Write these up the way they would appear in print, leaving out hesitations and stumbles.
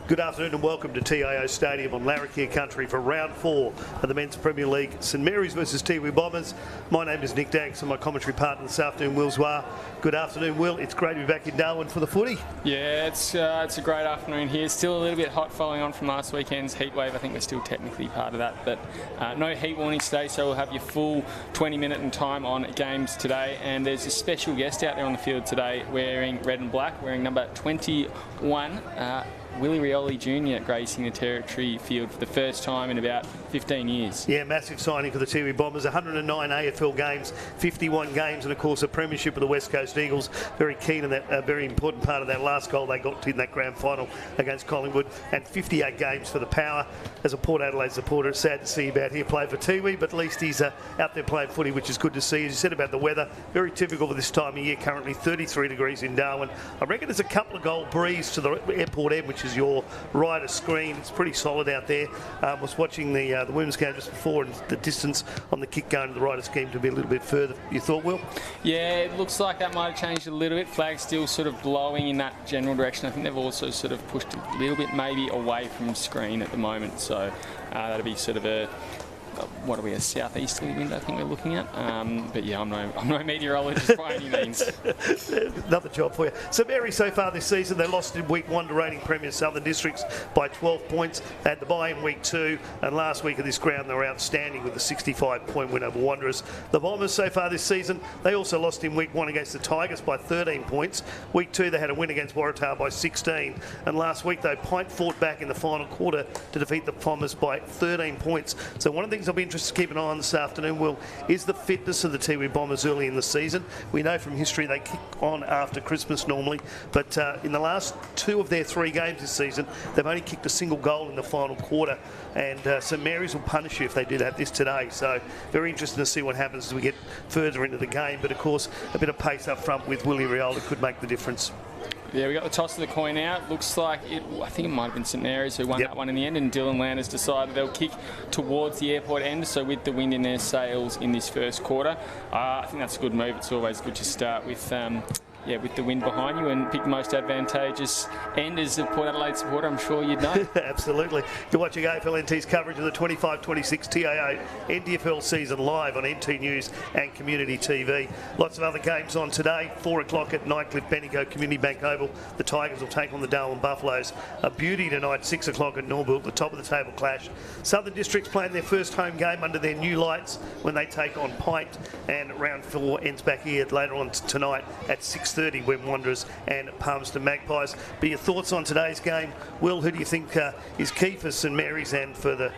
Good afternoon and welcome to TIO Stadium on Larrakia Country for round 4 of the Men's Premier League, St Mary's versus Tiwi Bombers. My name is Nick Danks and my commentary partner this afternoon, Will Zwar. Good afternoon, Will. It's great to be back in Darwin for the footy. Yeah, it's a great afternoon here. Still a little bit hot following on from last weekend's heat wave. I think we're still technically part of that, but no heat warning today, so we'll have your full 20-minute and time on games today. And there's a special guest out there on the field today wearing red and black, wearing number 21. Willie Rioli Jr. gracing the Territory field for the first time in about 15 years. Yeah, massive signing for the Tiwi Bombers. 109 AFL games, 51 games, and of course a premiership of the West Coast Eagles. Very keen on that, very important part of that last goal they got in that grand final against Collingwood, and 58 games for the Power. As a Port Adelaide supporter, it's sad to see him out here play for Tiwi, but at least he's out there playing footy, which is good to see. As you said about the weather, very typical for this time of year. Currently 33 degrees in Darwin. I reckon there's a couple of goal breeze to the airport end, which is is your right of screen. It's pretty solid out there. Was watching the women's game just before, and the distance on the kick going to the right of screen to be a little bit further. You thought, Will? Yeah, it looks like that might have changed a little bit. Flag still sort of blowing in that general direction. I think they've also sort of pushed a little bit maybe away from screen at the moment. So that'll be sort of a southeasterly wind I think we're looking at. But yeah, I'm no meteorologist by any means. Another job for you. So Mary, so far this season, they lost in week 1 to reigning Premier Southern Districts by 12 points. They had the bye in week 2, and last week at this ground they were outstanding with a 65-point win over Wanderers. The Bombers so far this season, they also lost in week 1 against the Tigers by 13 points. Week 2 they had a win against Waratah by 16, and last week they fought back in the final quarter to defeat the Bombers by 13 points. So one of the things I'll be interested to keep an eye on this afternoon, Will, is the fitness of the Tiwi Bombers early in the season. We know from history they kick on after Christmas normally, but in the last 2 of their 3 games this season, they've only kicked a single goal in the final quarter, and St Mary's will punish you if they do that this today. So very interesting to see what happens as we get further into the game, but of course a bit of pace up front with Willie Riola could make the difference. Yeah, we got the toss of the coin out. Looks like I think it might have been St Mary's who won that one in the end, and Dylan Land has decided they'll kick towards the airport end, so with the wind in their sails in this first quarter. I think that's a good move. It's always good to start with the wind behind you and pick the most advantageous end. As a Port Adelaide supporter, I'm sure you'd know. Absolutely. You're watching AFL NT's coverage of the 25-26 TIO NTFL season live on NT News and Community TV. Lots of other games on today. 4 o'clock at Nightcliff Bendigo Community Bank Oval. The Tigers will take on the Darwin Buffaloes. A beauty tonight, 6 o'clock at Norbull, the top of the table clash. Southern Districts playing their first home game under their new lights when they take on Pint, and round 4 ends back here later on tonight at 6:30 when Wanderers and Palmerston Magpies. But your thoughts on today's game, Will? Who do you think is key for St Mary's and for the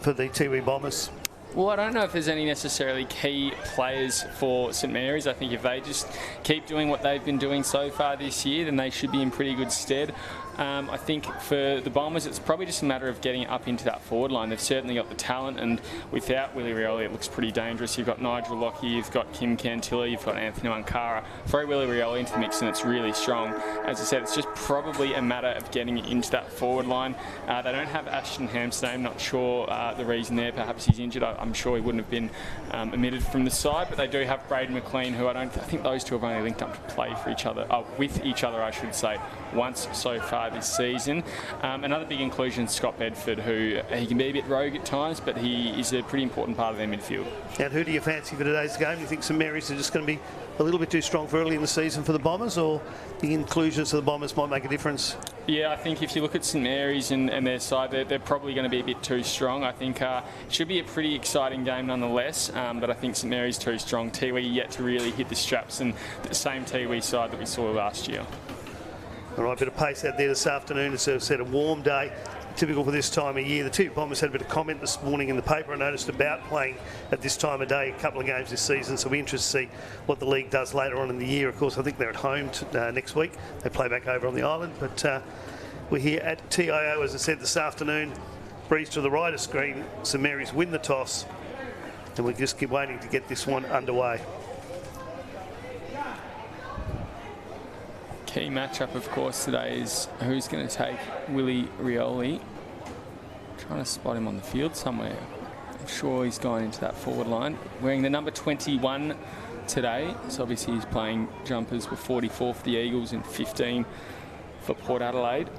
Tiwi Bombers? Well, I don't know if there's any necessarily key players for St Mary's. I think if they just keep doing what they've been doing so far this year, then they should be in pretty good stead. I think for the Bombers, it's probably just a matter of getting up into that forward line. They've certainly got the talent, and without Willie Riola, it looks pretty dangerous. You've got Nigel Lockyer, you've got Kim Cantilla, you've got Anthony Mankara. Throw Willie Riola into the mix, and it's really strong. As I said, it's just probably a matter of getting into that forward line. They don't have Ashton Hampstead. I'm not sure the reason there. Perhaps he's injured. I'm sure he wouldn't have been omitted from the side, but they do have Braden McLean, who I think those two have only linked up to play for each other, with each other, I should say, once so far this season. Another big inclusion is Scott Bedford, who he can be a bit rogue at times, but he is a pretty important part of their midfield. And who do you fancy for today's game? Do you think St Mary's are just going to be a little bit too strong for early in the season for the Bombers, or the inclusions of the Bombers might make a difference? Yeah, I think if you look at St Mary's and their side, they're probably going to be a bit too strong. I think it should be a pretty exciting game nonetheless, but I think St Mary's too strong. Tiwi yet to really hit the straps, and the same Tiwi side that we saw last year. All right, bit of pace out there this afternoon. It's a warm day, typical for this time of year. The Tiwi Bombers had a bit of comment this morning in the paper, I noticed, about playing at this time of day a couple of games this season, so we'll be interested to see what the league does later on in the year. Of course, I think they're at home next week. They play back over on the island, but we're here at TIO, as I said, this afternoon. Breeze to the right of screen. St Mary's win the toss, and we just keep waiting to get this one underway. Key matchup, of course, today is who's going to take Willie Riola. Trying to spot him on the field somewhere. I'm sure he's going into that forward line. Wearing the number 21 today. So obviously he's playing jumpers with 44 for the Eagles and 15 for Port Adelaide.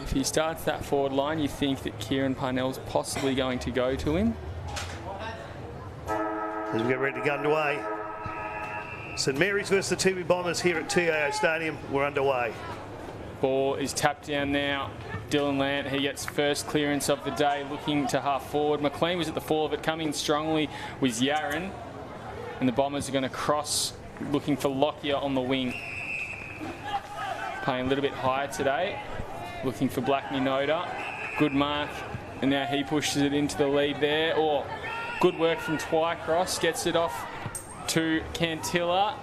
If he starts that forward line, you think that Kieran Parnell's possibly going to go to him. As we get ready to get underway. St Mary's versus the Tiwi Bombers here at TIO Stadium. We're underway. Ball is tapped down now. Dylan Lant, he gets first clearance of the day, looking to half forward. McLean was at the fore of it, coming strongly with Yaron. And the Bombers are going to cross, looking for Lockyer on the wing. Playing a little bit higher today. Looking for Black Minoda. Good mark. And now he pushes it into the lead there. Oh, good work from Twycross. Gets it off to Cantilla,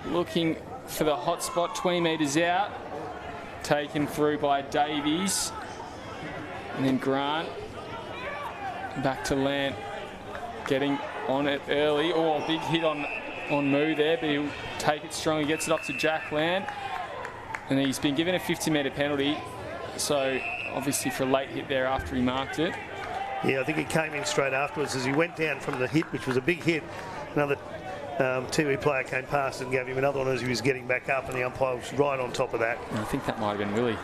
looking for the hot spot, 20 metres out, taken through by Davies, and then Grant, back to Lant, getting on it early. Oh, big hit on Moo there, but he'll take it strong. He gets it off to Jack Lant, and he's been given a 50-metre penalty. So obviously for a late hit there after he marked it. Yeah, I think he came in straight afterwards as he went down from the hit, which was a big hit. Another Tiwi player came past and gave him another one as he was getting back up, and the umpire was right on top of that. I think that might have been Willie.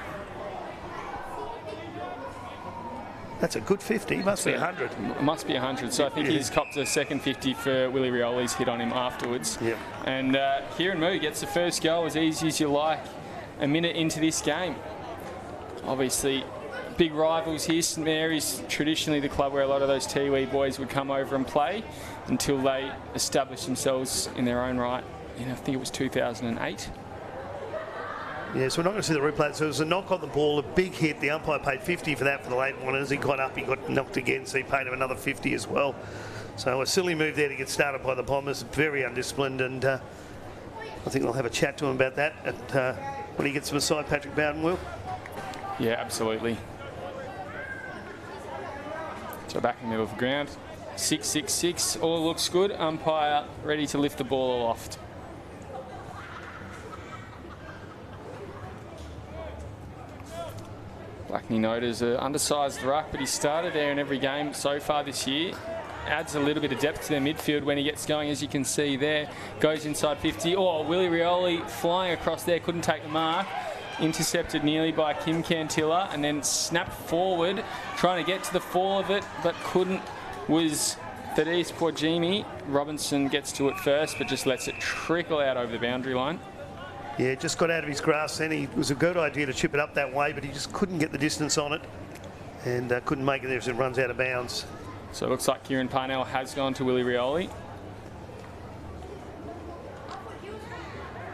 That's a good 50. Must be 100. It must be 100. So I think he's copped a second 50 for Willie Rioli's hit on him afterwards. Yep. And Kieran Moo gets the first goal as easy as you like a minute into this game. Obviously, big rivals here. St Mary's traditionally the club where a lot of those Tiwi boys would come over and play until they established themselves in their own right. I think it was 2008. Yeah, so we're not going to see the replay. So it was a knock on the ball, a big hit. The umpire paid 50 for that for the late one. As he got up, he got knocked again, so he paid him another 50 as well. So a silly move there to get started by the Bombers. Very undisciplined, and I think they'll have a chat to him about that when he gets to the side, Patrick Bowden will. Yeah, absolutely. So back in the middle of the ground. 6-6-6. All looks good. Umpire ready to lift the ball aloft. Blackney Nota's an undersized ruck, but he started there in every game so far this year. Adds a little bit of depth to their midfield when he gets going, as you can see there. Goes inside 50. Oh, Willie Rioli flying across there, couldn't take the mark. Intercepted nearly by Kim Cantilla, and then snapped forward, trying to get to the fall of it, but couldn't. Was Thaddeus Porgini. Robinson gets to it first, but just lets it trickle out over the boundary line. Yeah, just got out of his grasp then. It was a good idea to chip it up that way, but he just couldn't get the distance on it and couldn't make it there as it runs out of bounds. So it looks like Kieran Parnell has gone to Willie Rioli.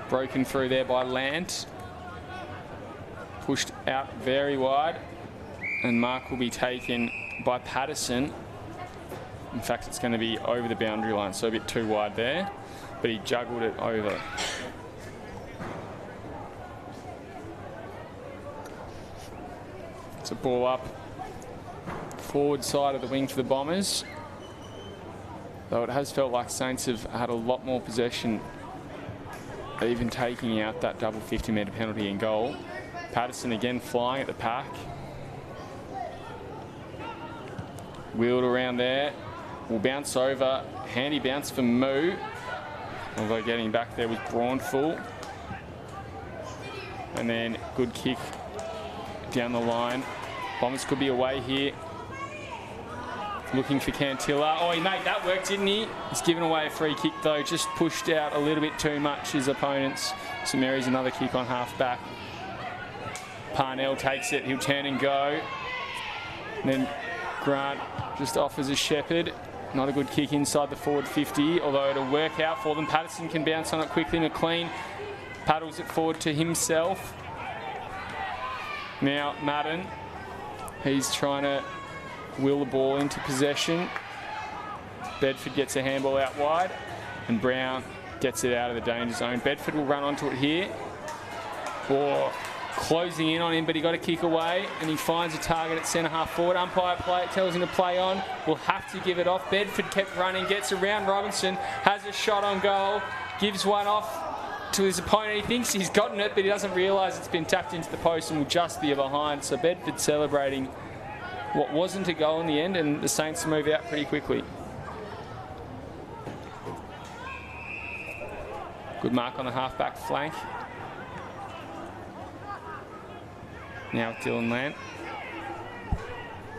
Broken through there by Lant. Pushed out very wide, and mark will be taken by Patterson. In fact, it's going to be over the boundary line, so a bit too wide there, but he juggled it over. It's a ball up forward side of the wing for the Bombers, though it has felt like Saints have had a lot more possession, even taking out that double 50-metre penalty in goal. Patterson again flying at the pack. Wheeled around there. Will bounce over. Handy bounce for Moo. Although getting back there was Braunful. And then good kick down the line. Bombers could be away here. Looking for Cantilla. Oh, he made that work, didn't he? He's given away a free kick though. Just pushed out a little bit too much his opponents. St Mary's another kick on half back. Parnell takes it. He'll turn and go. And then Grant just offers a shepherd. Not a good kick inside the forward 50, although it'll work out for them. Patterson can bounce on it quickly. McLean paddles it forward to himself. Now Madden, he's trying to wheel the ball into possession. Bedford gets a handball out wide, and Brown gets it out of the danger zone. Bedford will run onto it here. Or closing in on him, but he got a kick away, and he finds a target at centre half forward. Umpire tells him to play on. Will have to give it off. Bedford kept running, gets around Robinson, has a shot on goal, gives one off to his opponent. He thinks he's gotten it, but he doesn't realise it's been tapped into the post and will just be behind. So Bedford celebrating what wasn't a goal in the end, and the Saints move out pretty quickly. Good mark on the half-back flank. Now Dylan Lant.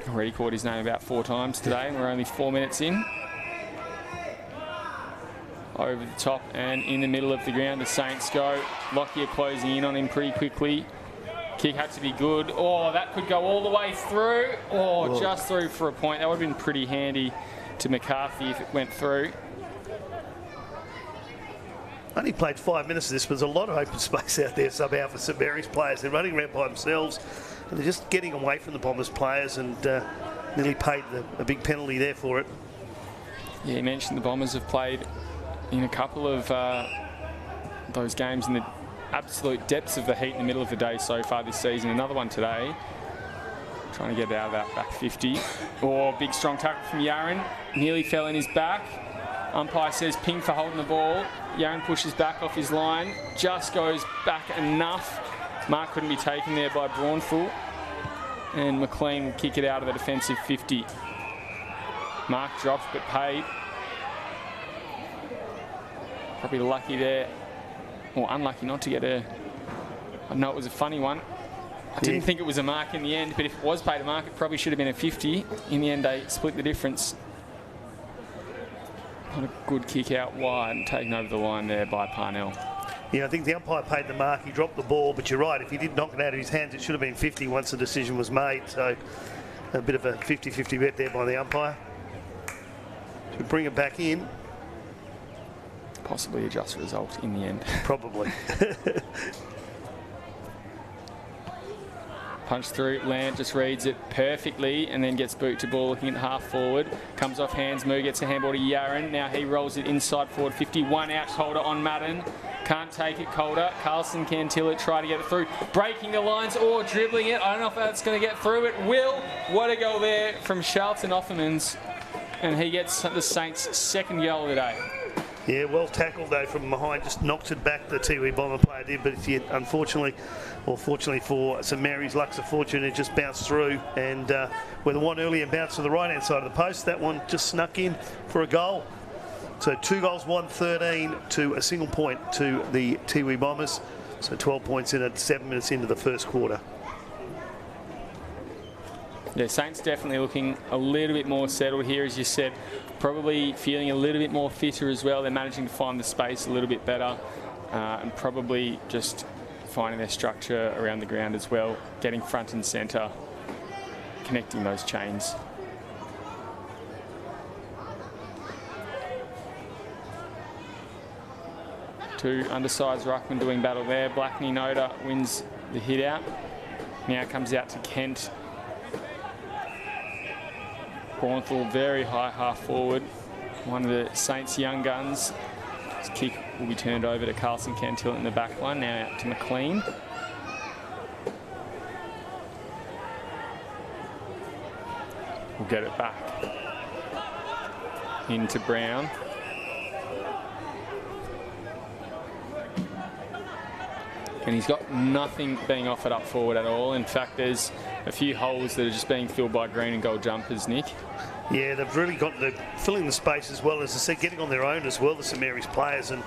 Already called his name about 4 times today, and we're only 4 minutes in. Over the top and in the middle of the ground, the Saints go. Lockyer closing in on him pretty quickly. Kick had to be good. Oh, that could go all the way through. Oh, whoa. Just through for a point. That would have been pretty handy to McCarthy if it went through. Only played 5 minutes of this, but there's a lot of open space out there somehow for St Mary's players. They're running around by themselves, and they're just getting away from the Bombers players, and nearly paid a big penalty there for it. Yeah, you mentioned the Bombers have played in a couple of those games in the absolute depths of the heat in the middle of the day so far this season. Another one today. Trying to get out of that back 50. Oh, big strong tackle from Yaron. Nearly fell in his back. Umpire says ping for holding the ball. Yaron pushes back off his line. Just goes back enough. Mark couldn't be taken there by Braunful. and McLean will kick it out of the defensive 50. Mark drops but paid. Probably lucky there, or unlucky not to get a... I know it was a funny one. I didn't think it was a mark in the end, but if it was paid a mark, it probably should have been a 50. In the end, they split the difference. Not a good kick out wide and taken over the line there by Parnell. Yeah, I think the umpire paid the mark. He dropped the ball, but you're right. If he did knock it out of his hands, it should have been 50 once the decision was made. So a bit of a 50-50 bet there by the umpire. To bring it back in. Possibly a just result in the end. Probably. Punch through, Lant just reads it perfectly and then gets boot to ball looking at half forward. Comes off hands, Moo gets a handball to Yaron. Now he rolls it inside forward, 51 out, Calder on Madden. Can't take it, Calder. Carlson can till it, try to get it through. Breaking the lines or dribbling it. I don't know if that's going to get through. It will. What a goal there from Charlton Offermans. And he gets the Saints' second goal of the day. Yeah, well tackled though from behind, just knocked it back, the Tiwi Bomber player did, but unfortunately, or fortunately for St Mary's, luck's of fortune, it just bounced through, and where the one earlier bounced to the right hand side of the post, that one just snuck in for a goal. So 2 goals, 1-13 to a single point to the Tiwi Bombers, so 12 points in at 7 minutes into the first quarter. Yeah, Saints definitely looking a little bit more settled here, as you said. Probably feeling a little bit more fitter as well. They're managing to find the space a little bit better and probably just finding their structure around the ground as well, getting front and centre, connecting those chains. Two undersized ruckman doing battle there. Blackney Noda wins the hit out. Now comes out to Kent. Cornthal very high half forward. One of the Saints' young guns. His kick will be turned over to Carlson Cantill in the back line. Now out to McLean. We'll get it back into Brown. And he's got nothing being offered up forward at all. In fact, there's a few holes that are just being filled by green and gold jumpers, Nick. Yeah, they've really got the filling the space as well, as I said, getting on their own as well, the St Mary's players, and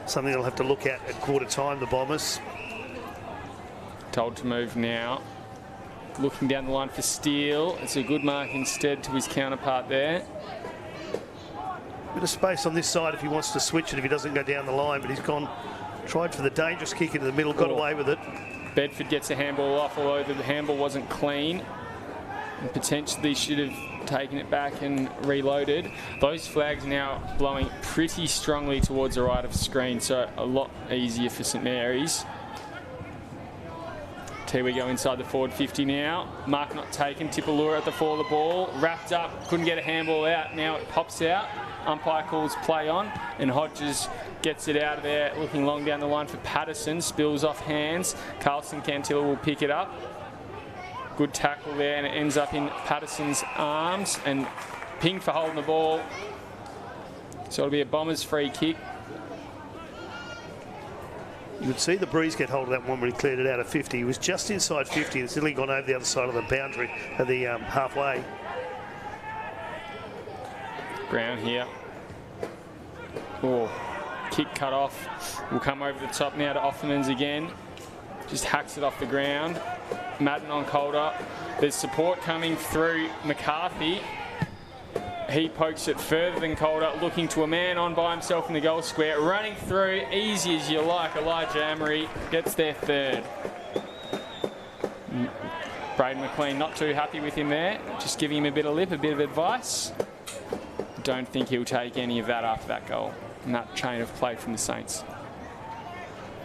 something they'll have to look at quarter time, the Bombers. Told to move now. Looking down the line for Steele. It's a good mark instead to his counterpart there. Bit of space on this side if he wants to switch it, if he doesn't go down the line, but he's gone, tried for the dangerous kick into the middle, got away with it. Bedford gets a handball off, although the handball wasn't clean. And potentially should have taken it back and reloaded. Those flags now blowing pretty strongly towards the right of screen, so a lot easier for St Mary's. Tiwi go inside the forward 50 now. Mark not taken. Tipalura at the fall of the ball. Wrapped up. Couldn't get a handball out. Now it pops out. Umpire calls play on. And Hodges gets it out of there. Looking long down the line for Patterson. Spills off hands. Carlson Cantilla will pick it up. Good tackle there. And it ends up in Patterson's arms. And ping for holding the ball. So it'll be a Bombers free kick. You would see the breeze get hold of that one when he cleared it out of 50. He was just inside 50 and it's nearly gone over the other side of the boundary, at the halfway. Brown here. Oh, kick cut off. Will come over the top now to Offermans again. Just hacks it off the ground. Madden on Calder. There's support coming through McCarthy. He pokes it further than Calder, looking to a man on by himself in the goal square. Running through, easy as you like. Elijah Amory gets their third. Braden McLean not too happy with him there. Just giving him a bit of lip, a bit of advice. Don't think he'll take any of that after that goal and that chain of play from the Saints.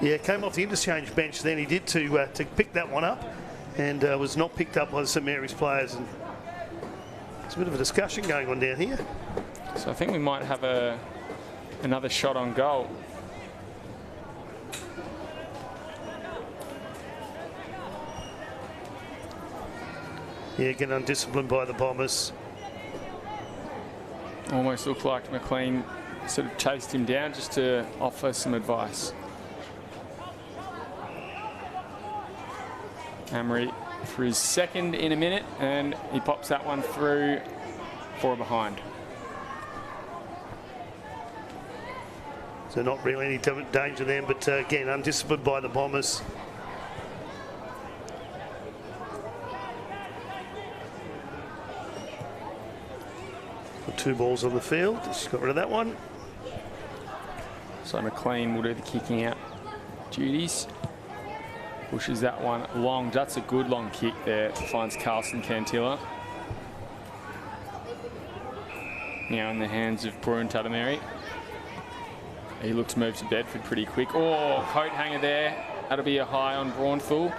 Yeah, came off the interchange bench then. He did to pick that one up and was not picked up by the St Mary's players. And there's a bit of a discussion going on down here. So I think we might have another shot on goal. Yeah, again undisciplined by the Bombers. Almost looked like McLean sort of chased him down just to offer some advice. Amory for his second in a minute, and he pops that one through for a behind. So not really any danger there, but again, undisciplined by the Bombers. Two balls on the field. Just got rid of that one. So McLean will do the kicking out duties. Pushes that one long. That's a good long kick there. Finds Carlson Cantilla. Now in the hands of Bruin Tadameri. He looks to move to Bedford pretty quick. Oh, coat hanger there. That'll be a high on Braunthal.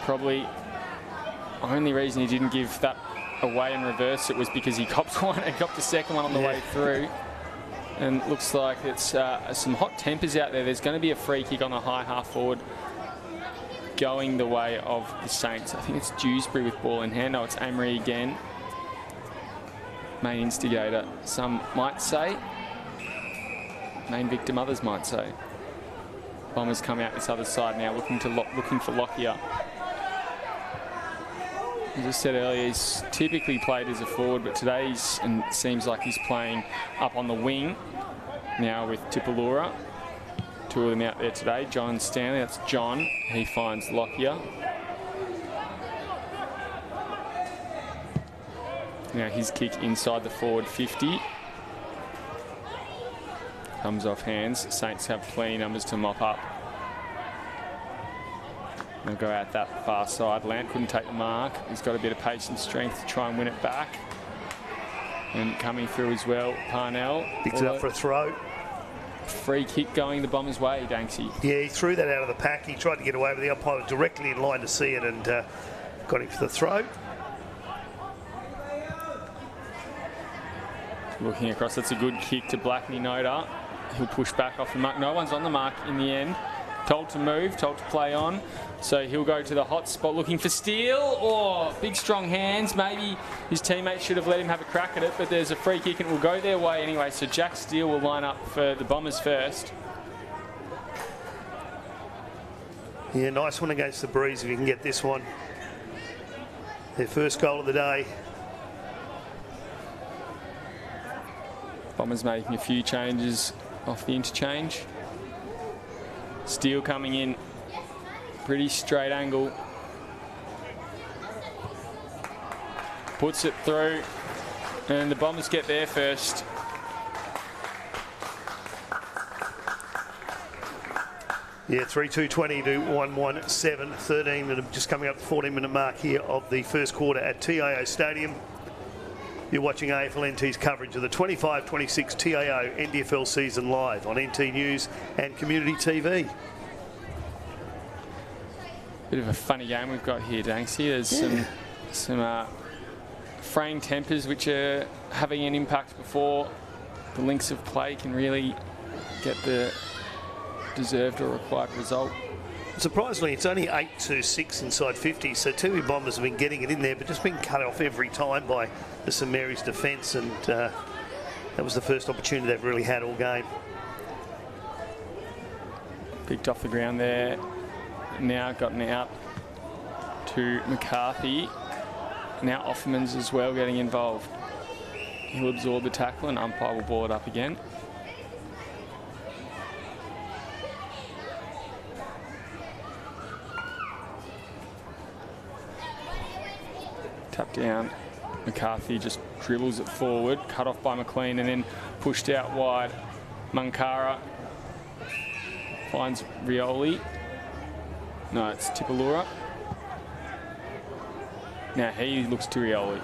Probably only reason he didn't give that away in reverse it was because he copped one and copped the second one on the way through. And it looks like it's some hot tempers out there. There's going to be a free kick on the high half forward going the way of the Saints. I think it's Dewsbury with ball in hand. No, it's Amory again. Main instigator, some might say. Main victim, others might say. Bombers come out this other side now, looking for Lockyer. As I said earlier, he's typically played as a forward, but today seems like he's playing up on the wing now with Tipalura. Two of them out there today. John Stanley, that's John. He finds Lockyer. Now his kick inside the forward 50. Comes off hands. Saints have plenty numbers to mop up. They'll go out that far side. Lant couldn't take the mark. He's got a bit of pace and strength to try and win it back. And coming through as well, Parnell. Picks it up for a throw. Free kick going the Bombers' way, Danksy. Yeah, he threw that out of the pack. He tried to get away with the umpire directly in line to see it and got him for the throw. Looking across, that's a good kick to Blackney Noda. He'll push back off the mark. No one's on the mark in the end. Told to move, told to play on. So he'll go to the hot spot looking for Steele. Oh, big strong hands. Maybe his teammates should have let him have a crack at it, but there's a free kick and it will go their way anyway. So Jack Steele will line up for the Bombers first. Yeah, nice one against the Breeze if you can get this one. Their first goal of the day. Bombers making a few changes off the interchange. Steele coming in, pretty straight angle. Puts it through, and the Bombers get there first. Yeah, 3-2-20 to 1-1-7, 13 minutes, just coming up the 14-minute mark here of the first quarter at TIO Stadium. You're watching AFL-NT's coverage of the 25-26 TIO NTFL season live on NT News and Community TV. Bit of a funny game we've got here, Danksy. There's some fraying tempers which are having an impact before the links of play can really get the deserved or required result. Surprisingly, it's only 8-6 inside 50, so Tiwi Bombers have been getting it in there, but just been cut off every time by the St Mary's defence, and that was the first opportunity they've really had all game. Picked off the ground there. Now gotten out to McCarthy. Now Offerman's as well getting involved. He'll absorb the tackle and umpire will ball it up again. Tap down. McCarthy just dribbles it forward, cut off by McLean and then pushed out wide. Munkara finds Rioli. No, it's Tipalura. Now he looks to Rioli.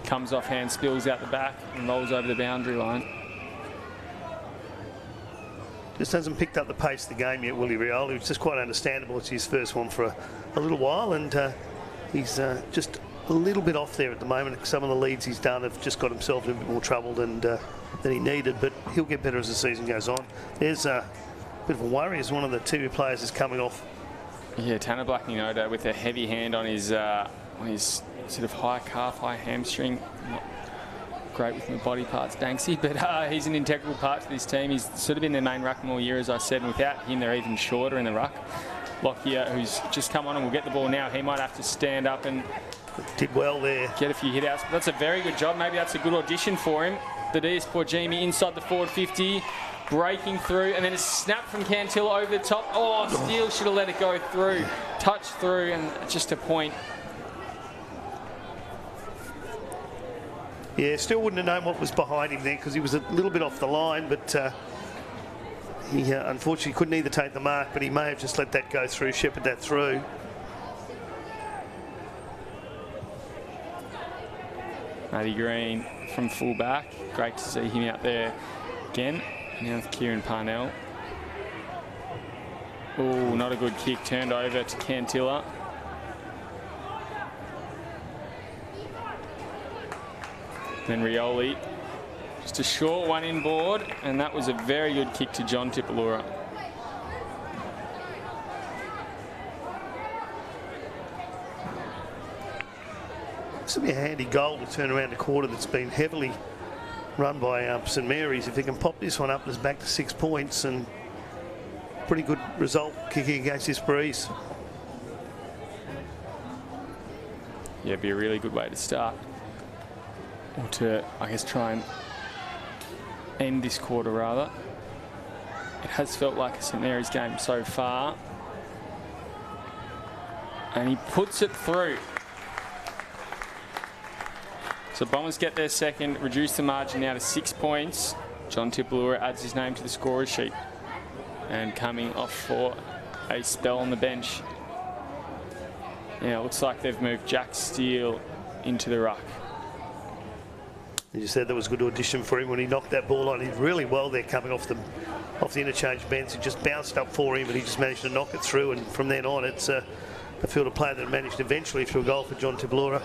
Comes off hand, spills out the back and rolls over the boundary line. Just hasn't picked up the pace of the game yet, Willie Rioli. It's just quite understandable. It's his first one for a little while, and he's just a little bit off there at the moment. Some of the leads he's done have just got himself in a bit more trouble than he needed, but he'll get better as the season goes on. There's a bit of a worry as one of the TV players is coming off. Yeah, Tanner Blackney-Noda with a heavy hand on his sort of high calf, high hamstring. Not great with my body parts, Danksy, but he's an integral part to this team. He's sort of been their main ruckman all year, as I said, and without him, they're even shorter in the ruck. Lockyer, who's just come on and will get the ball now. He might have to stand up and did well there. Get a few hit outs. But that's a very good job. Maybe that's a good audition for him. The Diaz Porgimi inside the forward 50, breaking through, and then a snap from Cantilla over the top. Oh, Steele should have let it go through. Touch through, and just a point. Yeah, still wouldn't have known what was behind him there because he was a little bit off the line, but he unfortunately couldn't either take the mark, but he may have just let that go through, shepherd that through. Matty Green from full-back. Great to see him out there again. Now with Kieran Parnell. Oh, not a good kick. Turned over to Cantilla. Then Rioli. Just a short one inboard, and that was a very good kick to John Tipalura. This will be a handy goal to turn around a quarter that's been heavily run by St Mary's. If they can pop this one up, it's back to 6 points, and pretty good result kicking against this breeze. Yeah, it'd be a really good way to start. Or to, I guess, try and end this quarter, rather. It has felt like a St Mary's game so far. And he puts it through. So Bombers get their second, reduce the margin now to 6 points. John Tipalura adds his name to the scorer's sheet. And coming off for a spell on the bench. Yeah, it looks like they've moved Jack Steele into the ruck. You said that was a good audition for him when he knocked that ball on. He did really well there coming off the interchange bench. It just bounced up for him, and he just managed to knock it through. And from then on, it's a field of play that managed eventually through a goal for John Tipalura.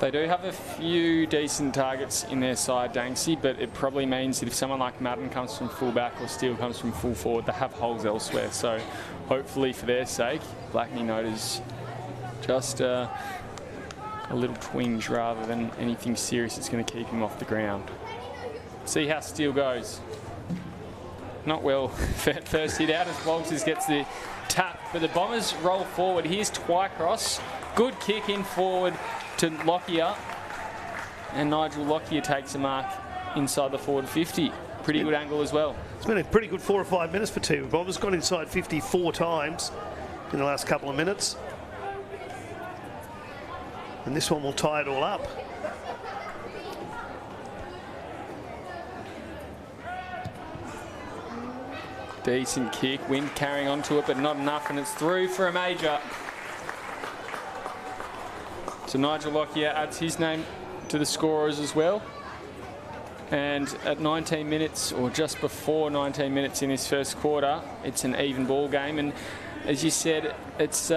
They do have a few decent targets in their side, Danksy, but it probably means that if someone like Madden comes from full-back or Steele comes from full forward, they have holes elsewhere. So hopefully for their sake, Blackney notices just a little twinge rather than anything serious that's going to keep him off the ground. See how Steele goes. Not well. First hit out as Walters gets the tap, but the Bombers roll forward. Here's Twycross. Good kick in forward to Lockyer, and Nigel Lockyer takes a mark inside the forward 50. Pretty good angle as well. It's been a pretty good 4 or 5 minutes for Tiwi. Bombers got inside 54 times in the last couple of minutes. And this one will tie it all up. Decent kick, Wind carrying on to it, but not enough, and it's through for a major. So Nigel Lockyer adds his name to the scorers as well. And at 19 minutes, or just before 19 minutes in this first quarter, it's an even ball game. And as you said, it's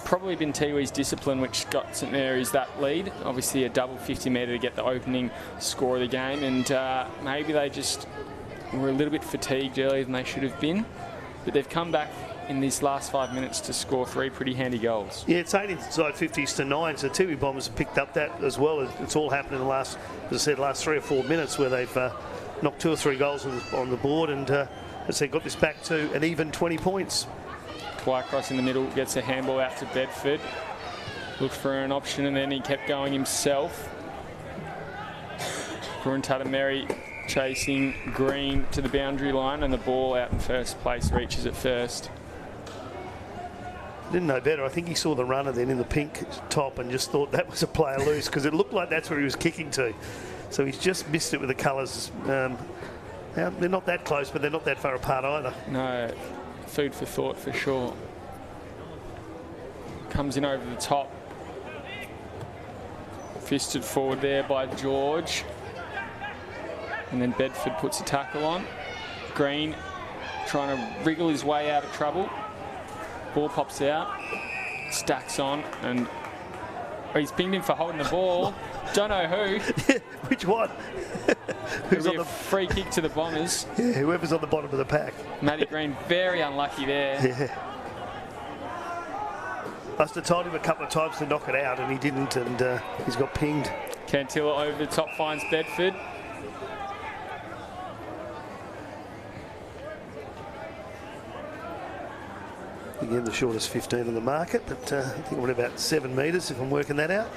probably been Tiwi's discipline which got St Mary's that lead. Obviously a double 50 metre to get the opening score of the game, and maybe they just were a little bit fatigued earlier than they should have been. But they've come back in these last 5 minutes to score 3 pretty handy goals. Yeah, it's 8 inside 50s to 9, so Tiwi Bombers have picked up that as well. It's all happened in the last, as I said, last 3 or 4 minutes where they've knocked 2 or 3 goals on the board, and as I said, got this back to an even 20 points. Twycross in the middle gets a handball out to Bedford. Looked for an option, and then he kept going himself. Mary chasing Green to the boundary line, and the ball out in first place reaches it first. Didn't know better. I think he saw the runner then in the pink top and just thought that was a player loose, because it looked like that's where he was kicking to. So he's just missed it with the colours. They're not that close, but they're not that far apart either. No, food for thought for sure. Comes in over the top. Fisted forward there by George. And then Bedford puts a tackle on. Green trying to wriggle his way out of trouble. Ball pops out, stacks on, and he's pinged him for holding the ball. Don't know who. Which one? Who's on the free kick to the Bombers? Yeah, whoever's on the bottom of the pack. Matty Green very unlucky there. Yeah. Must have told him a couple of times to knock it out, and he didn't, and he's got pinged. Cantilla over the top finds Bedford. Again, the shortest 15 on the market, but I think we're about 7 metres if I'm working that out.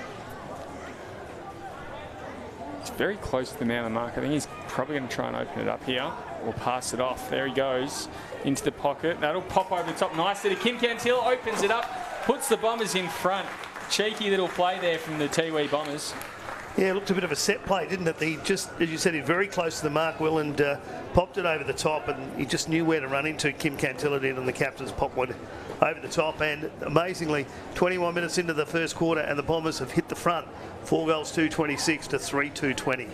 It's very close to the man on the mark. I think he's probably going to try and open it up here or pass it off. There he goes into the pocket. That'll pop over the top nicely to Kim Cantil, opens it up, puts the Bombers in front. Cheeky little play there from the Tiwi Bombers. Yeah, it looked a bit of a set play, didn't it? He just, as you said, he's very close to the mark, Will, and popped it over the top, and he just knew where to run into. Kim Cantil did, and the captains popped one over the top. And amazingly, 21 minutes into the first quarter, and the Bombers have hit the front. 4 goals, 226 to 3-220.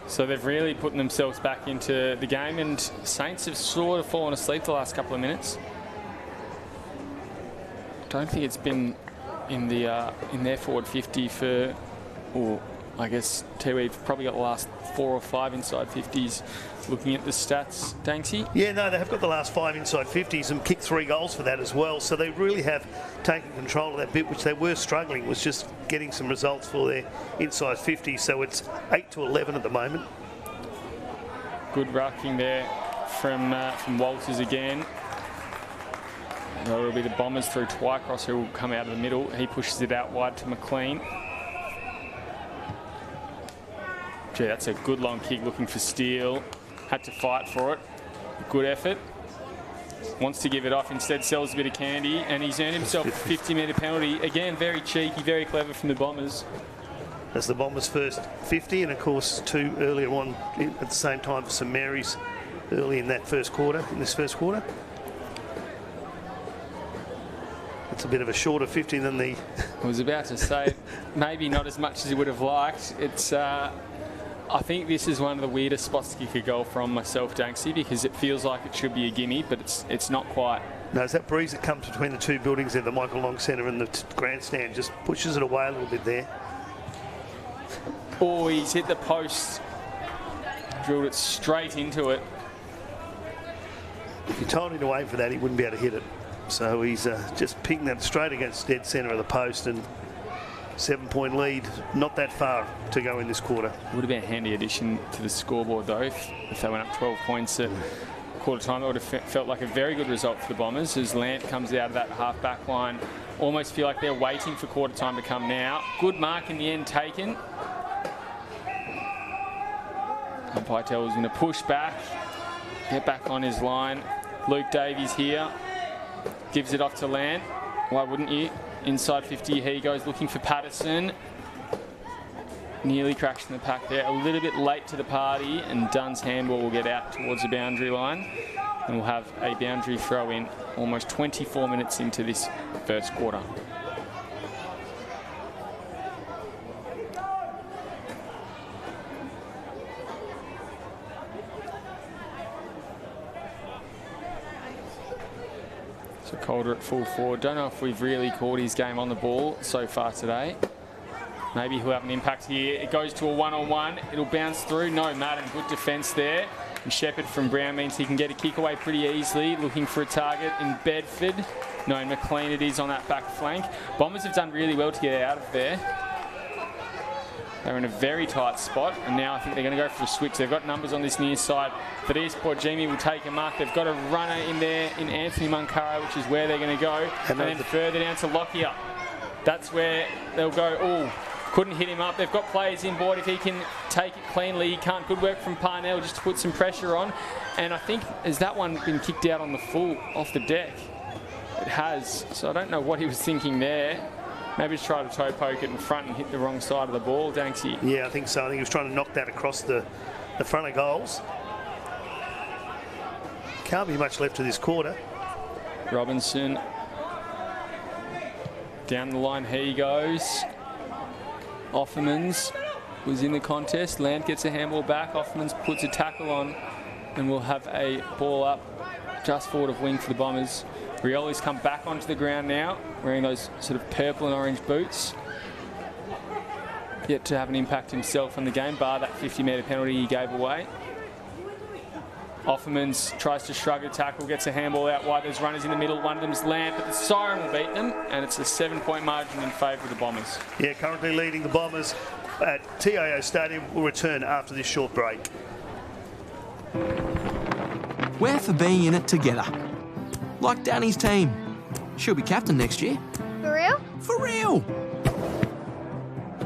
So they've really put themselves back into the game, and Saints have sort of fallen asleep the last couple of minutes. Don't think it's been in their forward 50 for, or I guess Tiwi probably got the last 4 or 5 inside 50s. Looking at the stats, Danksy? Yeah, no, they have got the last 5 inside 50s and kicked 3 goals for that as well. So they really have taken control of that bit, which they were struggling, was just getting some results for their inside 50s. So it's 8-11 at the moment. Good rucking there from Walters again. It'll be the Bombers through Twycross, who will come out of the middle. He pushes it out wide to McLean. Gee, that's a good long kick, looking for Steele. Had to fight for it. Good effort. Wants to give it off, instead sells a bit of candy, and he's earned himself a 50-metre penalty. Again, very cheeky, very clever from the Bombers. That's the Bombers' first 50, and of course 2 earlier on at the same time for St Mary's early in that first quarter, in this first quarter. It's a bit of a shorter 50 than the... I was about to say, maybe not as much as he would have liked. It's, I think this is one of the weirdest spots to kick a goal from myself, Danksy, because it feels like it should be a gimme, but it's not quite. No, it's that breeze that comes between the 2 buildings there, the Michael Long Centre and the grandstand, just pushes it away a little bit there. Oh, he's hit the post, drilled it straight into it. If you told him to aim for that, he wouldn't be able to hit it. So he's just pinged that straight against dead centre of the post, and 7-point lead, not that far to go in this quarter. Would have been a handy addition to the scoreboard though if they went up 12 points at quarter time. It would have felt like a very good result for the Bombers, as Lant comes out of that half back line. Almost feel like they're waiting for quarter time to come now. Good mark in the end taken. Umpire tells him to push back, get back on his line. Luke Davies here. Gives it off to Lant. Why wouldn't you? Inside 50, he goes looking for Patterson. Nearly crashed in the pack there. A little bit late to the party, and Dunn's handball will get out towards the boundary line. And we'll have a boundary throw in almost 24 minutes into this first quarter. So Calder at full forward. Don't know if we've really caught his game on the ball so far today. Maybe he'll have an impact here. It goes to a 1-on-1. It'll bounce through. No, Madden, good defence there. And Shepherd from Brown means he can get a kick away pretty easily. Looking for a target in Bedford. No, McLean it is on that back flank. Bombers have done really well to get out of there. They're in a very tight spot, and now I think they're going to go for a switch. They've got numbers on this near side. Thaddeus Portjimi will take a mark. They've got a runner in there in Anthony Munkara, which is where they're going to go. And then further down to Lockyer. That's where they'll go. Oh, couldn't hit him up. They've got players in board. If he can take it cleanly, he can't. Good work from Parnell just to put some pressure on. And I think, has that one been kicked out on the full off the deck? It has. So I don't know what he was thinking there. Maybe just try to toe poke it in front and hit the wrong side of the ball, Danksy. Yeah, I think so. I think he was trying to knock that across the front of goals. Can't be much left to this quarter. Robinson. Down the line he goes. Offermans was in the contest. Land gets a handball back. Offermans puts a tackle on, and we'll have a ball up just forward of wing for the Bombers. Rioli's come back onto the ground now, wearing those sort of purple and orange boots. Yet to have an impact himself on the game, bar that 50-metre penalty he gave away. Offermans tries to shrug a tackle, gets a handball out wide. There's runners in the middle. One of them's Lamp, but the siren will beat them, and it's a 7-point margin in favour of the Bombers. Yeah, currently leading the Bombers at TIO Stadium. Will return after this short break. We're for being in it together. like Danny's team. She'll be captain next year. For real? For real!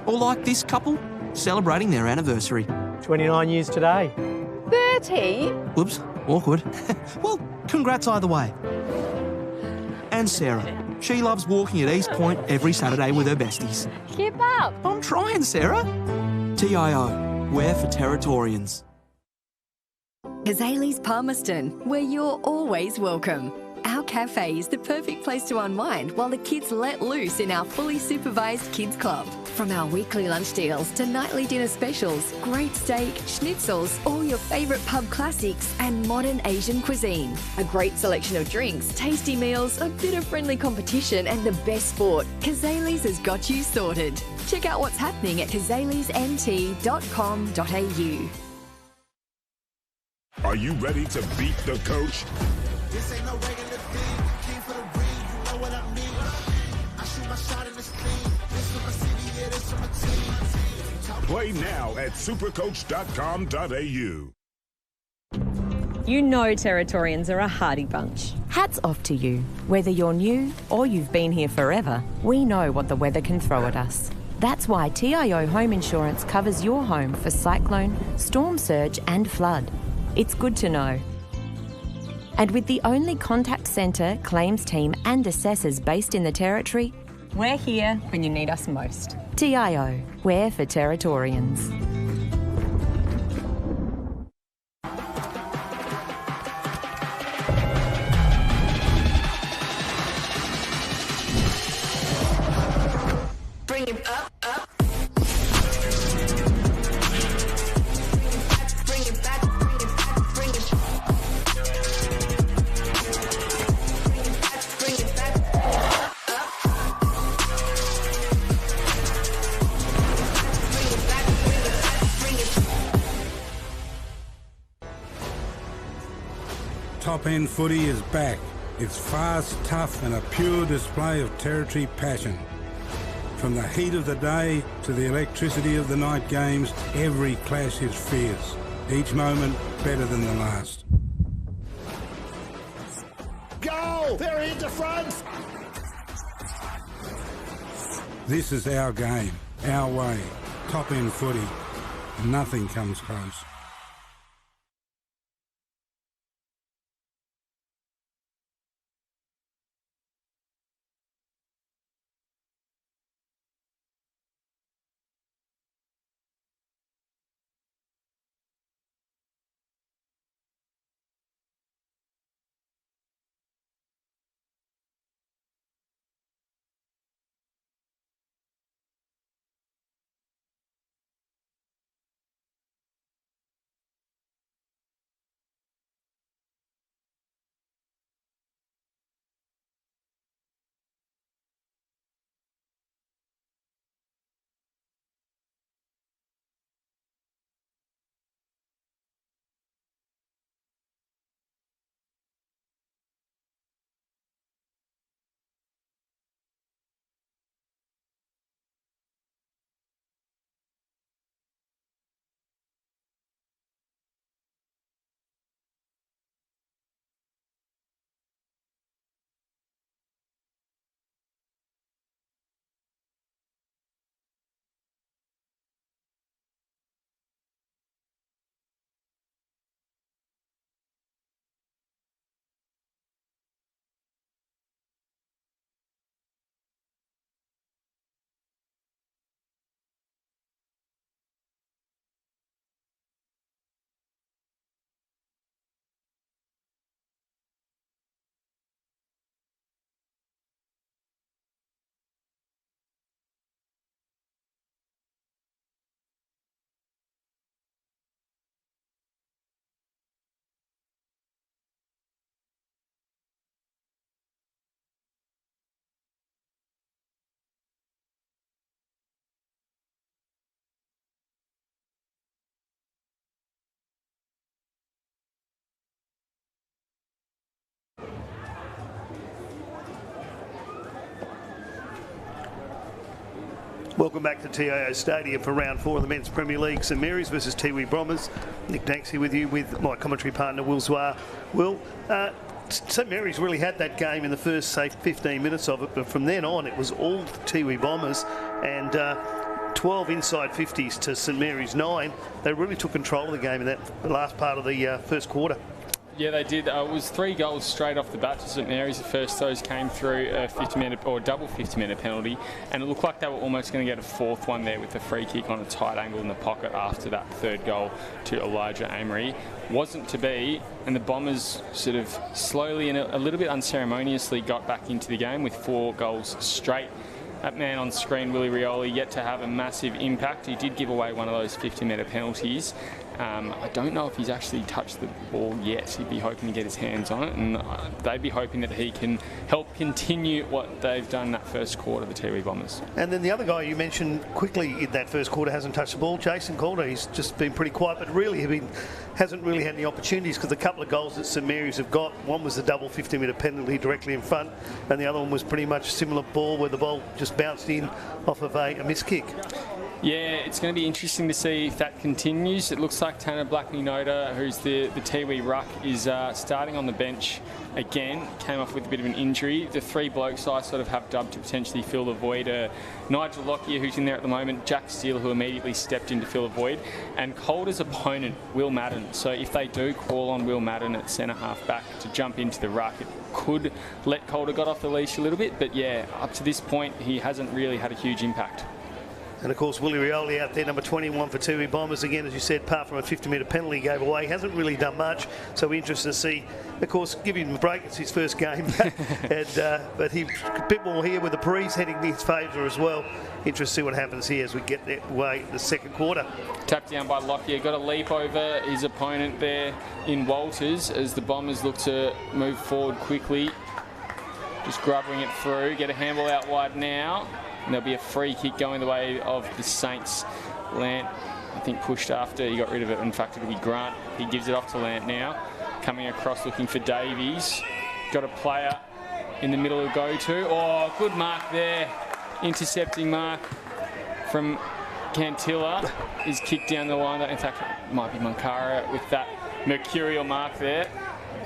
Or like this couple, celebrating their anniversary. 29 years today. 30? Whoops, awkward. Well, congrats either way. And Sarah. She loves walking at East Point every Saturday with her besties. Keep up. I'm trying, Sarah. TIO, we're for Territorians. Kazali's Palmerston, where you're always welcome. Our cafe is the perfect place to unwind while the kids let loose in our fully supervised kids club. From our weekly lunch deals to nightly dinner specials, great steak, schnitzels, all your favourite pub classics and modern Asian cuisine. A great selection of drinks, tasty meals, a bit of friendly competition and the best sport. Kazali's has got you sorted. Check out what's happening at kazalisnt.com.au. Are you ready to beat the coach? This ain't no regular thing. Came for the ring, you know what I mean. I shoot my shot in this thing. This for my city, yeah, this for my team. Play now at supercoach.com.au. You know Territorians are a hardy bunch. Hats off to you. Whether you're new or you've been here forever, we know what the weather can throw at us. That's why TIO Home Insurance covers your home for cyclone, storm surge and flood. It's good to know. And with the only contact centre, claims team and assessors based in the Territory, we're here when you need us most. TIO, we're for Territorians. Bring it up, up. Bring it back, bring it back, bring it back. Bring it back, up. Bring it back, bring it back. Top End Footy is back. It's fast, tough and a pure display of Territory passion. From the heat of the day to the electricity of the night games, every clash is fierce. Each moment better than the last. Go! They're into front! This is our game, our way. Top End Footy. Nothing comes close. Welcome back to TIO Stadium for round 4 of the Men's Premier League. St Mary's versus Tiwi Bromers. Nick Danksy with you with my commentary partner Will Zwar. Will, St Mary's really had that game in the first, say, 15 minutes of it, but from then on it was all Tiwi Bombers, and 12 inside 50s to St Mary's 9. They really took control of the game in that last part of the first quarter. Yeah, they did. It was 3 goals straight off the bat to St Mary's. The first those came through a 50-minute or double 50-minute penalty, and it looked like they were almost going to get a 4th one there with a free kick on a tight angle in the pocket after that 3rd goal to Elijah Amory. Wasn't to be, and the Bombers sort of slowly and a little bit unceremoniously got back into the game with 4 goals straight. That man on screen, Willie Rioli, yet to have a massive impact. He did give away one of those 50-metre penalties. I don't know if he's actually touched the ball yet. He'd be hoping to get his hands on it, and they'd be hoping that he can help continue what they've done that first quarter, the Tiwi Bombers. And then the other guy you mentioned quickly in that first quarter hasn't touched the ball, Jason Calder. He's just been pretty quiet, but really hasn't really had any opportunities, because the couple of goals that St Mary's have got, one was the double 50-metre penalty directly in front, and the other one was pretty much a similar ball where the ball just bounced in off of a missed kick. Yeah, it's going to be interesting to see if that continues. It looks like Tanner Blackney-Noda, who's the Tiwi ruck, is starting on the bench again. Came off with a bit of an injury. The 3 blokes I sort of have dubbed to potentially fill the void are Nigel Lockyer, who's in there at the moment, Jack Steele, who immediately stepped in to fill the void, and Calder's opponent, Will Madden. So if they do call on Will Madden at centre-half back to jump into the ruck, it could let Calder get off the leash a little bit. But yeah, up to this point, he hasn't really had a huge impact. And of course, Willie Rioli out there, number 21 for Tiwi Bombers. Again, as you said, apart from a 50-metre penalty he gave away, hasn't really done much. So we're interested to see, of course, give him a break. It's his first game. But he's a bit more here with the breeze heading in his favour as well. Interested to see what happens here as we get that way the second quarter. Tapped down by Lockyer. Got a leap over his opponent there in Walters as the Bombers look to move forward quickly. Just grubbing it through. Get a handball out wide now. And there'll be a free kick going the way of the Saints. Lant, I think, pushed after. He got rid of it. In fact, it'll be Grant. He gives it off to Lant now. Coming across looking for Davies. Got a player in the middle to go to. Oh, good mark there. Intercepting mark from Cantilla. Is kicked down the line. In fact, it might be Mankara with that mercurial mark there.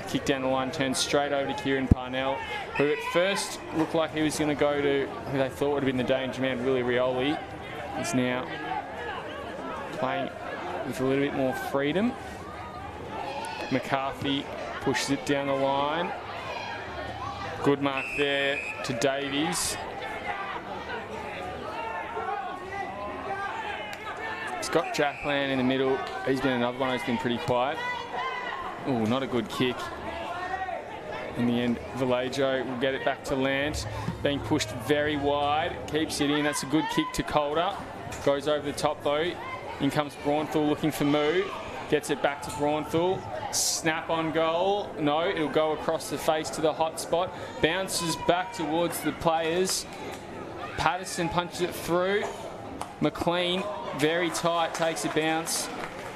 Kick down the line, turns straight over to Kieran Parnell, who at first looked like he was going to go to who they thought would have been the danger man, Willie Rioli. He's now playing with a little bit more freedom. McCarthy pushes it down the line. Good mark there to Davies. Scott Jackland in the middle. He's been another one who's been pretty quiet. Oh, not a good kick. In the end, Vallejo will get it back to Lant. Being pushed very wide. Keeps it in. That's a good kick to Calder. Goes over the top though. In comes Braunthal looking for Moo. Gets it back to Braunthal. Snap on goal. No, it'll go across the face to the hot spot. Bounces back towards the players. Patterson punches it through. McLean, very tight, takes a bounce.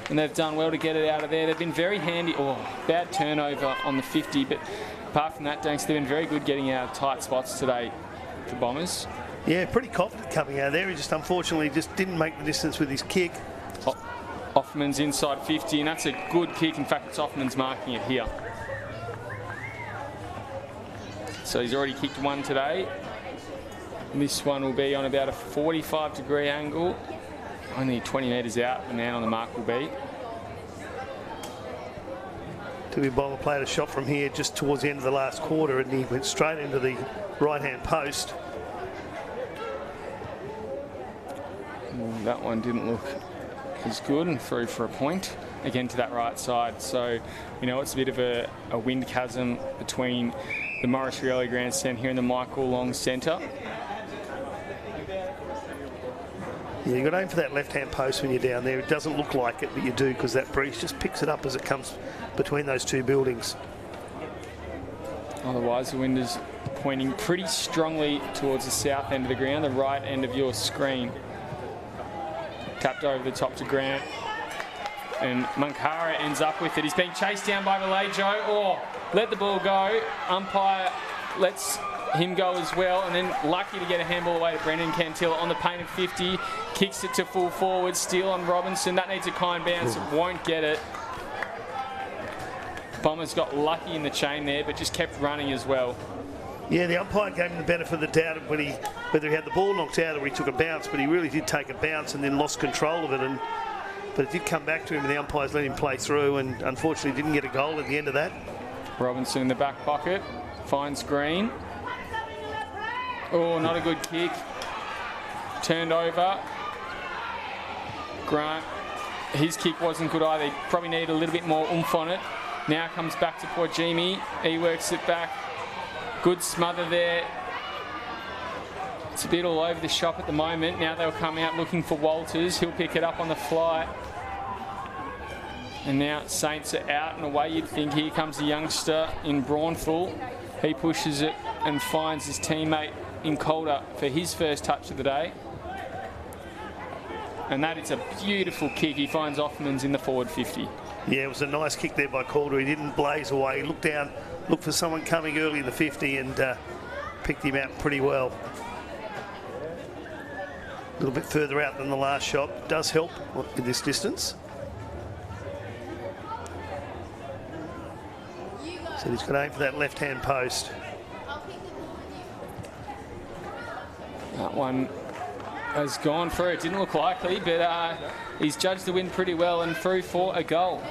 And they've done well to get it out of there. They've been very handy. Oh, bad turnover on the 50. But apart from that, Danks, they've been very good getting out of tight spots today for Bombers. Yeah, pretty confident coming out of there. He just unfortunately just didn't make the distance with his kick. Offman's inside 50, and that's a good kick. In fact, it's Offman's marking it here. So he's already kicked one today. And this one will be on about a 45-degree angle. Only 20 metres out, the man on the mark will be. Tiwi Bomber played a shot from here just towards the end of the last quarter, and he went straight into the right-hand post. That one didn't look as good, and through for a point. Again to that right side. So, you know, it's a bit of a wind chasm between the Morris Rioli grandstand here and the Michael Long Centre. Yeah, you've got to aim for that left-hand post when you're down there. It doesn't look like it, but you do, because that breeze just picks it up as it comes between those two buildings. Otherwise, the wind is pointing pretty strongly towards the south end of the ground, the right end of your screen. Tapped over the top to Grant. And Mankara ends up with it. He's being chased down by Vallejo. Oh, let the ball go. Umpire lets him go as well, and then lucky to get a handball away to Brendan Cantilla on the paint of 50. Kicks it to full forward. Steal on Robinson. That needs a kind bounce. It won't get it. Bombers got lucky in the chain there, but just kept running as well. Yeah, the umpire gave him the benefit of the doubt of whether he had the ball knocked out or he took a bounce, but he really did take a bounce and then lost control of it. But it did come back to him, and the umpires let him play through, and unfortunately didn't get a goal at the end of that. Robinson in the back pocket, finds Green. Oh, not a good kick. Turned over. Grant, his kick wasn't good either. He probably needed a little bit more oomph on it. Now comes back to poor Jimmy. He works it back. Good smother there. It's a bit all over the shop at the moment. Now they'll come out looking for Walters. He'll pick it up on the fly. And now Saints are out and away. You'd think here comes the youngster in Braunthal. He pushes it and finds his teammate in Calder for his first touch of the day. And that is a beautiful kick. He finds Offman's in the forward 50. Yeah, it was a nice kick there by Calder. He didn't blaze away. He looked down, looked for someone coming early in the 50 and picked him out pretty well. A little bit further out than the last shot. Does help in this distance. So he's got to aim for that left-hand post. That one has gone through. It didn't look likely, but he's judged the win pretty well and through for a goal.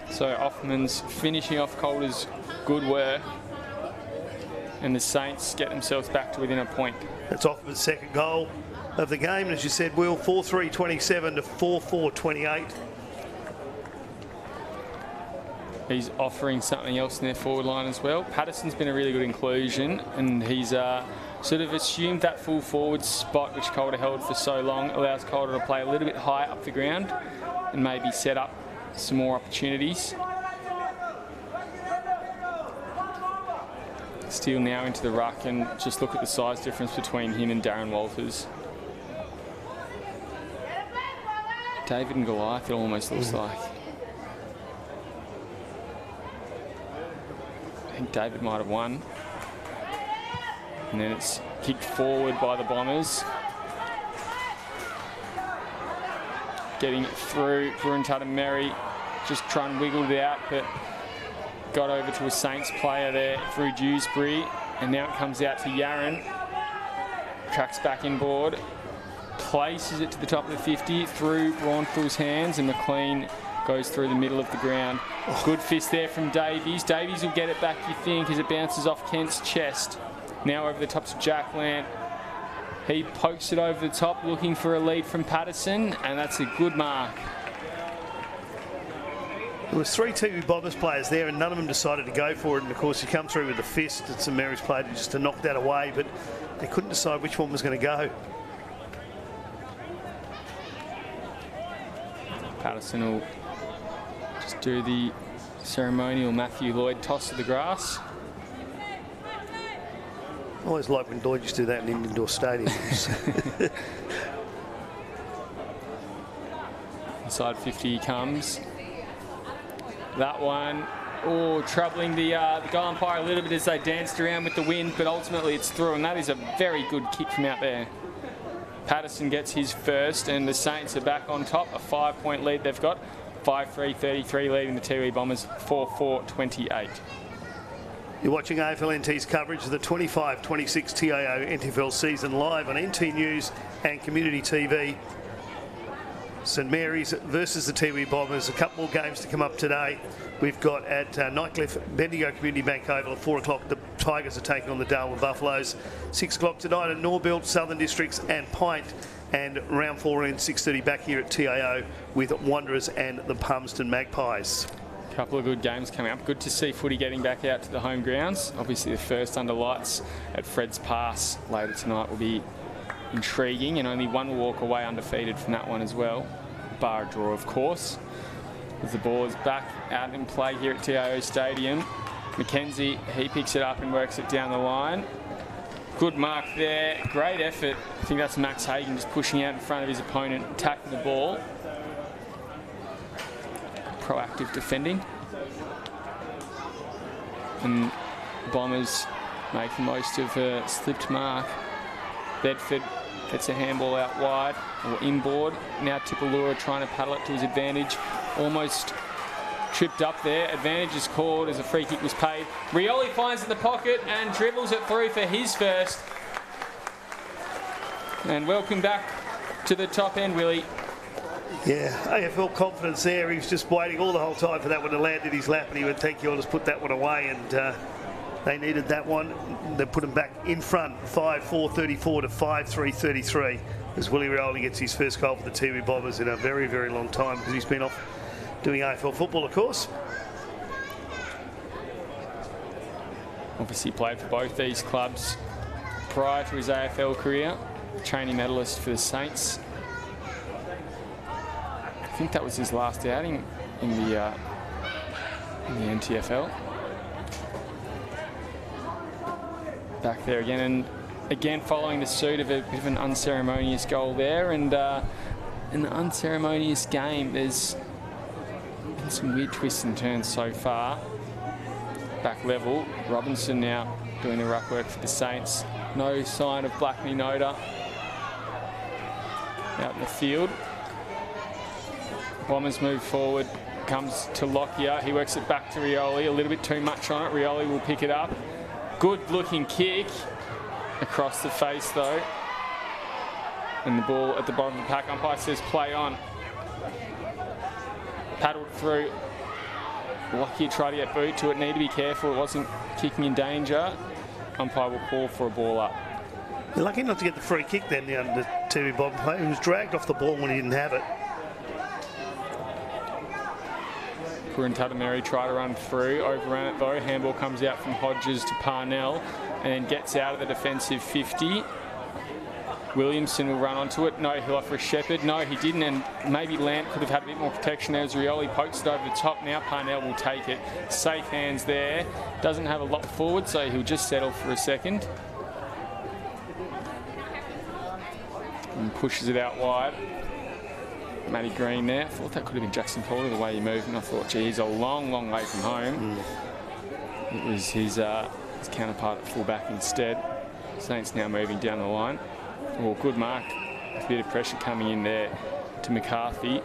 So Offman's finishing off Calder's good work, and the Saints get themselves back to within a point. That's Offman's second goal of the game. As you said, Will, 4-3-27 to 4-4-28. He's offering something else in their forward line as well. Patterson's been a really good inclusion, and he's sort of assumed that full forward spot which Calder held for so long, allows Calder to play a little bit high up the ground and maybe set up some more opportunities. Steele now into the ruck, and just look at the size difference between him and Darren Walters. David and Goliath, it almost looks like. I think David might have won. And then it's kicked forward by the Bombers. Getting it through, Burrentata-Merry just trying to wiggle it out, but got over to a Saints player there through Dewsbury. And now it comes out to Yarran. Tracks back inboard. Places it to the top of the 50 through Braunful's hands, and McLean goes through the middle of the ground. Good fist there from Davies. Davies will get it back, you think, as it bounces off Kent's chest. Now over the top to Jack Lant. He pokes it over the top, looking for a lead from Patterson, and that's a good mark. There was 3 Tiwi Bombers players there, and none of them decided to go for it. And of course, he come through with a fist. And St Mary's played just to knock that away, but they couldn't decide which one was going to go. Patterson will just do the ceremonial Matthew Lloyd toss to the grass. I always like when Lloyd used to do that in indoor stadiums. Inside 50 he comes. That one, troubling the goal umpire a little bit as they danced around with the wind, but ultimately it's through, and that is a very good kick from out there. Patterson gets his first, and the Saints are back on top. A 5-point lead they've got. 5-3-33 leading the Tiwi Bombers 4-4-28. You're watching AFL NT's coverage of the 25-26 TIO NTFL season live on NT News and Community TV. St Mary's versus the Tiwi Bombers. A couple more games to come up today. We've got at Nightcliff Bendigo Community Bank Oval at 4 o'clock. The Tigers are taking on the Darwin Buffaloes. 6 o'clock tonight at Norbuild, Southern Districts and Pint. And round 4 and 6:30 back here at TIO with Wanderers and the Palmerston Magpies. A couple of good games coming up. Good to see footy getting back out to the home grounds. Obviously the first under lights at Fred's Pass later tonight will be intriguing, and only one will walk away undefeated from that one as well. Bar a draw, of course. As the ball is back out in play here at TIO Stadium. McKenzie, he picks it up and works it down the line. Good mark there, great effort. I think that's Max Hagan just pushing out in front of his opponent, attacking the ball. Proactive defending. And Bombers make the most of a slipped mark. Bedford gets a handball out wide or inboard. Now Tipalura trying to paddle it to his advantage. almost tripped up there. Advantage is called as a free kick was paid. Rioli finds it in the pocket and dribbles it through for his first. And welcome back to the top end, Willie. Yeah, AFL confidence there. He was just waiting all the whole time for that one to land in his lap, and he went, thank you, I'll just put that one away. And they needed that one. They put him back in front, 5-4-34 to 5-3-33, as Willie Rioli gets his first goal for the Tiwi Bombers in a very, very long time, because he's been off doing AFL football, of course. Obviously played for both these clubs prior to his AFL career. Training medalist for the Saints. I think that was his last outing in the NTFL. Back there again, and again following the suit of a bit of an unceremonious goal there, and in the unceremonious game, there's been some weird twists and turns so far. Back level, Robinson now doing the ruck work for the Saints. No sign of Blackney Noda out in the field. Bombers move forward, comes to Lockyer. He works it back to Rioli, a little bit too much on it. Rioli will pick it up. Good looking kick across the face though. And the ball at the bottom of the pack. Umpire says play on. Paddled through. Lockyer tried to get boot to it. Need to be careful, it wasn't kicking in danger. Umpire will call for a ball up. They're lucky not to get the free kick then, the Tiwi Bomber player. He was dragged off the ball when he didn't have it. Purin Tatameri tried to run through, overran it though. Handball comes out from Hodges to Parnell and then gets out of the defensive 50. Williamson will run onto it. No, he'll offer a Shepherd. No, he didn't, and maybe Lant could have had a bit more protection there as Rioli pokes it over the top. Now Parnell will take it. Safe hands there. Doesn't have a lot forward, so he'll just settle for a second. And pushes it out wide. Matty Green there. I thought that could have been Jackson Porter, the way he moved, and I thought, gee, he's a long, long way from home. It was his counterpart at fullback instead. Saints now moving down the line. Well, good mark. A bit of pressure coming in there to McCarthy.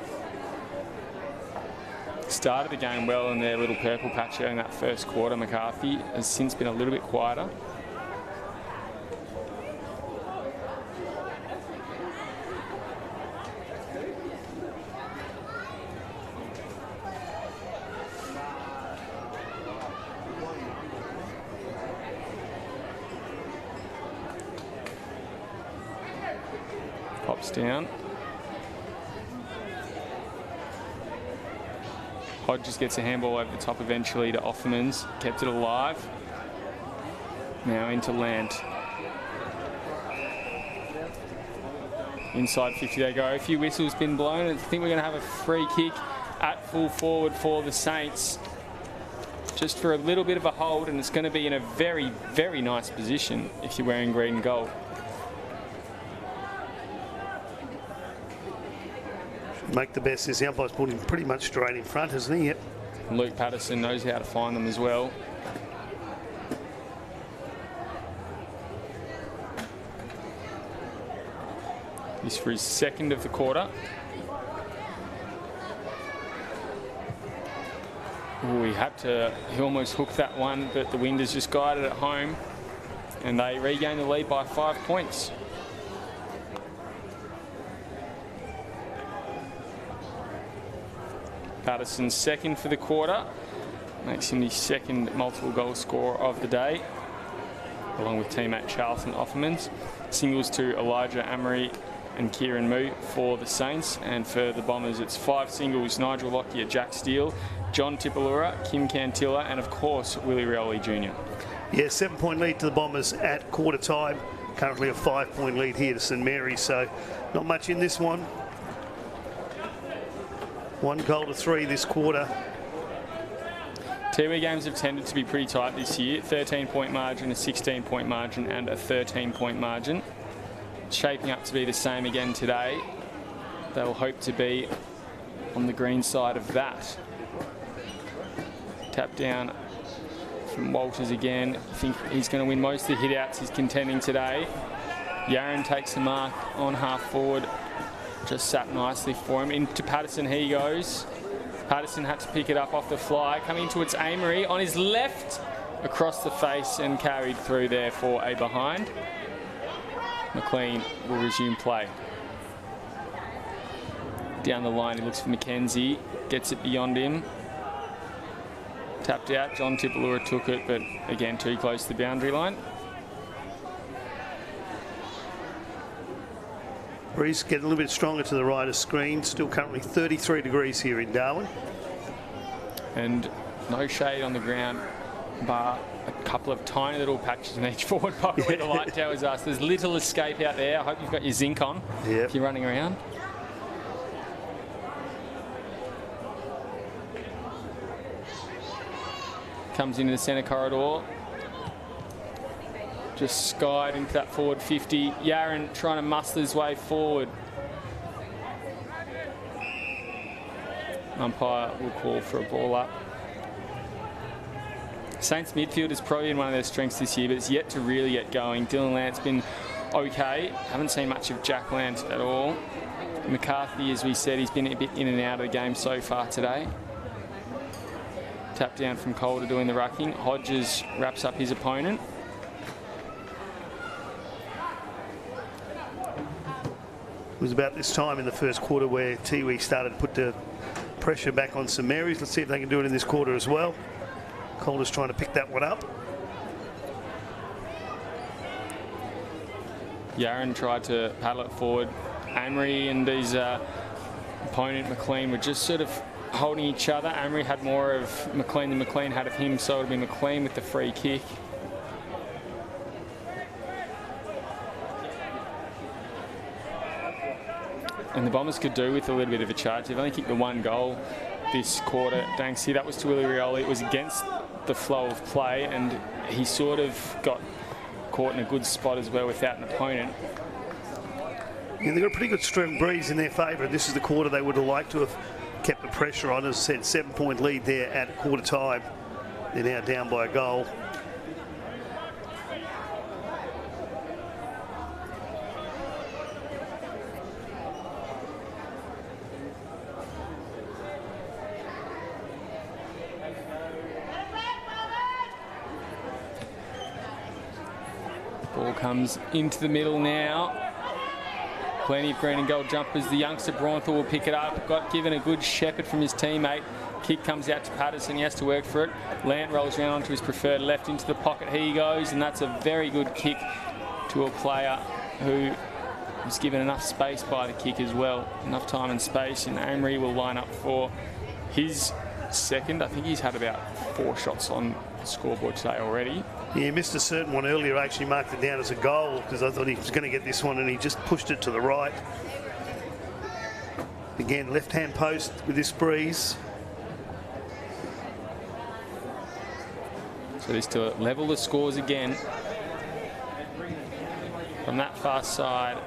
Started the game well in their little purple patch there in that first quarter. McCarthy has since been a little bit quieter. Pops down. Hodges gets a handball over the top eventually to Offermans. Kept it alive. Now into Lant. Inside 50 they go. A few whistles been blown. I think we're going to have a free kick at full forward for the Saints. Just for a little bit of a hold, and it's going to be in a very, very nice position if you're wearing green and gold. Make the best. The umpire's put him pretty much straight in front, hasn't he? Yep. Luke Patterson knows how to find them as well. This for his second of the quarter. Ooh, he almost hooked that one, but the wind has just guided it home, and they regain the lead by 5 points. Patterson's second for the quarter, makes him the second multiple goal scorer of the day, along with teammate Charlton Offermans. Singles to Elijah Amory and Kieran Moo for the Saints, and for the Bombers it's 5 singles: Nigel Lockyer, Jack Steele, John Tipalura, Kim Cantilla, and of course Willie Rioli Jr. Yeah, 7-point lead to the Bombers at quarter time. Currently a 5-point lead here to St Mary's, so not much in this one. 1 goal to 3 this quarter. Tiwi games have tended to be pretty tight this year. 13-point margin, a 16-point margin, and a 13-point margin. It's shaping up to be the same again today. They'll hope to be on the green side of that. Tap down from Walters again. I think he's going to win most of the hit-outs he's contending today. Yaron takes the mark on half forward. Just sat nicely for him. Into Patterson he goes. Patterson had to pick it up off the fly. Coming towards Amory on his left, across the face and carried through there for a behind. McLean will resume play. Down the line, he looks for McKenzie. Gets it beyond him. Tapped out. John Tipalura took it, but again, too close to the boundary line. Breeze getting a little bit stronger to the right of screen. Still currently 33 degrees here in Darwin. And no shade on the ground, bar a couple of tiny little patches in each forward pocket where the light towers are. So there's little escape out there. I hope you've got your zinc on if you're running around. Comes into the centre corridor. Just skied into that forward 50. Yaron trying to muster his way forward. Umpire will call for a ball up. Saints midfield is probably in one of their strengths this year, but it's yet to really get going. Dylan Lant's been okay. Haven't seen much of Jack Lant at all. McCarthy, as we said, he's been a bit in and out of the game so far today. Tap down from Calder doing the rucking. Hodges wraps up his opponent. It was about this time in the first quarter where Tiwi started to put the pressure back on St Mary's. Let's see if they can do it in this quarter as well. Calder's trying to pick that one up. Yaron tried to paddle it forward. Amory and his opponent McLean were just sort of holding each other. Amory had more of McLean than McLean had of him, so it would be McLean with the free kick. And the Bombers could do with a little bit of a charge. They've only kicked the one goal this quarter. Danksy, that was to Willie Rioli. It was against the flow of play, and he sort of got caught in a good spot as well without an opponent. Yeah, they've got a pretty good strong breeze in their favour. This is the quarter they would have liked to have kept the pressure on. As I said, 7-point lead there at quarter time. They're now down by a goal. Ball comes into the middle now. Plenty of green and gold jumpers. The youngster Braunthal will pick it up. Got given a good shepherd from his teammate. Kick comes out to Patterson. He has to work for it. Lant rolls around onto his preferred left into the pocket. He goes, and that's a very good kick to a player who was given enough space by the kick as well. Enough time and space, and Amory will line up for his second. I think he's had about 4 shots on the scoreboard today already. Yeah, he missed a certain one earlier. I actually marked it down as a goal because I thought he was going to get this one, and he just pushed it to the right. Again, left-hand post with this breeze. So this to level the scores again. From that far side.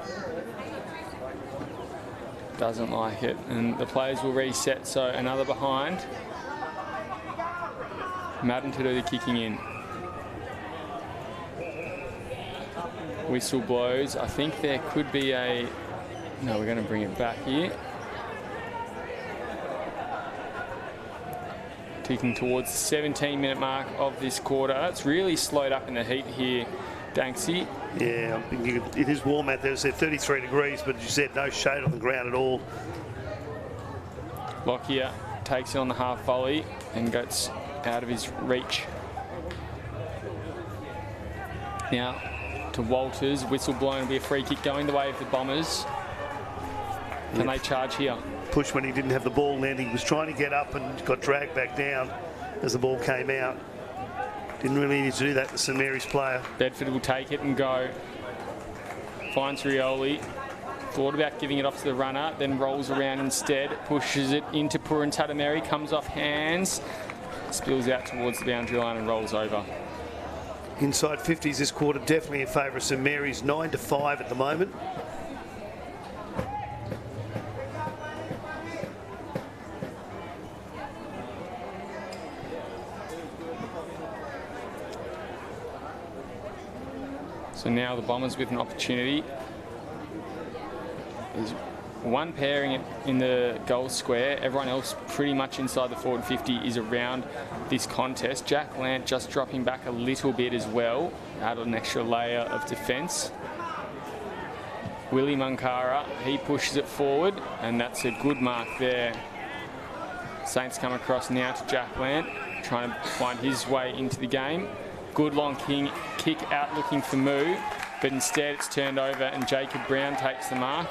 Doesn't like it. And the players will reset, so another behind. Madden to do the kicking in. Whistle blows. I think there could be a... No, we're going to bring it back here. Ticking towards the 17-minute mark of this quarter. It's really slowed up in the heat here, Danksy. Yeah, it is warm out there. It's 33 degrees, but as you said, no shade on the ground at all. Lockyer takes it on the half volley and gets out of his reach. Now to Walters. Whistle blown. Will be a free kick going the way of the Bombers. Can they charge here? Push when he didn't have the ball then. He was trying to get up and got dragged back down as the ball came out. Didn't really need to do that, the St Mary's player. Bedford will take it and go. Finds Rioli. Thought about giving it off to the runner, then rolls around instead. Pushes it into Purantatameri. Comes off hands. Spills out towards the boundary line and rolls over. Inside 50s this quarter, definitely in favour of St Mary's. 9-5 at the moment. So now the Bombers with an opportunity. As one pairing in the goal square. Everyone else pretty much inside the forward 50 is around this contest. Jack Lant just dropping back a little bit as well, added an extra layer of defence. Willie Munkara, he pushes it forward, and that's a good mark there. Saints come across now to Jack Lant, trying to find his way into the game. Good long kick out looking for Moo, but instead it's turned over and Jacob Brown takes the mark.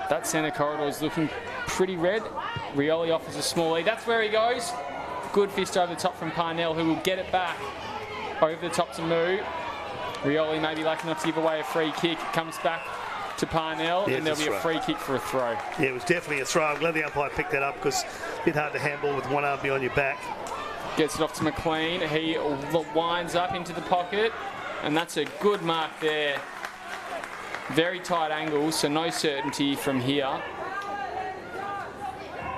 That centre corridor is looking pretty red. Rioli offers a small lead. That's where he goes. Good fist over the top from Parnell, who will get it back over the top to Moo. Rioli may be lucky enough to give away a free kick. It comes back to Parnell, and there'll be a free kick for a throw. Yeah, it was definitely a throw. I'm glad the umpire picked that up because it's a bit hard to handball with one arm behind your back. Gets it off to McLean. He winds up into the pocket, and that's a good mark there. Very tight angles, so no certainty from here.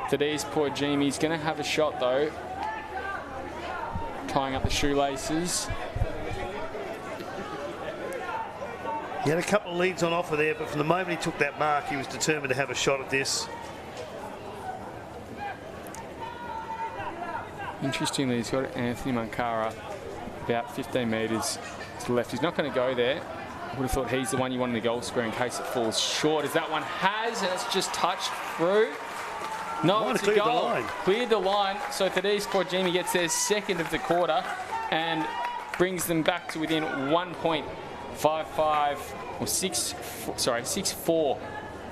Thaddeus Porgimi's going to have a shot though. Tying up the shoelaces. He had a couple of leads on offer there, but from the moment he took that mark, he was determined to have a shot at this. Interestingly, he's got Anthony Munkara about 15 metres to the left. He's not going to go there. I would have thought he's the one you want in the goal square in case it falls short, as that one has, and it's just touched through. No, it's a goal. Cleared the line, so Thaddeus Porgimi gets their second of the quarter and brings them back to within 1 point. 5-5 or 6-4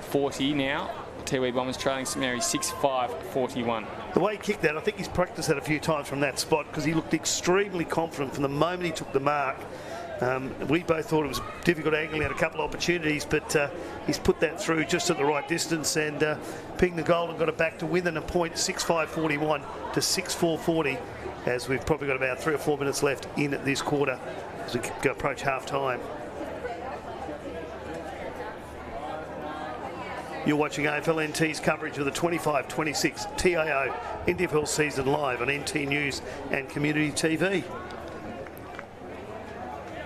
40 now. Tiwi Bombers trailing St Mary's 6-5 41. The way he kicked that, I think he's practiced that a few times from that spot because he looked extremely confident from the moment he took the mark. We both thought it was a difficult angle. He had a couple of opportunities, but he's put that through just at the right distance and pinged the goal and got it back to within a point, 6-5 41 to 6-4 40, as we've probably got about 3 or 4 minutes left in this quarter as we approach half time. You're watching AFL NT's coverage of the 25-26 TIO NTFL season live on NT News and Community TV.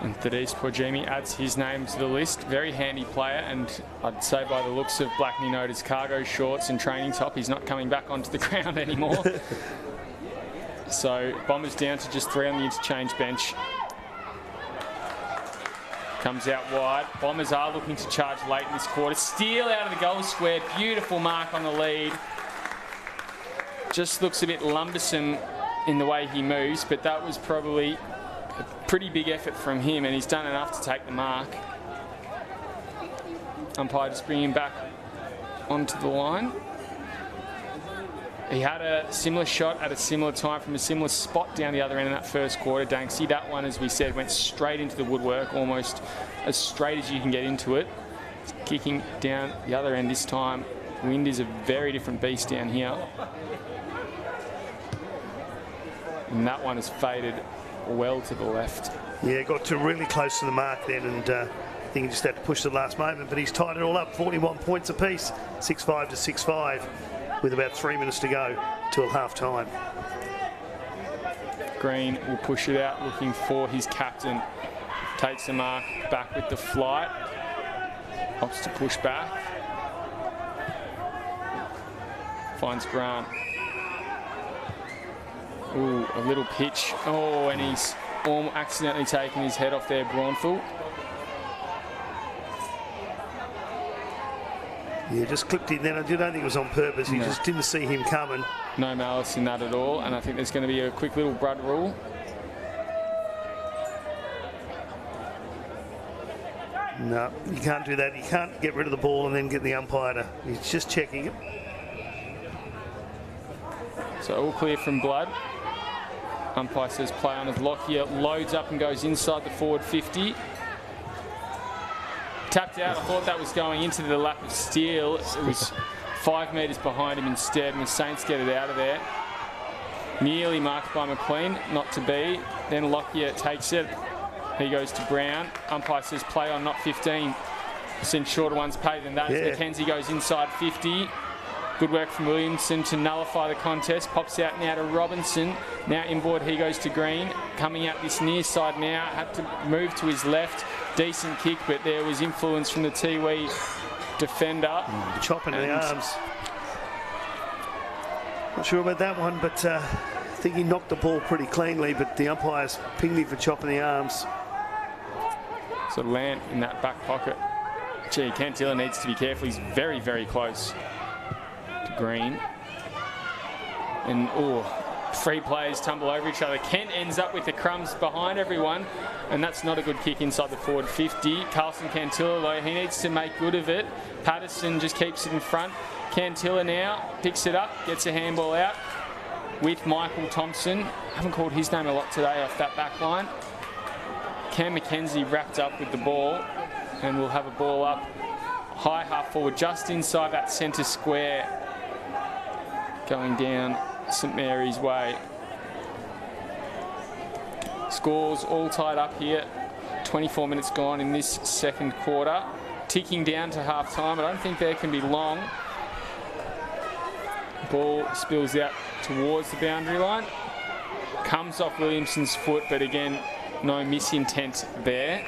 And Thaddeus Porgimi adds his name to the list. Very handy player, and I'd say by the looks of Blackney Nota's cargo shorts and training top, he's not coming back onto the ground anymore. So Bombers down to just 3 on the interchange bench. Comes out wide. Bombers are looking to charge late in this quarter. Steal out of the goal square. Beautiful mark on the lead. Just looks a bit lumbersome in the way he moves, but that was probably a pretty big effort from him, and he's done enough to take the mark. Umpire just bringing him back onto the line. He had a similar shot at a similar time from a similar spot down the other end in that first quarter. Danksy, that one, as we said, went straight into the woodwork, almost as straight as you can get into it. It's kicking down the other end this time. Wind is a very different beast down here. And that one has faded well to the left. Yeah, got to really close to the mark then, and I think he just had to push the last moment, but he's tied it all up, 41 points apiece, 6-5 to 6-5. With about 3 minutes to go till half time. Green will push it out, looking for his captain. Takes the mark, back with the flight. Opts to push back. Finds Grant. Ooh, a little pitch. Oh, and he's accidentally taken his head off there, Braunful. Yeah, just clipped in then. I don't think it was on purpose. He just didn't see him coming. No malice in that at all. And I think there's going to be a quick little Brud rule. No, you can't do that. You can't get rid of the ball and then get the umpire to... He's just checking it. So all clear from Blood. Umpire says play on as Lockyer loads up and goes inside the forward 50. Tapped out. I thought that was going into the lap of Steele. It was 5 metres behind him instead, and the Saints get it out of there. Nearly marked by McLean, not to be. Then Lockyer takes it. He goes to Brown. Umpire says play on, not 15. Send shorter ones paid than that. As McKenzie goes inside 50. Good work from Williamson to nullify the contest. Pops out now to Robinson. Now inboard, he goes to Green. Coming out this near side now. Had to move to his left. Decent kick, but there was influence from the Tiwi defender. Chopping in the arms. Not sure about that one, but I think he knocked the ball pretty cleanly, but the umpires pinged him for chopping the arms. So Lant in that back pocket. Gee, Cantilla needs to be careful. He's very, very close to Green. And, free players tumble over each other. Kent ends up with the crumbs behind everyone, and that's not a good kick inside the forward 50. Carlson Cantilla, though, he needs to make good of it. Patterson just keeps it in front. Cantilla now picks it up, gets a handball out with Michael Thompson. Haven't called his name a lot today off that back line. Cam McKenzie wrapped up with the ball, and we'll have a ball up high half forward just inside that centre square going down St Mary's way. Scores all tied up here. 24 minutes gone in this second quarter. Ticking down to half time. I don't think there can be long. Ball spills out towards the boundary line. Comes off Williamson's foot, but again, no misintent there.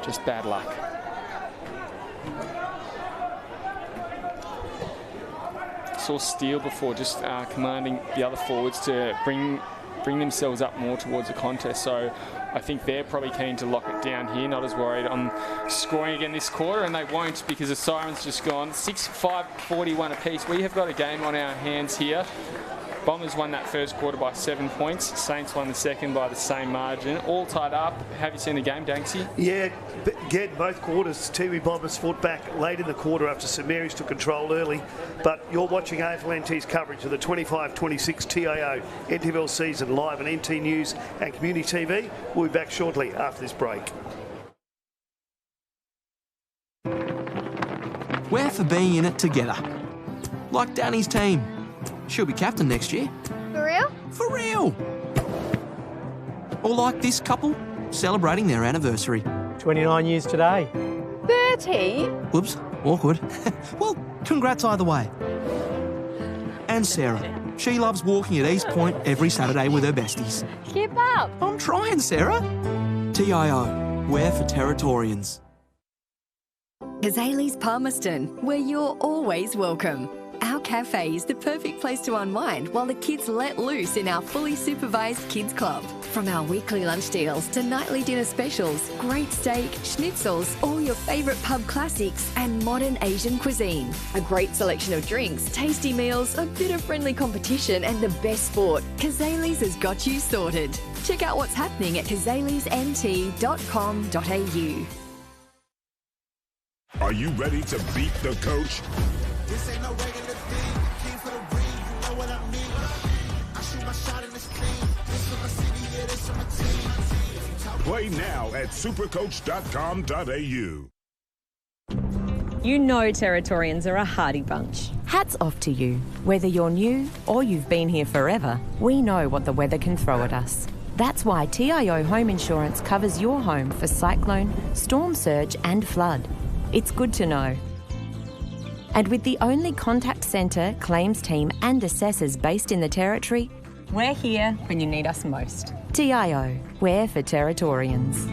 Just bad luck. Saw Steele before, just commanding the other forwards to bring themselves up more towards the contest. So I think they're probably keen to lock it down here, not as worried on scoring again this quarter, and they won't because the siren's just gone. 6-5-41 apiece. We have got a game on our hands here. Bombers won that first quarter by 7 points. Saints won the second by the same margin. All tied up. Have you seen the game, Danksy? Yeah, again, both quarters. Tiwi Bombers fought back late in the quarter after St Mary's took control early. But you're watching AFL-NT's coverage of the 25-26 TIO NTFL season live on NT News and Community TV. We'll be back shortly after this break. We're for being in it together. Like Danny's team. She'll be captain next year. For real? For real! Or like this couple, celebrating their anniversary. 29 years today. 30? Whoops, awkward. Well, congrats either way. And Sarah. She loves walking at East Point every Saturday with her besties. Keep up. I'm trying, Sarah. TIO, we're for Territorians. Kazali's Palmerston, where you're always welcome. Our cafe is the perfect place to unwind while the kids let loose in our fully supervised kids club. From our weekly lunch deals to nightly dinner specials, great steak, schnitzels, all your favourite pub classics and modern Asian cuisine. A great selection of drinks, tasty meals, a bit of friendly competition and the best sport. Kazali's has got you sorted. Check out what's happening at kazalisnt.com.au. Are you ready to beat the coach? This ain't no regular thing. King for the ring, you know what I mean. I shoot my shot in this thing. This for my city, yeah, this for my team. Play now at supercoach.com.au. You know Territorians are a hardy bunch. Hats off to you. Whether you're new or you've been here forever, we know what the weather can throw at us. That's why TIO Home Insurance covers your home for cyclone, storm surge and flood. It's good to know. And with the only contact centre, claims team and assessors based in the Territory, we're here when you need us most. TIO, we're for Territorians.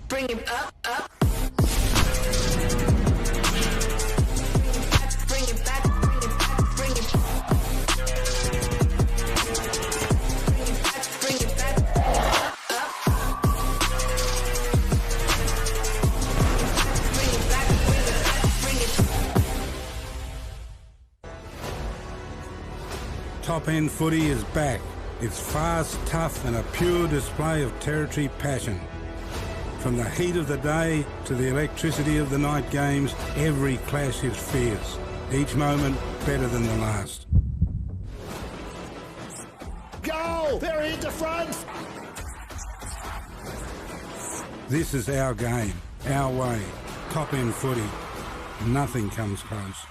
Bring him up, up. Bring him back, bring him back, bring him back. Top End Footy is back. It's fast, tough and a pure display of Territory passion. From the heat of the day to the electricity of the night games, every clash is fierce. Each moment better than the last. Go! They're into front! This is our game, our way. Top End Footy. Nothing comes close.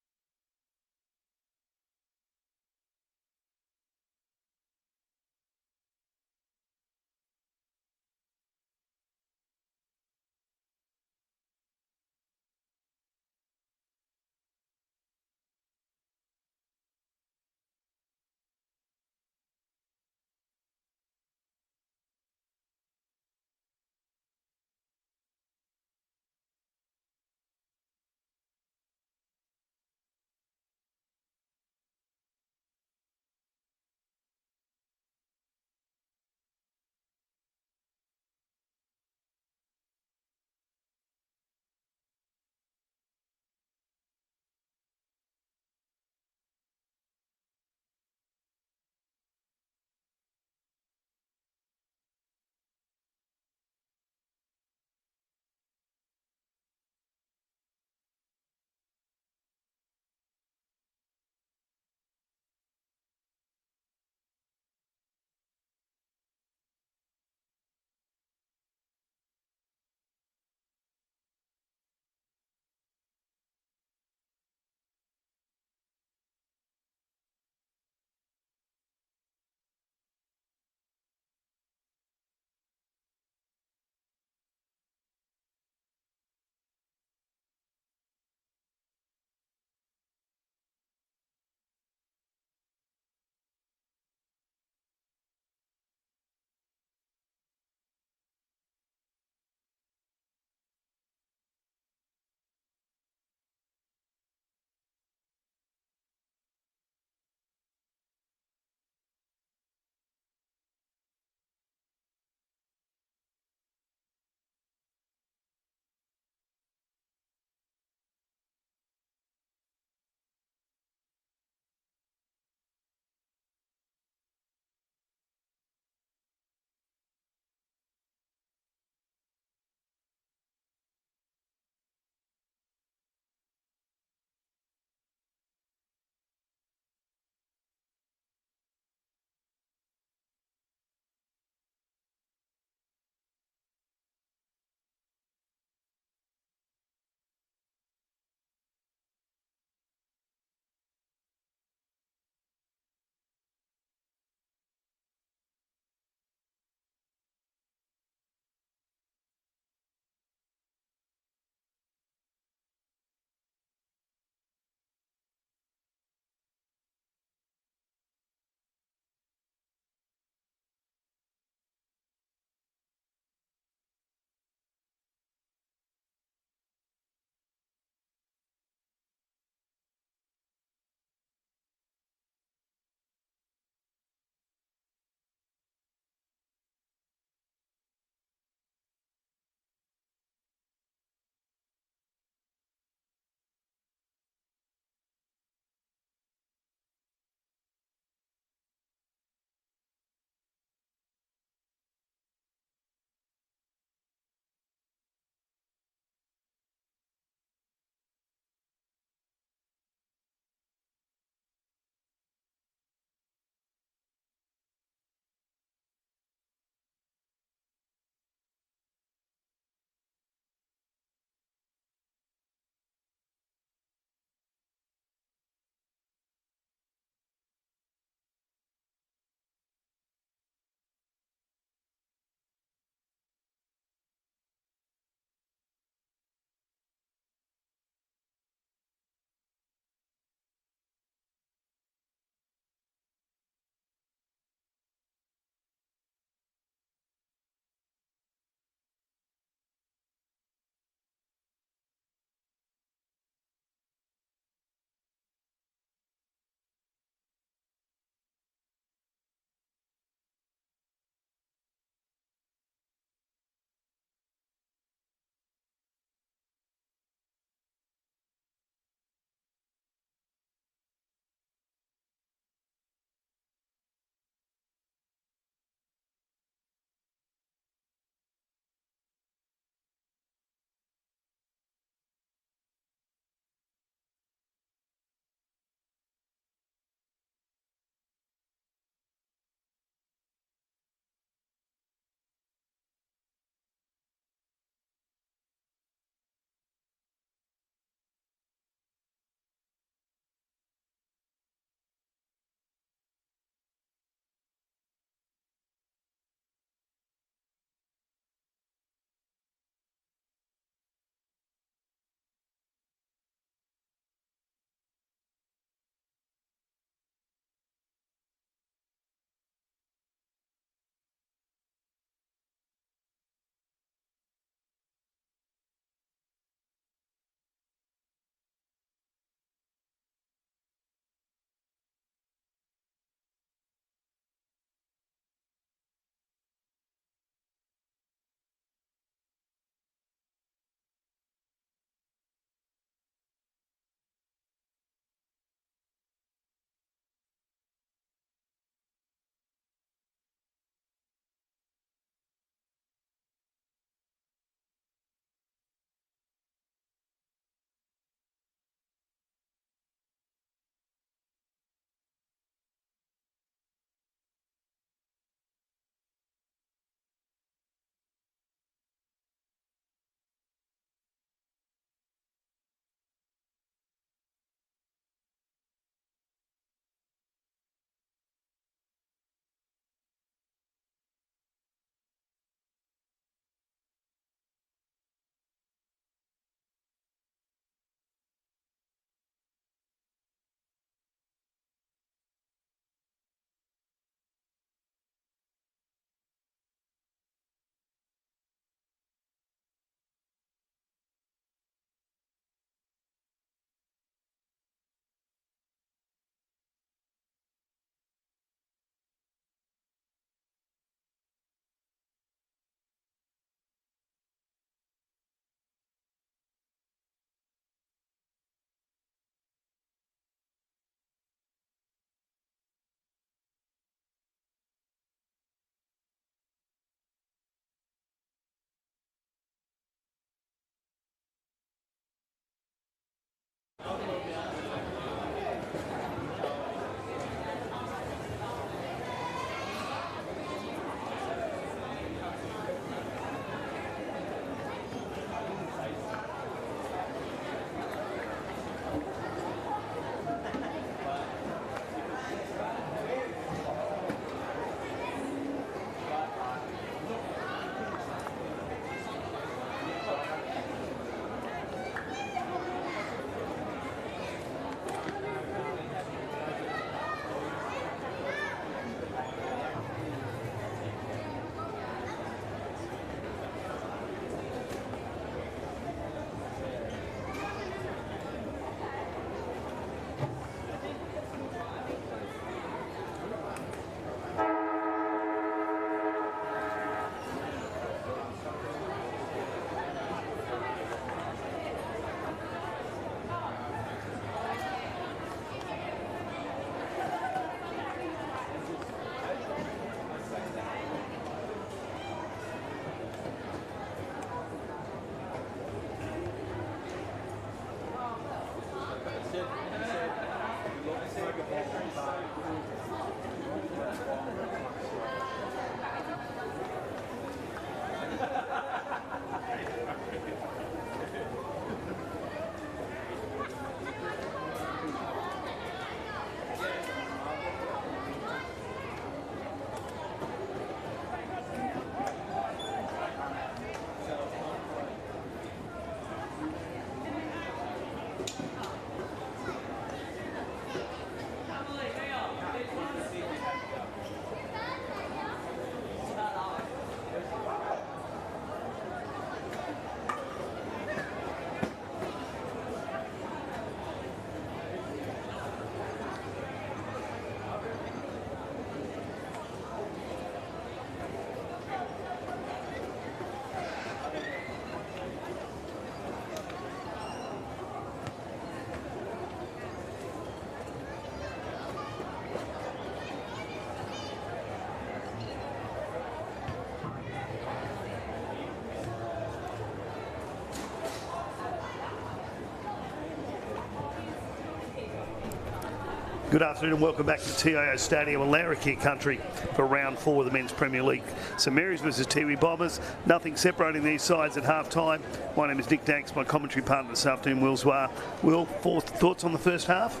Good afternoon and welcome back to TIO Stadium in Larrakia country for round 4 of the Men's Premier League. St Mary's versus Tiwi Bombers. Nothing separating these sides at half-time. My name is Nick Danks, my commentary partner this afternoon, Will Zwar. Will, thoughts on the first half?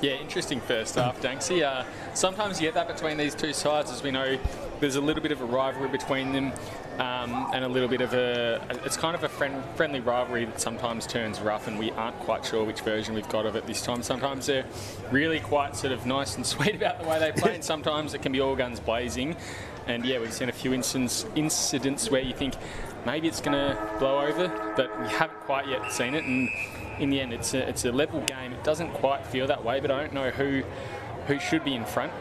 Yeah, interesting first half, Danksy. Sometimes you get that between these two sides, as we know there's a little bit of a rivalry between them, and a little bit of it's kind of a friendly rivalry that sometimes turns rough, and we aren't quite sure which version we've got of it this time. Sometimes they're really quite sort of nice and sweet about the way they play, and sometimes it can be all guns blazing. And yeah, we've seen a few incidents where you think maybe it's going to blow over, but we haven't quite yet seen it. And in the end, it's a level game. It doesn't quite feel that way, but I don't know who should be in front.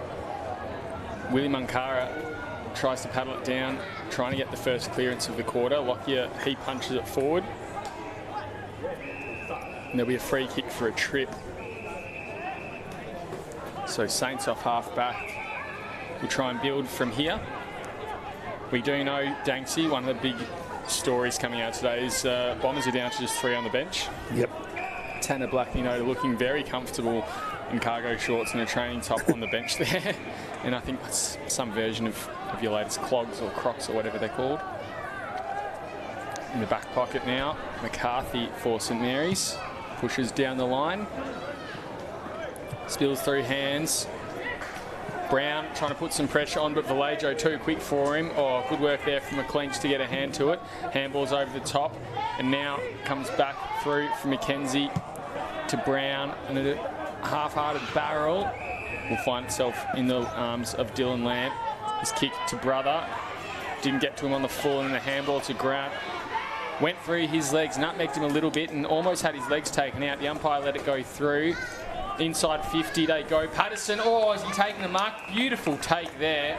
Willie Munkara tries to paddle it down, trying to get the first clearance of the quarter. Lockyer, he punches it forward. And there'll be a free kick for a trip. So Saints off half back. We'll try and build from here. We do know, Danksy, one of the big stories coming out today is Bombers are down to just 3 on the bench. Yep. Tanner Blackney looking very comfortable in cargo shorts and a training top on the bench there. And I think that's some version of your latest clogs or Crocs or whatever they're called. In the back pocket now, McCarthy for St Mary's. Pushes down the line. Spills through hands. Brown trying to put some pressure on, but Vallejo too quick for him. Oh, good work there from McClinch to get a hand to it. Handball's over the top, and now comes back through from McKenzie to Brown, and a half-hearted barrel will find itself in the arms of Dylan Lamb. His kick to Brother, didn't get to him on the full, and the handball to Grant. Went through his legs, nutmegged him a little bit, and almost had his legs taken out. The umpire let it go through. Inside 50 they go. Patterson, oh, is he taking the mark? Beautiful take there.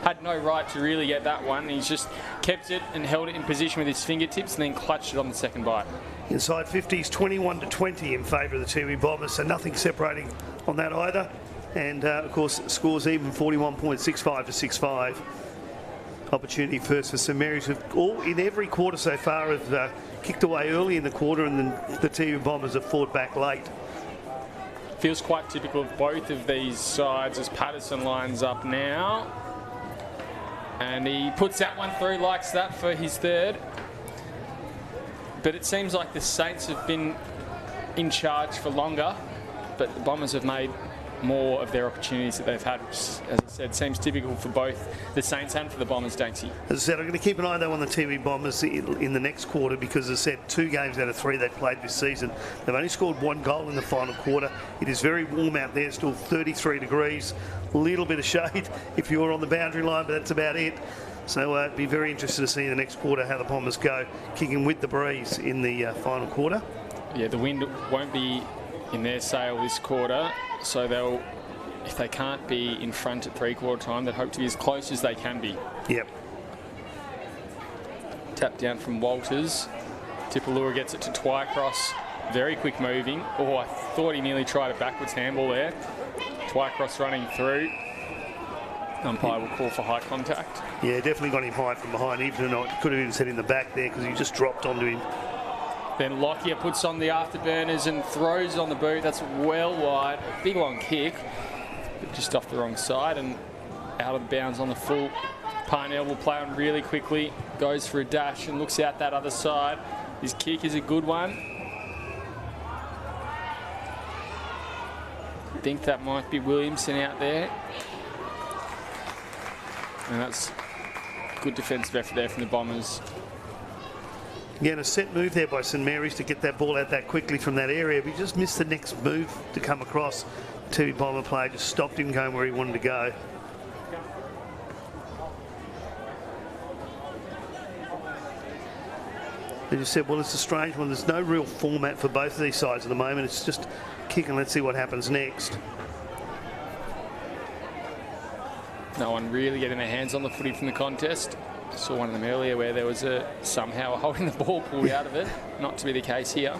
Had no right to really get that one. He's just kept it and held it in position with his fingertips and then clutched it on the second bite. Inside 50s, 21-20 in favour of the Tiwi Bombers, so nothing separating on that either. And of course, scores even 41.65 to 6-5. Opportunity first for St Mary's, who've all in every quarter so far have kicked away early in the quarter, and then the Tiwi Bombers have fought back late. Feels quite typical of both of these sides as Patterson lines up now. And he puts that one through, likes that for his third. But it seems like the Saints have been in charge for longer, but the Bombers have made more of their opportunities that they've had, which, as I said, seems typical for both the Saints and for the Bombers, Danksy. As I said, I'm going to keep an eye, though, on the Tiwi Bombers in the next quarter because, as I said, 2 games out of 3 they've played this season. They've only scored 1 goal in the final quarter. It is very warm out there, still 33 degrees. A little bit of shade if you're on the boundary line, but that's about it. So it'd be very interesting to see in the next quarter how the Bombers go, kicking with the breeze in the final quarter. Yeah, the wind won't be in their sail this quarter, so they'll, if they can't be in front at 3/4 time, they'd hope to be as close as they can be. Yep. Tap down from Walters. Tipalura gets it to Twycross. Very quick moving. Oh, I thought he nearly tried a backwards handball there. Twycross running through. Umpire will call for high contact. Yeah, definitely got him high from behind. Even though could have even said in the back there because he just dropped onto him. Then Lockyer puts on the afterburners and throws on the boot. That's well wide. Big long kick, but just off the wrong side and out of bounds on the full. Parnell will play on really quickly. Goes for a dash and looks out that other side. His kick is a good one. I think that might be Williamson out there. And that's good defensive effort there from the Bombers. Again, a set move there by St Mary's to get that ball out that quickly from that area. But he just missed the next move to come across. Tiwi Bomber player just stopped him going where he wanted to go. They just said, well, it's a strange one. There's no real format for both of these sides at the moment. It's just kick and let's see what happens next. No one really getting their hands on the footy from the contest. Saw one of them earlier where there was somehow a holding the ball pulled out of it. Not to be the case here.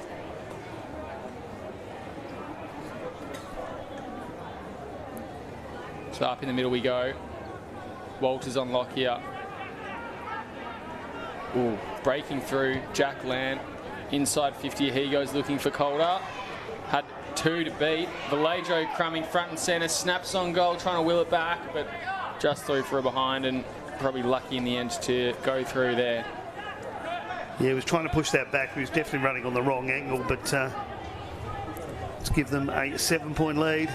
So up in the middle we go. Walters on Lockyer. Ooh, breaking through. Jack Land inside 50. He goes looking for Calder. Had 2 to beat. Vallejo crumbing front and centre, snaps on goal, trying to will it back, but just through for a behind and probably lucky in the end to go through there. Yeah, he was trying to push that back. He was definitely running on the wrong angle, but let's give them a 7-point lead.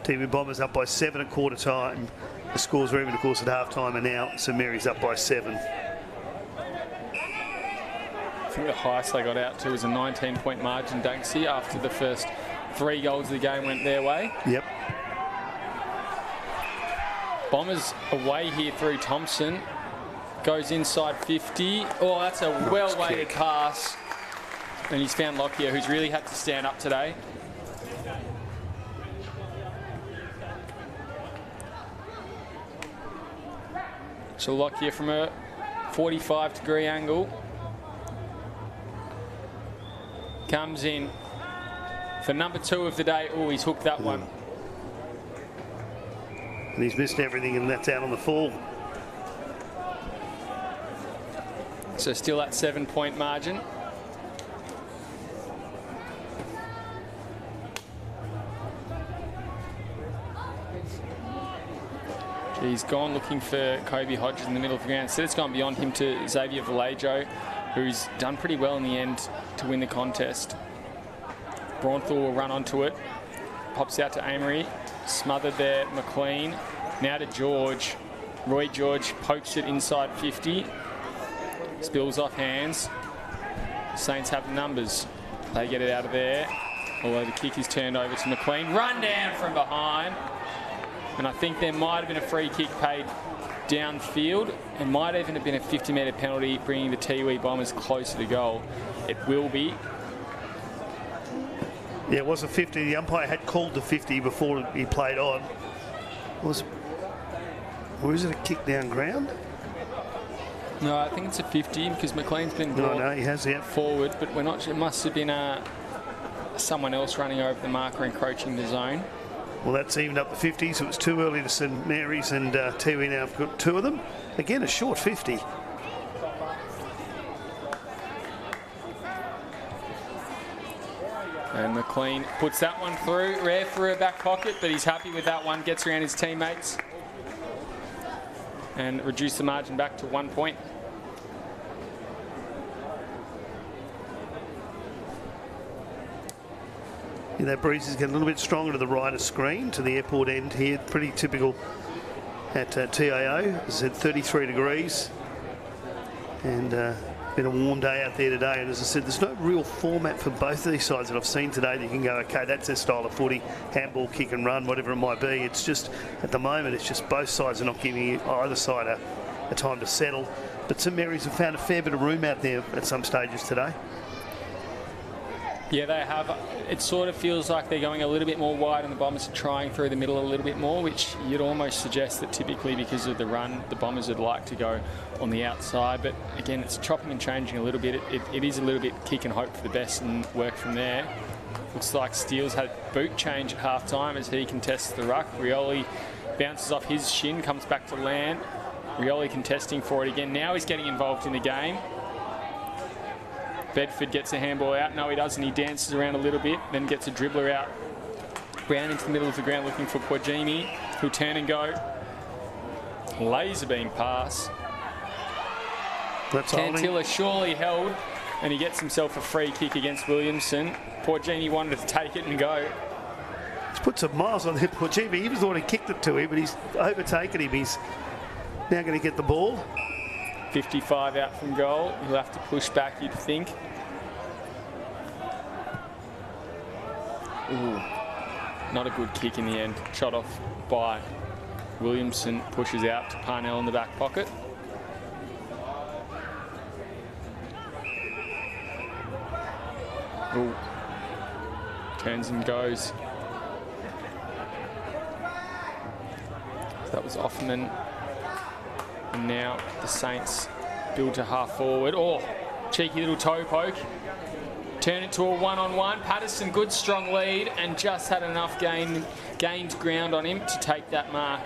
Tiwi Bombers up by 7 at quarter time. The scores were even, of course, at half time, and now St Mary's up by 7. I think the highest they got out to was a 19-point margin, Danksy, after the first 3 goals of the game went their way. Yep. Bombers away here through Thompson. Goes inside 50. Oh, that's a well-weighted pass. And he's found Lockyer, who's really had to stand up today. So Lockyer from a 45-degree angle. Comes in for number 2 of the day. Oh, he's hooked that one. And he's missed everything, and that's out on the full. So still that 7-point margin. He's gone looking for Kobe Hodges in the middle of the ground. Instead, it's gone beyond him to Xavier Vallejo, who's done pretty well in the end to win the contest. Braunthal will run onto it. Pops out to Amory. Smothered there, McLean. Now to George. Roy George pokes it inside 50. Spills off hands. Saints have the numbers. They get it out of there. Although the kick is turned over to McLean. Run down from behind. And I think there might have been a free kick paid downfield. It might even have been a 50-metre penalty, bringing the Tiwi Bombers closer to goal. It will be. Yeah, it was a 50. The umpire had called the 50 before he played on. Or is it a kick down ground? No, I think it's a 50 because McLean's been brought he has, yeah. forward, but we're not. It must have been someone else running over the marker, encroaching the zone. Well, that's evened up the 50s. It was too early to St Mary's, and Tiwi now have got 2 of them. Again, a short 50. And McLean puts that one through. Rare for a back pocket, but he's happy with that one. Gets around his teammates. And reduce the margin back to 1 point. Yeah, that breeze is getting a little bit stronger to the right of screen, to the airport end here. Pretty typical at TIO. It's at 33 degrees. And been a warm day out there today. And as I said, there's no real format for both of these sides that I've seen today that you can go, okay, that's their style of footy, handball, kick and run, whatever it might be. It's just, at the moment, it's just both sides are not giving either side a time to settle. But St Mary's have found a fair bit of room out there at some stages today. Yeah, they have. It sort of feels like they're going a little bit more wide and the Bombers are trying through the middle a little bit more, which you'd almost suggest that typically because of the run, the Bombers would like to go on the outside. But again, it's chopping and changing a little bit. It is a little bit kick and hope for the best and work from there. Looks like Steele's had boot change at half-time as he contests the ruck. Rioli bounces off his shin, comes back to land. Rioli contesting for it again. Now he's getting involved in the game. Bedford gets a handball out. No, he doesn't. He dances around a little bit, then gets a dribbler out. Brown into the middle of the ground looking for Pojimi, who'll turn and go. Laser beam pass. Cantilla surely held, and he gets himself a free kick against Williamson. Pojimi wanted to take it and go. He's put some miles on there, Pojimi. He was the one who kicked it to him, but he's overtaken him. He's now going to get the ball. 55 out from goal. He'll have to push back, you'd think. Ooh, not a good kick in the end. Shot off by Williamson. Pushes out to Parnell in the back pocket. Ooh. Turns and goes. That was Offerman. And now the Saints build to half forward. Oh, cheeky little toe poke. Turn it to a one-on-one. Patterson, good strong lead, and just had enough gained ground on him to take that mark.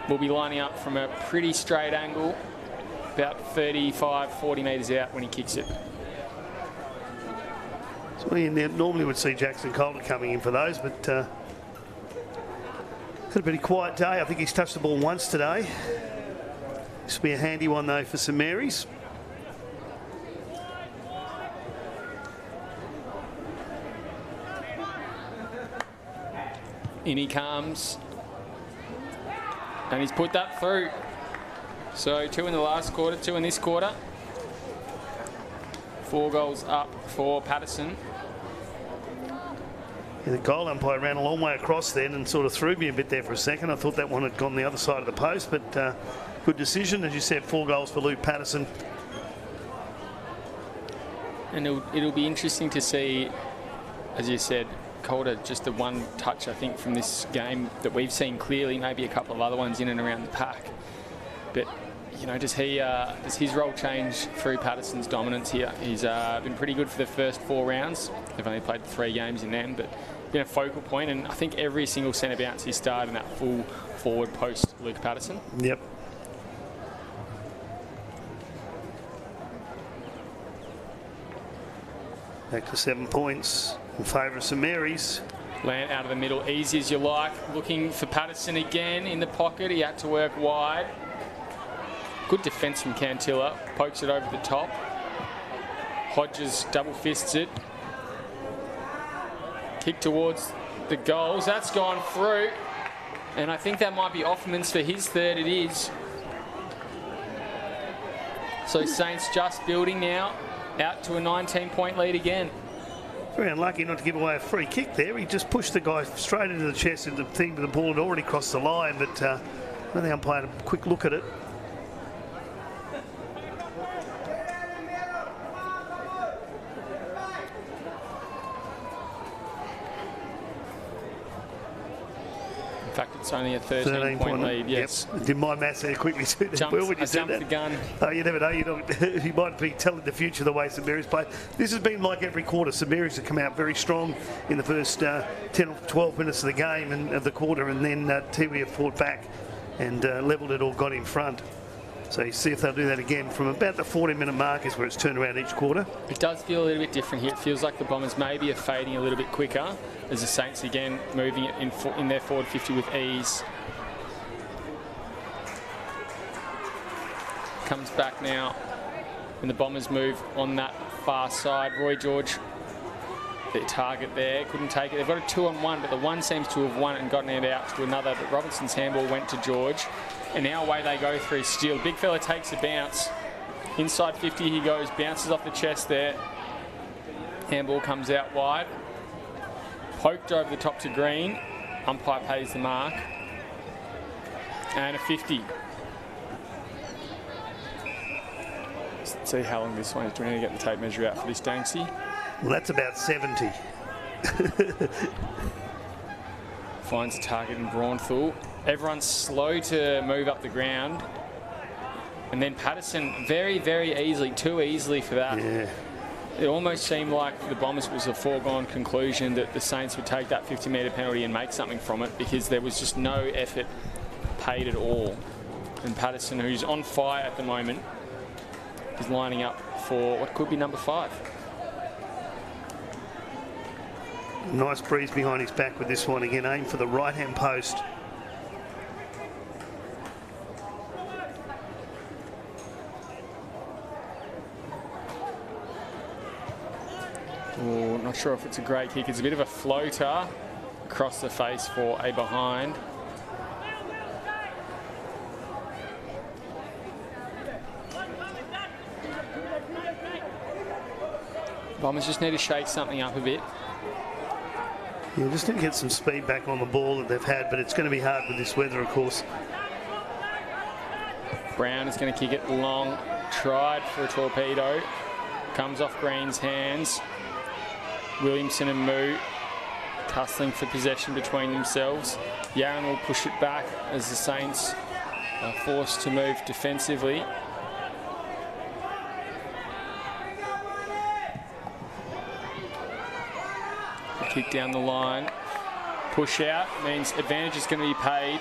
We'll be lining up from a pretty straight angle, about 35, 40 metres out when he kicks it. So we normally would see Jackson Coulter coming in for those, but had a pretty quiet day. I think he's touched the ball once today. This will be a handy one though for St Mary's. In he comes. And he's put that through. So 2 in the last quarter, 2 in this quarter. 4 goals up for Patterson. Yeah, the goal umpire ran a long way across then and sort of threw me a bit there for a second. I thought that one had gone the other side of the post, but good decision. As you said, 4 goals for Luke Patterson. And it'll be interesting to see, as you said, Coulter, just the one touch, I think, from this game that we've seen clearly, maybe a couple of other ones in and around the pack. But, you know, does his role change through Patterson's dominance here? He's been pretty good for the first 4 rounds. They've only played 3 games in them, but been a focal point, and I think every single centre bounce he started in that full forward post Luke Patterson. Yep. Back to 7 points in favour of St Mary's. Lant out of the middle, easy as you like. Looking for Patterson again in the pocket. He had to work wide. Good defence from Cantilla. Pokes it over the top. Hodges double fists it. Kick towards the goals. That's gone through. And I think that might be Offerman's for his 3rd. It is. So Saints just building now. Out to a 19-point lead again. Very unlucky not to give away a free kick there. He just pushed the guy straight into the chest and the thing, but the ball had already crossed the line. But I think the umpire had a quick look at it. In fact, it's only a 13-point lead. Yes. Yep. Did my maths there quickly too. I jumped the gun. Oh, you never know. You might be telling the future the way St Mary's play. This has been like every quarter. St Mary's have come out very strong in the first 10 or 12 minutes of the game and of the quarter, and then Tiwi have fought back and levelled it or got in front. So you see if they'll do that again from about the 40-minute mark is where it's turned around each quarter. It does feel a little bit different here. It feels like the Bombers maybe are fading a little bit quicker as the Saints again moving it in their forward 50 with ease. Comes back now and the Bombers move on that far side. Roy George, their target there, couldn't take it. They've got a 2-on-1, but the one seems to have won it and gotten it out to another. But Robinson's handball went to George. And now away they go through Steele. Big fella takes a bounce. Inside 50 he goes, bounces off the chest there. Handball comes out wide. Poked over the top to Green. Umpire pays the mark. And a 50. Let's see how long this one is. Do we need to get the tape measure out for this, Danksy? Well, that's about 70. Finds a target in Braunthal. Everyone's slow to move up the ground. And then Patterson very, very easily, too easily for that. Yeah. It almost seemed like for the Bombers it was a foregone conclusion that the Saints would take that 50-metre penalty and make something from it because there was just no effort paid at all. And Patterson, who's on fire at the moment, is lining up for what could be number 5. Nice breeze behind his back with this one again. Aim for the right-hand post. Oh, not sure if it's a great kick. It's a bit of a floater across the face for a behind. Bombers just need to shake something up a bit. Yeah, just need to get some speed back on the ball that they've had, but it's going to be hard with this weather, of course. Brown is going to kick it long. Tried for a torpedo. Comes off Green's hands. Williamson and Moo tussling for possession between themselves. Yaron will push it back as the Saints are forced to move defensively. Kick down the line. Push out means advantage is going to be paid.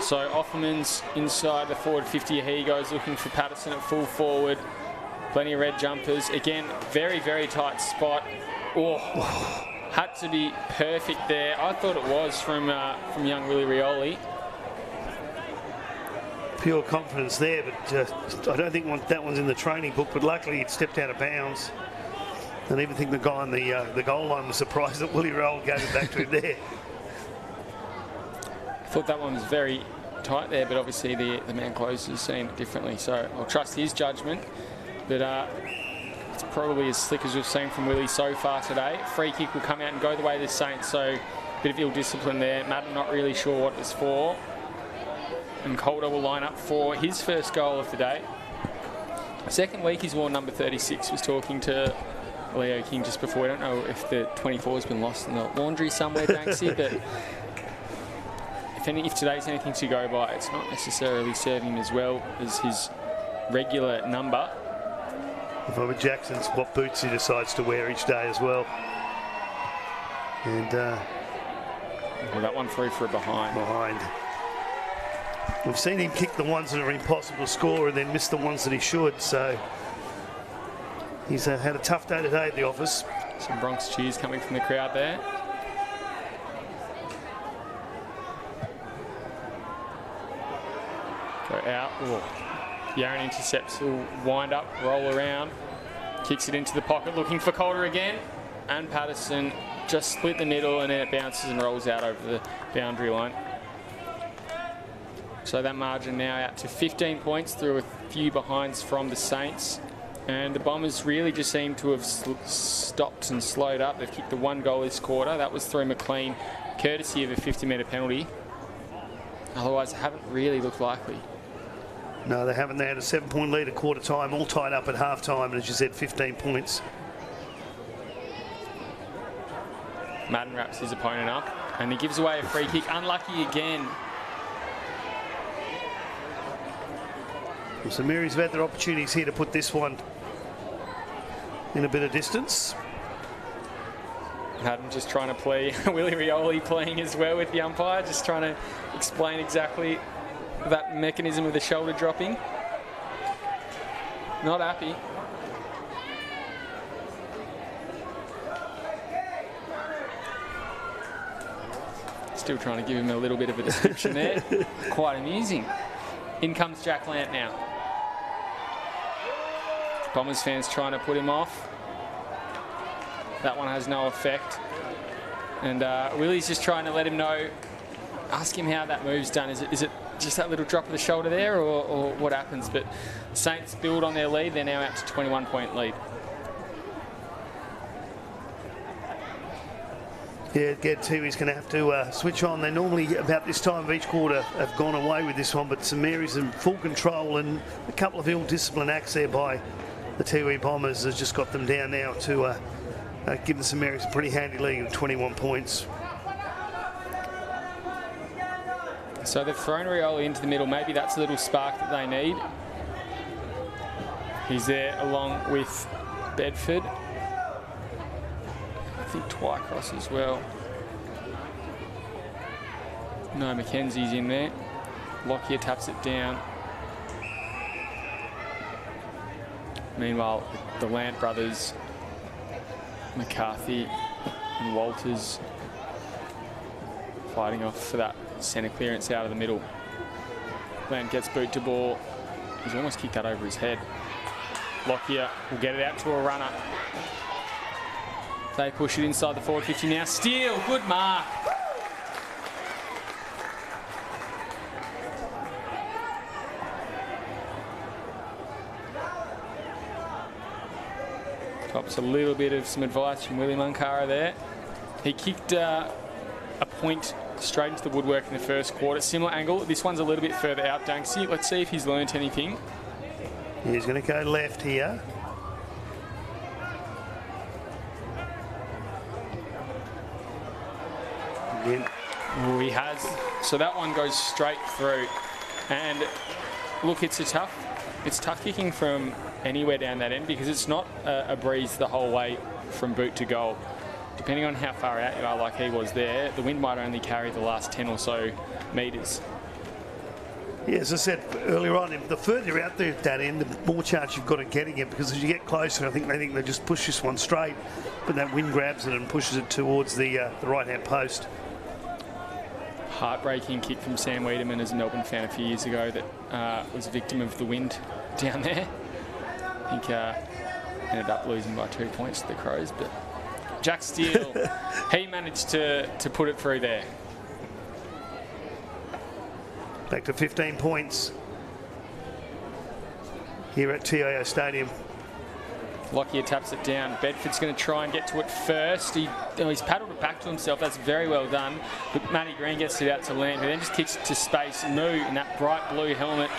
So Offerman's inside the forward 50. Here he goes looking for Patterson at full forward. Plenty of red jumpers. Again, very, very tight spot. Oh, had to be perfect there. I thought it was from young Willie Rioli. Pure confidence there, but I don't think that one's in the training book, but luckily it stepped out of bounds. And I even think the guy on the goal line was surprised that Willie Rioli gave it back to him there. I thought that one was very tight there, but obviously the man close has seen it differently, so I'll trust his judgment. But it's probably as slick as we've seen from Willie so far today. Free kick will come out and go the way of the Saints, so a bit of ill discipline there. Madden not really sure what it's for. And Calder will line up for his first goal of the day. Second week he's worn number 36. Was talking to Leo King just before. I don't know if the 24 has been lost in the laundry somewhere, Danksy, but if today's anything to go by, it's not necessarily serving him as well as his regular number. If I'm with Jackson, it's what boots he decides to wear each day as well. And well, that one through for a behind. We've seen him kick the ones that are impossible to score and then miss the ones that he should, so he's had a tough day today at the office. Some Bronx cheers coming from the crowd there. Go out. Oh. Yaron intercepts, will wind up, roll around, kicks it into the pocket, looking for Calder again. And Patterson just split the middle and then it bounces and rolls out over the boundary line. So that margin now out to 15 points through a few behinds from the Saints. And the Bombers really just seem to have stopped and slowed up. They've kicked the one goal this quarter. That was through McLean, courtesy of a 50-metre penalty. Otherwise, they haven't really looked likely. No, they haven't. They had a 7-point lead at quarter time, all tied up at half time, and as you said, 15 points. Madden wraps his opponent up, and he gives away a free kick. Unlucky again. Well, St Mary's have had their opportunities here to put this one in a bit of distance. Madden just trying to play. Willie Rioli playing as well with the umpire, just trying to explain exactly that mechanism of the shoulder dropping. Not happy. Still trying to give him a little bit of a description there. Quite amusing. In comes Jack Lant now. Bombers fans trying to put him off. That one has no effect. And Willie's just trying to let him know, ask him how that move's done. Is it just that little drop of the shoulder there or what happens? But Saints build on their lead. They're now out to 21-point lead. Yeah, again, Tiwi's going to have to switch on. They normally, about this time of each quarter, have gone away with this one, but St Mary's in full control, and a couple of ill-disciplined acts there by the Tiwi Bombers has just got them down now to give the St Mary's a pretty handy lead of 21 points. So they've thrown Rioli into the middle. Maybe that's a little spark that they need. He's there along with Bedford. I think Twycross as well. No, Mackenzie's in there. Lockyer taps it down. Meanwhile, the Lant brothers, McCarthy and Walters, fighting off for that centre clearance out of the middle. Lant gets boot to ball. He's almost kicked that over his head. Lockyer will get it out to a runner. They push it inside the forward 50 now. Steele, good mark. Cops a little bit of some advice from Willie Munkara there. He kicked a point straight into the woodwork in the first quarter. Similar angle. This one's a little bit further out, Danksy. Let's see if he's learnt anything. He's going to go left here. Again. Oh, he has. So that one goes straight through. And look, it's tough kicking from anywhere down that end because it's not a breeze the whole way from boot to goal. Depending on how far out you are, like he was there, the wind might only carry the last 10 or so metres. Yeah, as I said earlier on, the further you're out there at that end, the more chance you've got of getting it, because as you get closer, I think they just push this one straight, but that wind grabs it and pushes it towards the right-hand post. Heartbreaking kick from Sam Wiedemann as a Melbourne fan a few years ago that was a victim of the wind down there. I think ended up losing by 2 points to the Crows, but Jack Steele, he managed to put it through there. Back to 15 points here at TIO Stadium. Lockyer taps it down. Bedford's going to try and get to it first. He's paddled it back to himself. That's very well done. But Matty Green gets it out to Land, who then just kicks it to space. Moo in that bright blue helmet.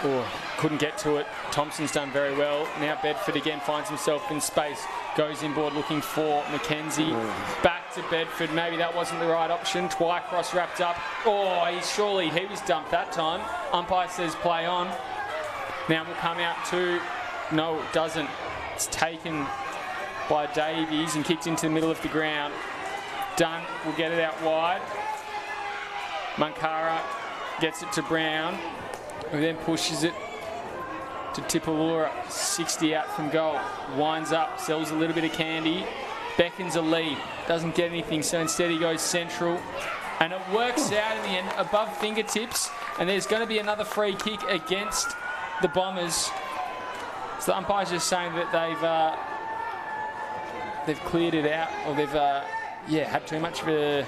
Oh, couldn't get to it. Thompson's done very well. Now Bedford again finds himself in space. Goes inboard looking for Mackenzie. Back to Bedford. Maybe that wasn't the right option. Twycross wrapped up. Oh, he was dumped that time. Umpire says play on. Now we'll come out to... No, it doesn't. It's taken by Davies and kicked into the middle of the ground. Dunn will get it out wide. Mankara gets it to Brown, who then pushes it to Tipalura. 60 out from goal. Winds up, sells a little bit of candy. Beckons a lead. Doesn't get anything, so instead he goes central. And it works out in the end, above fingertips. And there's going to be another free kick against the Bombers. So the umpire's just saying that they've cleared it out, or they've had too much of a...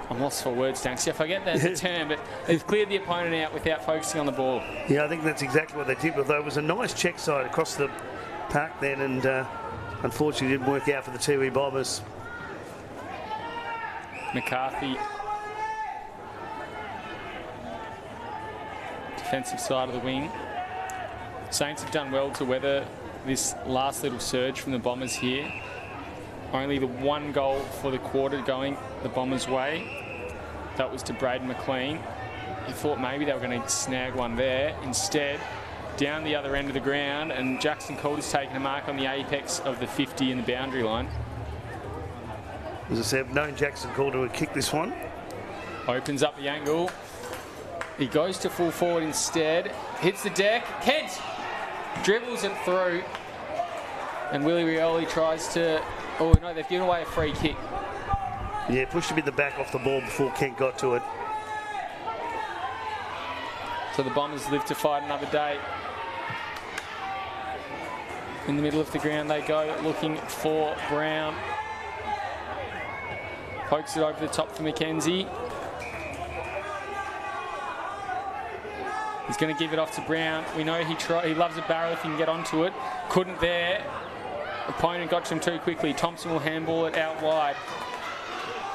I'm lost for words, thanks. I forget that's the term, but they've cleared the opponent out without focusing on the ball. Yeah, I think that's exactly what they did. Although it was a nice check side across the park then, and unfortunately didn't work out for the Tiwi Bombers. McCarthy. Defensive side of the wing. Saints have done well to weather this last little surge from the Bombers here. Only the one goal for the quarter going the Bombers' way. That was to Braden McLean. You thought maybe they were going to snag one there. Instead, down the other end of the ground, and Jackson Calder's taken a mark on the apex of the 50 in the boundary line. As I said, known Jackson Calder would kick this one. Opens up the angle. He goes to full forward instead. Hits the deck. Kent dribbles it through. And Willie Rioli tries to... Oh, no, they've given away a free kick. Yeah, pushed him in the back off the ball before Kent got to it. So the Bombers live to fight another day. In the middle of the ground they go, looking for Brown. Pokes it over the top for Mackenzie. He's going to give it off to Brown. We know he loves a barrel if he can get onto it. Couldn't there. Opponent got to him too quickly. Thompson will handball it out wide.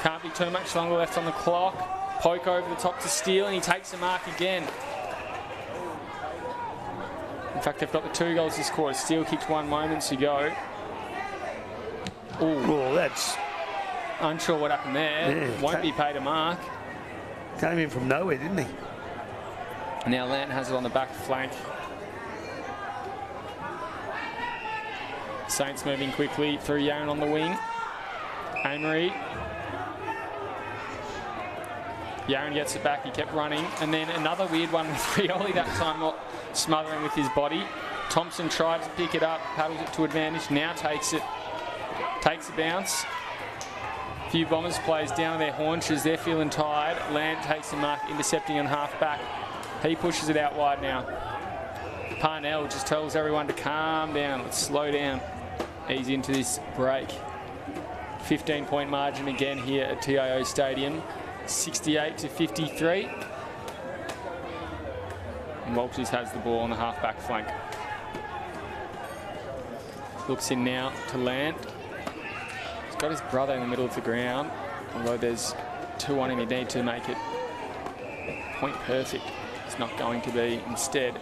Can't be too much longer left on the clock. Poke over the top to Steele, and he takes the mark again. In fact, they've got the 2 goals this quarter. Steele kicked one moments ago. Ooh. Well, that's... Unsure what happened there. Yeah, won't be paid a mark. Came in from nowhere, didn't he? Now Lant has it on the back flank. Saints moving quickly through Yaron on the wing. Amory. Yaron gets it back, he kept running. And then another weird one with Rioli that time, not smothering with his body. Thompson tried to pick it up, paddles it to advantage, now takes it. Takes a bounce. A few Bombers players down on their haunches, they're feeling tired. Lant takes a mark, intercepting on half back. He pushes it out wide now. Parnell just tells everyone to calm down, let's slow down. Ease into this break. 15-point margin again here at TIO Stadium. 68 to 53. And Walters has the ball on the half-back flank. Looks in now to Lant. He's got his brother in the middle of the ground. Although there's 2 on him, he'd need to make it point perfect. It's not going to be. Instead,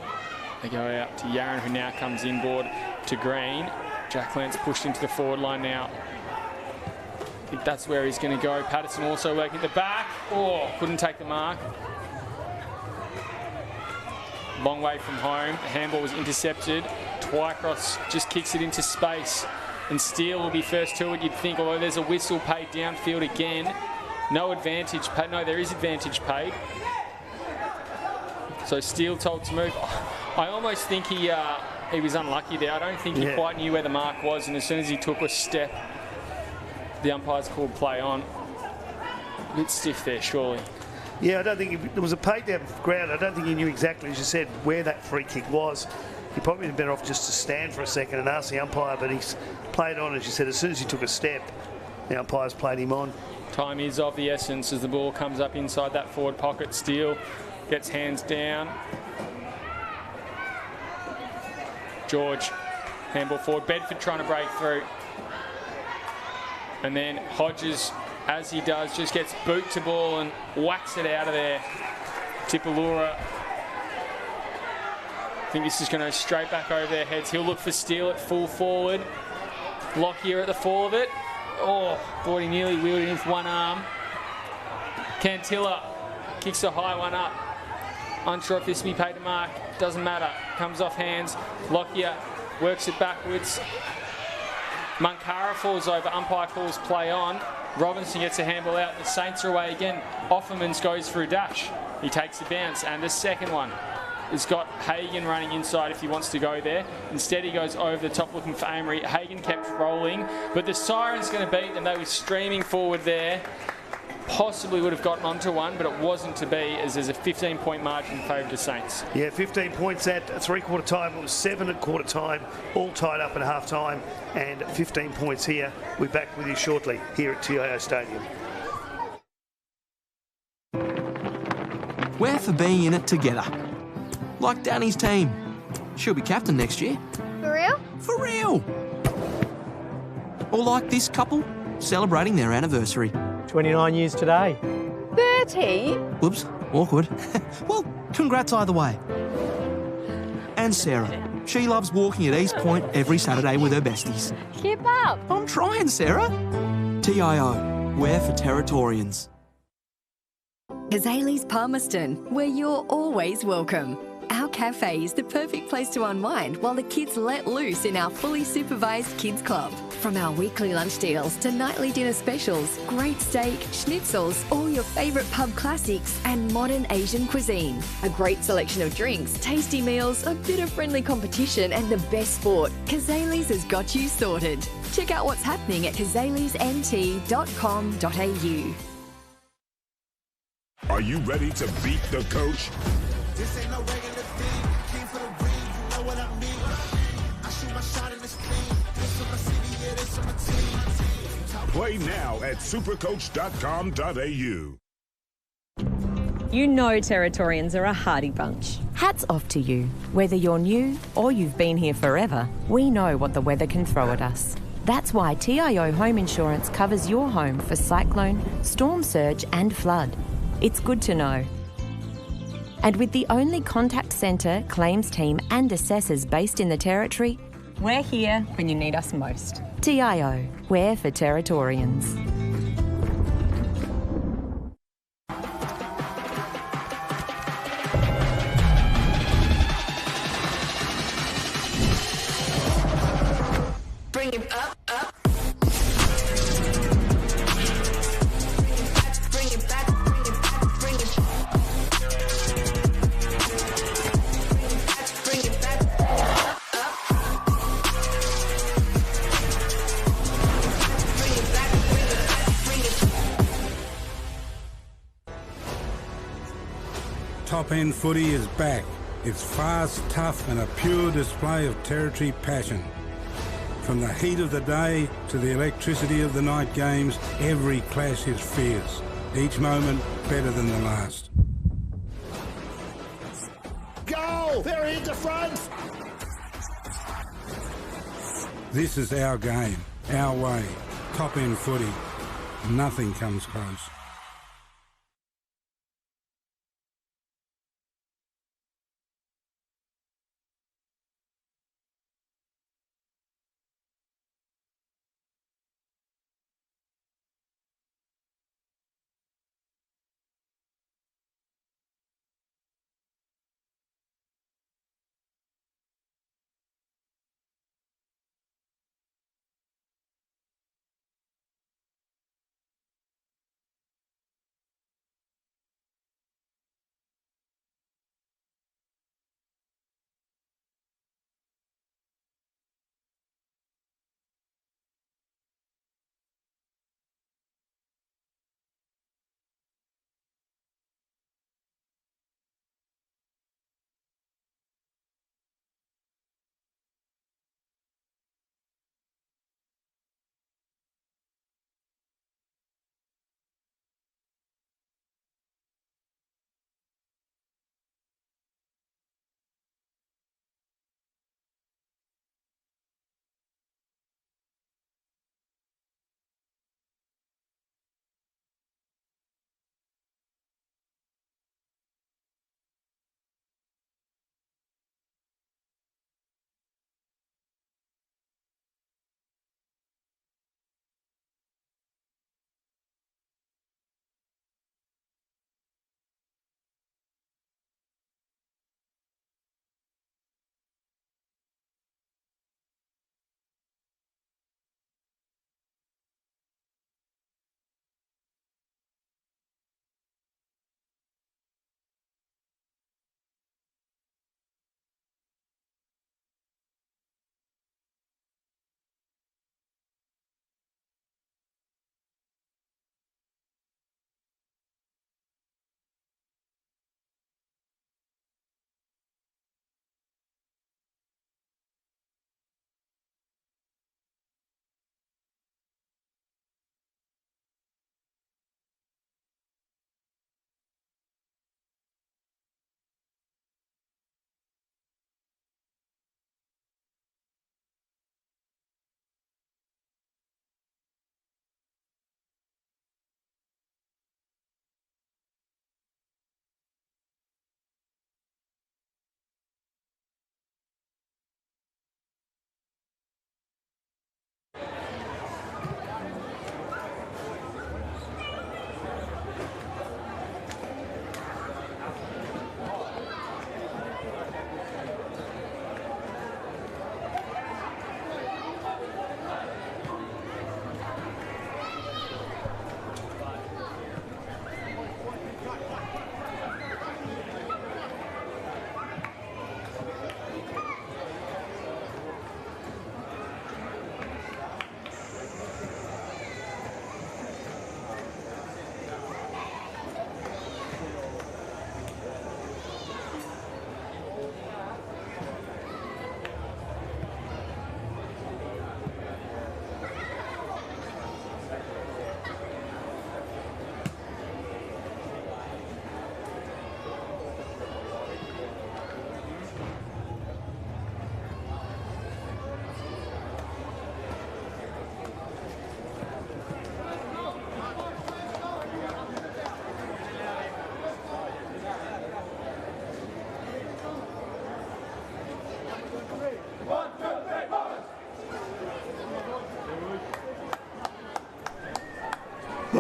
they go out to Yaron, who now comes inboard to Green. Jack Lant's pushed into the forward line now. I think that's where he's going to go. Patterson also working at the back. Oh, couldn't take the mark. Long way from home. The handball was intercepted. Twycross just kicks it into space. And Steele will be first to it, you'd think, although there's a whistle paid downfield again. No advantage paid. No, there is advantage paid. So Steele told to move. I almost think he was unlucky there. I don't think he quite knew where the mark was, and as soon as he took a step, the umpires called play on. A bit stiff there, surely. Yeah, I don't think there was a paid down ground. I don't think he knew exactly, as you said, where that free kick was. He probably been better off just to stand for a second and ask the umpire, but he's played on, as you said, as soon as he took a step, the umpires played him on. Time is of the essence as the ball comes up inside that forward pocket. Steele gets hands down. George, handball forward. Bedford trying to break through. And then Hodges, as he does, just gets boot to ball and whacks it out of there. Tipalura. I think this is going to go straight back over their heads. He'll look for Steele at full forward. Lockyer at the fall of it. Oh, thought he nearly wheeled it in with one arm. Cantilla kicks a high one up. Unsure if this will be paid to mark. Doesn't matter. Comes off hands. Lockyer works it backwards. Munkara falls over. Umpire calls play on. Robinson gets a handball out. The Saints are away again. Offermans goes for a dash. He takes the bounce. And the second one has got Hagan running inside if he wants to go there. Instead, he goes over the top looking for Amory. Hagan kept rolling, but the siren's going to beat them. They were streaming forward there. Possibly would have gotten onto one, but it wasn't to be, as there's a 15-point margin in favour of the Saints. Yeah, 15 points at three-quarter time. It was 7 at quarter time, all tied up at half time, and 15 points here. We're back with you shortly here at TIO Stadium. We're for being in it together. Like Danny's team. She'll be captain next year. For real? For real! Or like this couple, celebrating their anniversary. 29 years today. 30? Whoops, awkward. Well, congrats either way. And Sarah. She loves walking at East Point every Saturday with her besties. Keep up. I'm trying, Sarah. TIO, we're for Territorians. Kazali's Palmerston, where you're always welcome. Our cafe is the perfect place to unwind while the kids let loose in our fully supervised kids club. From our weekly lunch deals to nightly dinner specials, great steak, schnitzels, all your favourite pub classics and modern Asian cuisine. A great selection of drinks, tasty meals, a bit of friendly competition and the best sport. Kazali's has got you sorted. Check out what's happening at kazalisnt.com.au. Are you ready to beat the coach? This ain't no regular thing. Came for the ring, you know what I mean. I shoot my shot in this clean. This is my city, yeah, this is my team. Play now at supercoach.com.au. You know Territorians are a hardy bunch. Hats off to you. Whether you're new or you've been here forever, we know what the weather can throw at us. That's why TIO Home Insurance covers your home for cyclone, storm surge and flood. It's good to know. And with the only contact centre, claims team and assessors based in the Territory, we're here when you need us most. TIO, we're for Territorians. Bring it up, up. Bring it back, bring it back, bring it back, bring it back, up, up. Bring it back, bring it back, bring it back. Top End Footy is back. It's fast, tough and a pure display of Territory passion. From the heat of the day to the electricity of the night games, every clash is fierce. Each moment better than the last. Go! They're into front! This is our game, our way. Top End Footy. Nothing comes close.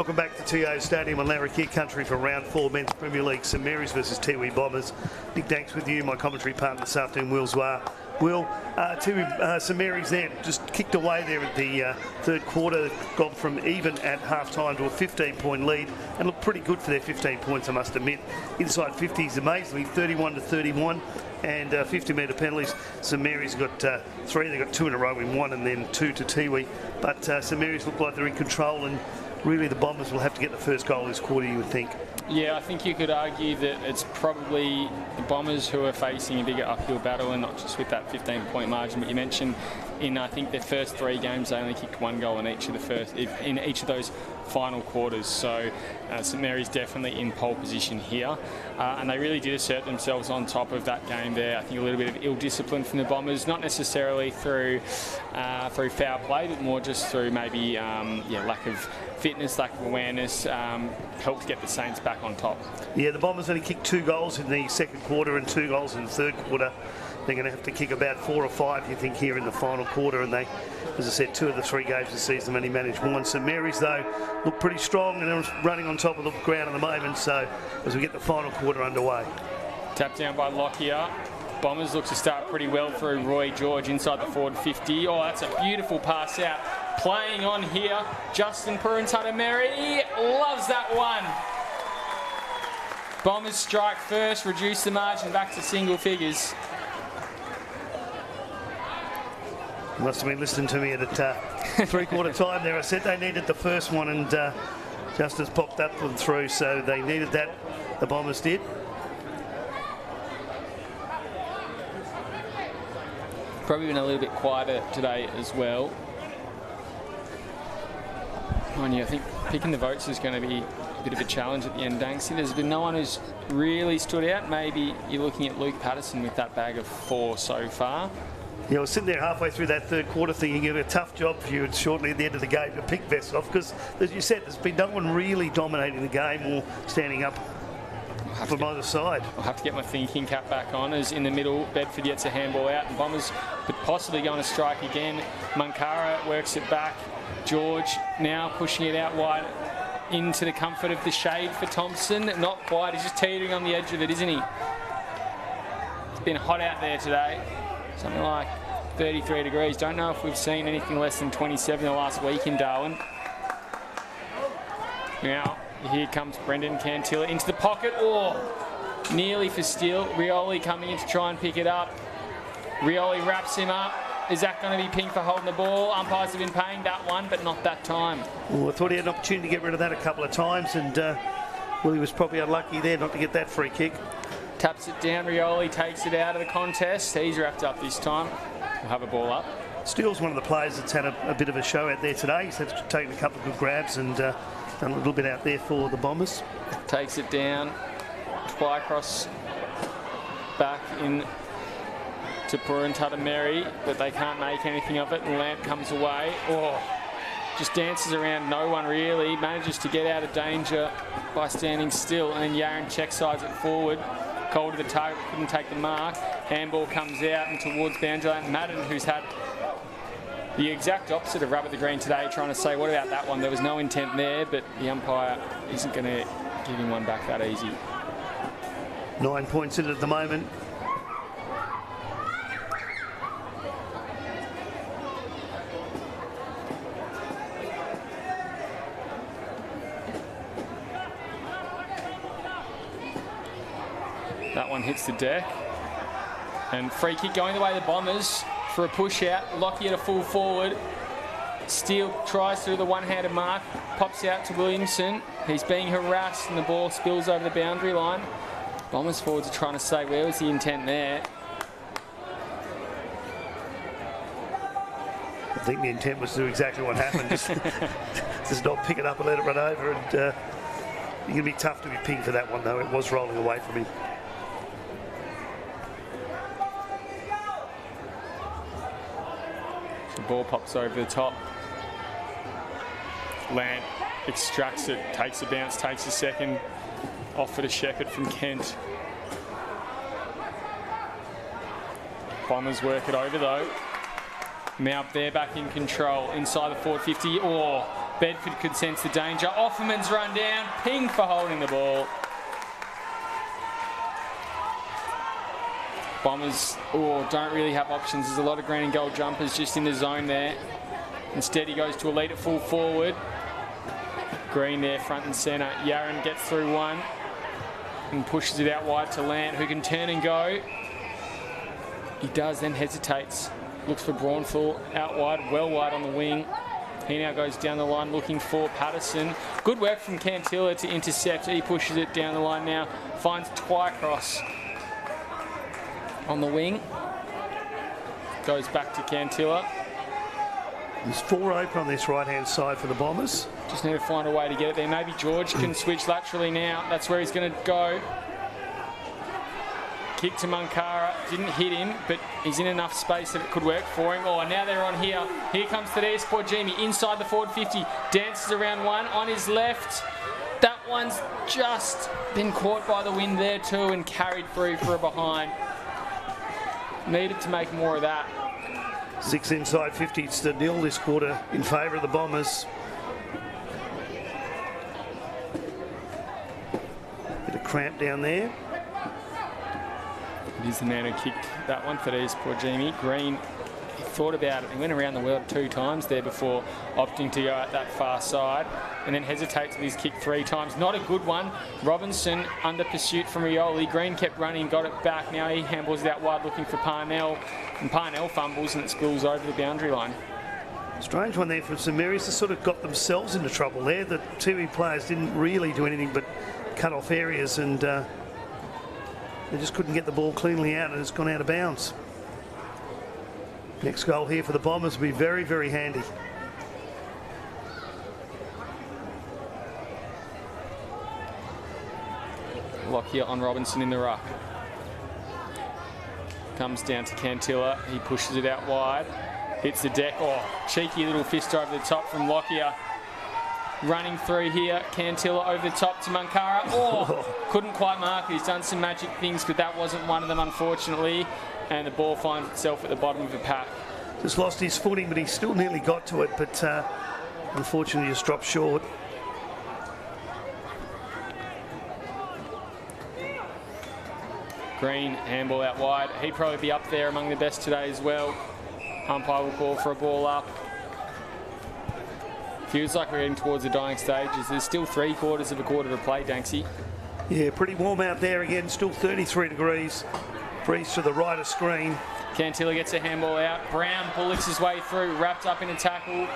Welcome back to TIO Stadium on Larrakia Country for round 4 Men's Premier League. St Mary's versus Tiwi Bombers. Nick Danks with you, my commentary partner this afternoon, Will Zwar. Will, St Mary's there just kicked away there at the third quarter, gone from even at half-time to a 15-point lead and looked pretty good for their 15 points, I must admit. Inside 50s amazingly, 31-31. And 50-metre penalties. St Mary's got 3. They got 2 in a row in 1 and then 2 to Tiwi. But St Mary's look like they're in control, and really the Bombers will have to get the first goal this quarter, you would think. Yeah, I think you could argue that it's probably the Bombers who are facing a bigger uphill battle, and not just with that 15-point margin. But you mentioned in, I think, their first 3 games, they only kicked 1 goal in each of those final quarters. So St Mary's definitely in pole position here. And they really did assert themselves on top of that game there. I think a little bit of ill discipline from the Bombers, not necessarily through foul play, but more just through maybe lack of fitness, lack of awareness, helped get the Saints back on top. Yeah, the Bombers only kicked 2 goals in the second quarter and 2 goals in the third quarter. They're going to have to kick about 4 or 5, you think, here in the final quarter. And they, as I said, 2 of the 3 games this season only managed 1. St Mary's, though, look pretty strong and are running on top of the ground at the moment. So as we get the final quarter underway. Tapped down by Lockyer. Bombers look to start pretty well through Roy George inside the forward 50. Oh, that's a beautiful pass out. Playing on here, Justin Puruntatameri loves that one. Bombers strike first, reduce the margin back to single figures. You must have been listening to me at three-quarter time there. I said they needed the first one, and Justin's popped that one through, so they needed that, the Bombers did. Probably been a little bit quieter today as well. Mind you, I think picking the votes is going to be a bit of a challenge at the end, Danksy. There's been no one who's really stood out. Maybe you're looking at Luke Patterson with that bag of 4 so far. Yeah, I was sitting there halfway through that third quarter thinking it'd be a tough job for you shortly at the end of the game to pick best off, because, as you said, there's been no one really dominating the game or standing up from either side. I'll have to get my thinking cap back on, as in the middle, Bedford gets a handball out and Bombers could possibly go on a strike again. Munkara works it back. George now pushing it out wide into the comfort of the shade for Thompson. Not quite, he's just teetering on the edge of it, isn't he? It's been hot out there today. Something like 33 degrees. Don't know if we've seen anything less than 27 the last week in Darwin. Now, here comes Brendan Cantilla into the pocket. Oh, nearly for steal. Rioli coming in to try and pick it up. Rioli wraps him up. Is that going to be pink for holding the ball? Umpires have been paying that one, but not that time. Well, I thought he had an opportunity to get rid of that a couple of times, and well, he was probably unlucky there not to get that free kick. Taps it down, Rioli takes it out of the contest. He's wrapped up this time. We'll have a ball up. Steele's one of the players that's had a bit of a show out there today. He's taken a couple of good grabs and done a little bit out there for the Bombers. Takes it down, fly across back in to Puruntatameri, but they can't make anything of it, and Lamp comes away. Oh, just dances around no one really, manages to get out of danger by standing still, and then Yaron check sides it forward. Cold to the target, couldn't take the mark. Handball comes out and towards boundary line. Madden, who's had the exact opposite of rub at the green today, trying to say, what about that one? There was no intent there, but the umpire isn't going to give him one back that easy. 9 points in it at the moment. That one hits the deck. And free kick going the way of the Bombers for a push out. Lockyer to full forward. Steele tries through the one-handed mark. Pops out to Williamson. He's being harassed and the ball spills over the boundary line. Bombers forwards are trying to say, where was the intent there? I think the intent was to do exactly what happened. Just not pick it up and let it run over. And you're going to be tough to be pinged for that one, though. It was rolling away from him. The ball pops over the top. Lant extracts it, takes a bounce, takes a second. Off for the Shepherd from Kent. Bombers work it over though. Mount there back in control inside the forward 50. Oh, Bedford could sense the danger. Offerman's run down. Ping for holding the ball. Bombers don't really have options. There's a lot of green and gold jumpers just in the zone there. Instead, he goes to a lead at full forward. Green there, front and centre. Yaron gets through one and pushes it out wide to Lant, who can turn and go. He does, then hesitates. Looks for Braunful out wide, well wide on the wing. He now goes down the line looking for Patterson. Good work from Cantilla to intercept. He pushes it down the line now. Finds Twycross on the wing. Goes back to Cantilla. There's 4 open on this right-hand side for the Bombers. Just need to find a way to get it there. Maybe George can switch laterally now. That's where he's going to go. Kick to Munkara. Didn't hit him, but he's in enough space that it could work for him. Oh, now they're on here. Here comes Thaddeus Porgimi inside the forward 50. Dances around one on his left. That one's just been caught by the wind there too and carried through for a behind. Needed to make more of that. 6 inside 50. It's the nil this quarter in favour of the Bombers. Bit of cramp down there. It is the man who kicked that one, Thaddeus Porgimi. Green, he thought about it. He went around the world 2 times there before opting to go at that far side and then hesitates with his kick 3 times. Not a good one. Robinson under pursuit from Rioli. Green kept running, got it back. Now he handballs it out wide looking for Parnell. And Parnell fumbles and it spills over the boundary line. Strange one there from St Mary's. They sort of got themselves into trouble there. The Tiwi players didn't really do anything but cut off areas and they just couldn't get the ball cleanly out and it's gone out of bounds. Next goal here for the Bombers will be very, very handy. Lockyer on Robinson in the ruck. Comes down to Cantilla. He pushes it out wide. Hits the deck. Oh, cheeky little fist over the top from Lockyer. Running through here. Cantilla over the top to Munkara. Oh, couldn't quite mark it. He's done some magic things, but that wasn't one of them, unfortunately. And the ball finds itself at the bottom of the pack. Just lost his footing, but he still nearly got to it, but unfortunately just dropped short. Green, handball out wide. He'd probably be up there among the best today as well. Umpire will call for a ball up. Feels like we're getting towards the dying stages. There's still 3/4 of a quarter to play, Danksy. Yeah, pretty warm out there again. Still 33 degrees. Breeze to the right of screen. Cantilla gets a handball out. Brown bullets his way through, wrapped up in a tackle.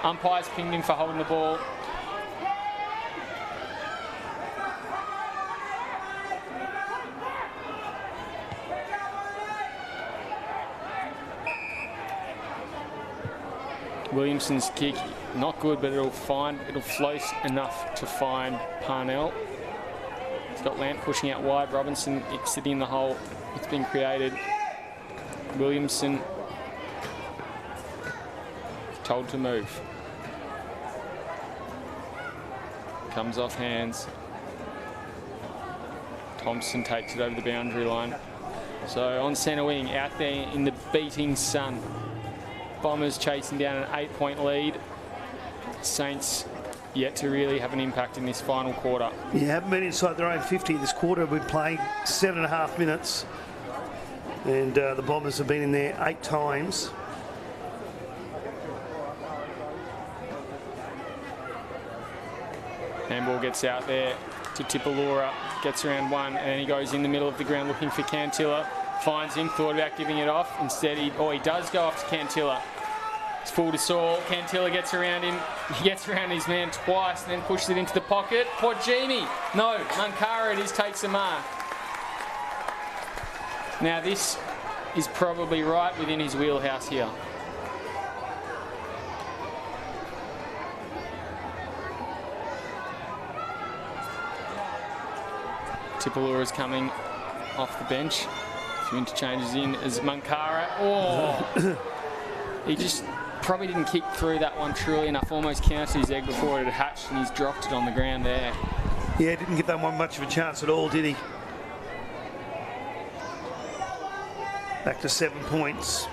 Umpires pinged him for holding the ball. Williamson's kick, not good, but it'll float enough to find Parnell. He's got Lant pushing out wide. Robinson sitting in the hole. It's been created. Williamson told to move. Comes off hands. Thompson takes it over the boundary line. So on centre wing, out there in the beating sun. Bombers chasing down an 8-point lead. Saints yet to really have an impact in this final quarter. Yeah, haven't been inside their own 50 this quarter. We've been playing 7.5 minutes. And the Bombers have been in there 8 times. Handball gets out there to Tipalura. Gets around one and he goes in the middle of the ground looking for Cantilla. Finds him, thought about giving it off. Instead, he does go off to Cantilla. It's full to Saul. Cantilla gets around him. He gets around his man twice and then pushes it into the pocket. Porgimi. No, Munkara it is, takes a mark. Now this is probably right within his wheelhouse here. Tipalura is coming off the bench. A few interchanges in as Munkara. Oh, he just probably didn't kick through that one truly enough. Almost counted his egg before it had hatched and he's dropped it on the ground there. Yeah, didn't give that one much of a chance at all, did he? Back to 7 points.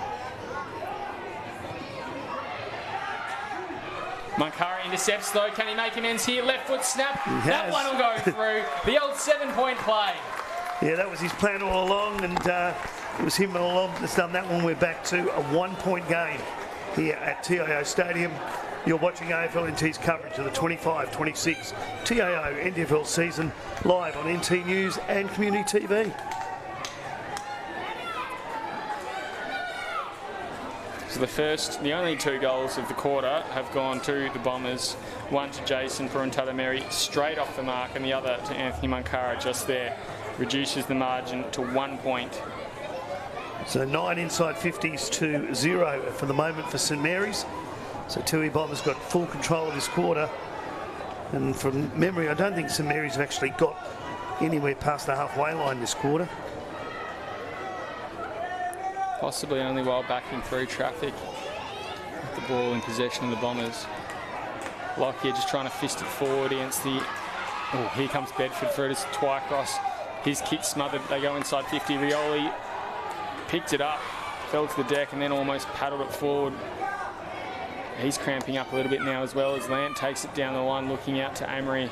Munkara intercepts though. Can he make amends here? Left foot snap. That one will go through. The old 7-point play. Yeah, that was his plan all along, and it was him all along that's done that one. We're back to a 1-point game here at TIO Stadium. You're watching AFL NT's coverage of the 25-26 TIO NTFL season live on NT News and Community TV. So the only 2 goals of the quarter have gone to the Bombers. One to Jason Purantatameri straight off the mark, and the other to Anthony Munkara just there. Reduces the margin to 1 point. So 9 inside 50s to 0 for the moment for St Mary's. So Tiwi Bombers got full control of this quarter. And from memory, I don't think St Mary's have actually got anywhere past the halfway line this quarter. Possibly only while backing through traffic with the ball in possession of the Bombers. Lockyer just trying to fist it forward against the... Oh, here comes Bedford for it as Twycross. His kick smothered. They go inside 50. Rioli picked it up, fell to the deck, and then almost paddled it forward. He's cramping up a little bit now as well as Lant takes it down the line, looking out to Amory.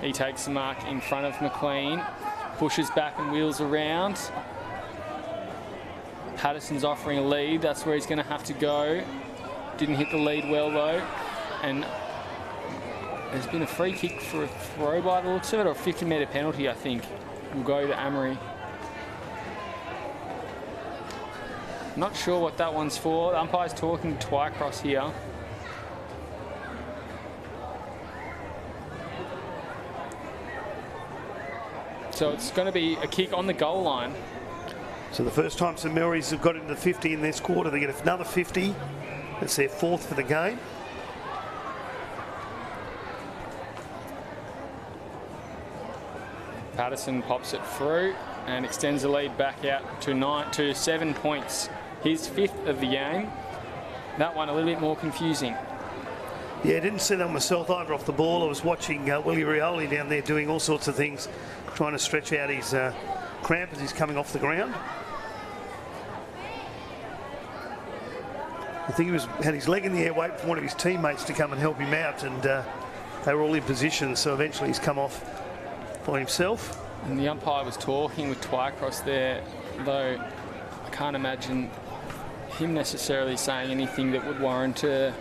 He takes the mark in front of McLean, pushes back and wheels around. Patterson's offering a lead. That's where he's going to have to go. Didn't hit the lead well though, and there's been a free kick for a throw by the looks of it, or a 50-metre penalty, I think. Will go to Amory. Not sure what that one's for. The umpire's talking to Twycross here. So it's going to be a kick on the goal line. So the first time St Mary's have got into the 50 in this quarter, they get another 50. That's their 4th for the game. Patterson pops it through and extends the lead back out to 7 points. His 5th of the game. That one a little bit more confusing. Yeah, I didn't see that myself either off the ball. I was watching Willie Rioli down there doing all sorts of things, trying to stretch out his cramp as he's coming off the ground. I think he had his leg in the air waiting for one of his teammates to come and help him out, and they were all in position, so eventually he's come off by himself. And the umpire was talking with Twycross there, though I can't imagine him necessarily saying anything that would warrant a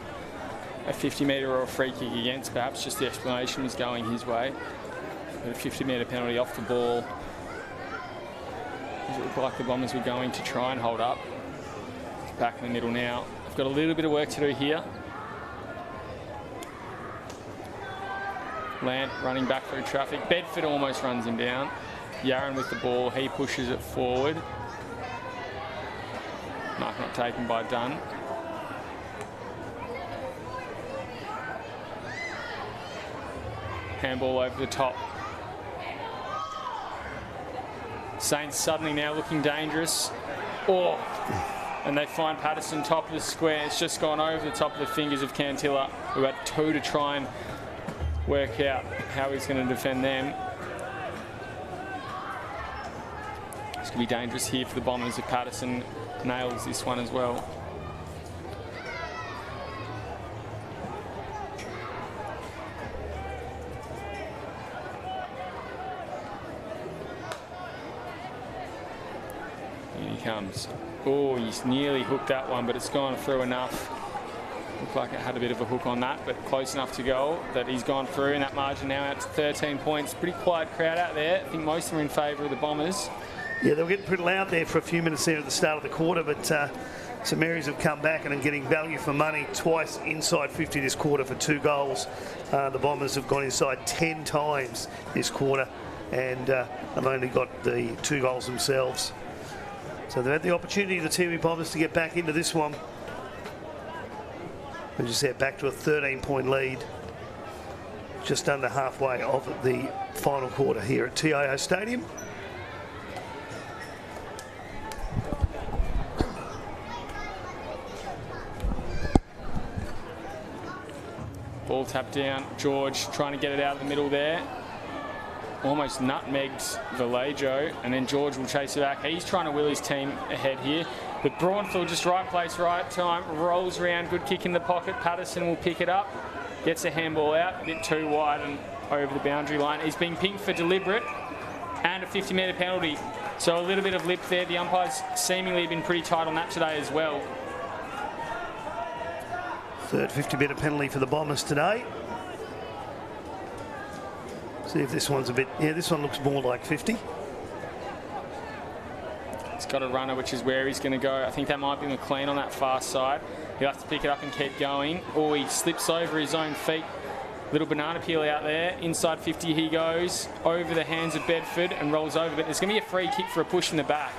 50-metre or a free kick against. Perhaps just the explanation was going his way. But a 50-metre penalty off the ball. It looked like the Bombers were going to try and hold up. It's back in the middle now. They've got a little bit of work to do here. Lant running back through traffic. Bedford almost runs him down. Yaron with the ball. He pushes it forward. Mark not taken by Dunn. Handball over the top. Saints suddenly now looking dangerous. Oh, and they find Patterson top of the square. It's just gone over the top of the fingers of Cantilla, who had 2 to try and work out how he's going to defend them. It's going to be dangerous here for the Bombers if Patterson nails this one as well. Here he comes. Oh, he's nearly hooked that one, but it's gone through enough. Looked like it had a bit of a hook on that, but close enough to go that he's gone through, and that margin now out to 13 points. Pretty quiet crowd out there. I think most of them are in favour of the Bombers. Yeah, they were getting pretty loud there for a few minutes there at the start of the quarter, but St Mary's have come back and are getting value for money twice inside 50 this quarter for 2 goals. The Bombers have gone inside 10 times this quarter and have only got the 2 goals themselves. So they've had the opportunity, the Tiwi Bombers, to get back into this one. We just head back to a 13-point lead, just under halfway of the final quarter here at TIO Stadium. Ball tapped down. George trying to get it out of the middle there. Almost nutmegged Vallejo, and then George will chase it back. He's trying to will his team ahead here. But Braunfeld just right place, right time, rolls around, good kick in the pocket. Patterson will pick it up. Gets a handball out, a bit too wide and over the boundary line. He's been pinged for deliberate and a 50-metre penalty. So a little bit of lip there. The umpires seemingly have been pretty tight on that today as well. Third 50-metre penalty for the Bombers today. See if this one's a bit... Yeah, this one looks more like 50. He's got a runner, which is where he's going to go. I think that might be McLean on that far side. He'll have to pick it up and keep going. Or he slips over his own feet. Little banana peel out there. Inside 50 he goes. Over the hands of Bedford and rolls over. But there's going to be a free kick for a push in the back.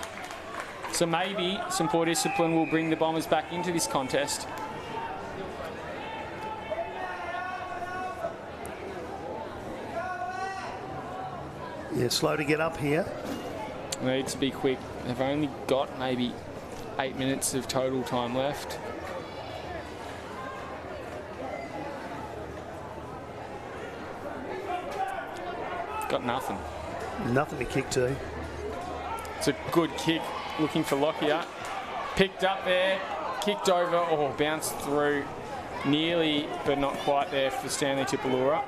So maybe some poor discipline will bring the Bombers back into this contest. Yeah, slow to get up here. Need to be quick. They've only got maybe 8 minutes of total time left. Got nothing. Nothing to kick to. It's a good kick, looking for Lockyer. Picked up there, kicked over, or bounced through. Nearly, but not quite there for Stanley Tipalura.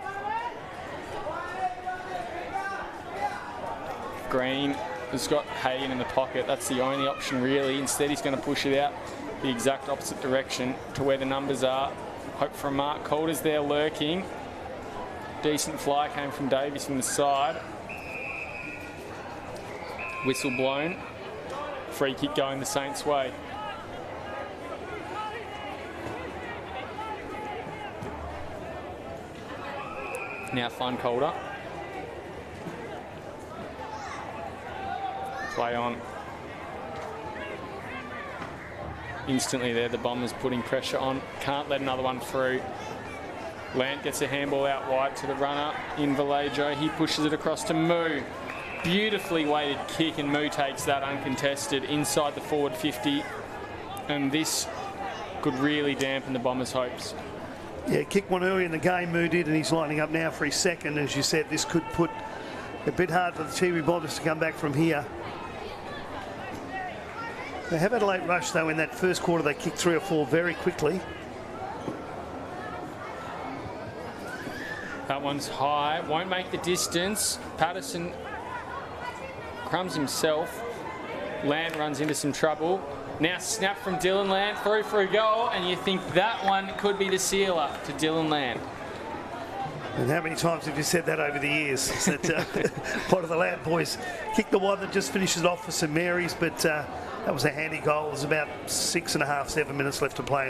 Green has got Hagen in the pocket. That's the only option really. Instead he's going to push it out the exact opposite direction to where the numbers are. Hope for a mark. Calder's there lurking. Decent fly came from Davies from the side. Whistle blown. Free kick going the Saints' way. Now find Calder. Play on. Instantly there, the Bombers putting pressure on. Can't let another one through. Lant gets a handball out wide to the runner in Vallejo. He pushes it across to Moo. Beautifully weighted kick, and Moo takes that uncontested inside the forward 50. And this could really dampen the Bombers' hopes. Yeah, kicked one early in the game, Moo did, and he's lining up now for his second. As you said, this could put a bit hard for the Tiwi Bombers to come back from here. They have had a late rush, though. In that first quarter, they kicked 3 or 4 very quickly. That one's high, won't make the distance. Patterson crumbs himself. Land runs into some trouble. Now snap from Dylan Land, through for a goal, and you think that one could be the sealer to Dylan Land. And how many times have you said that over the years? That part of the Land boys kicked the one that just finishes off for St Mary's, but that was a handy goal. There's about 6.5, 7 minutes left to play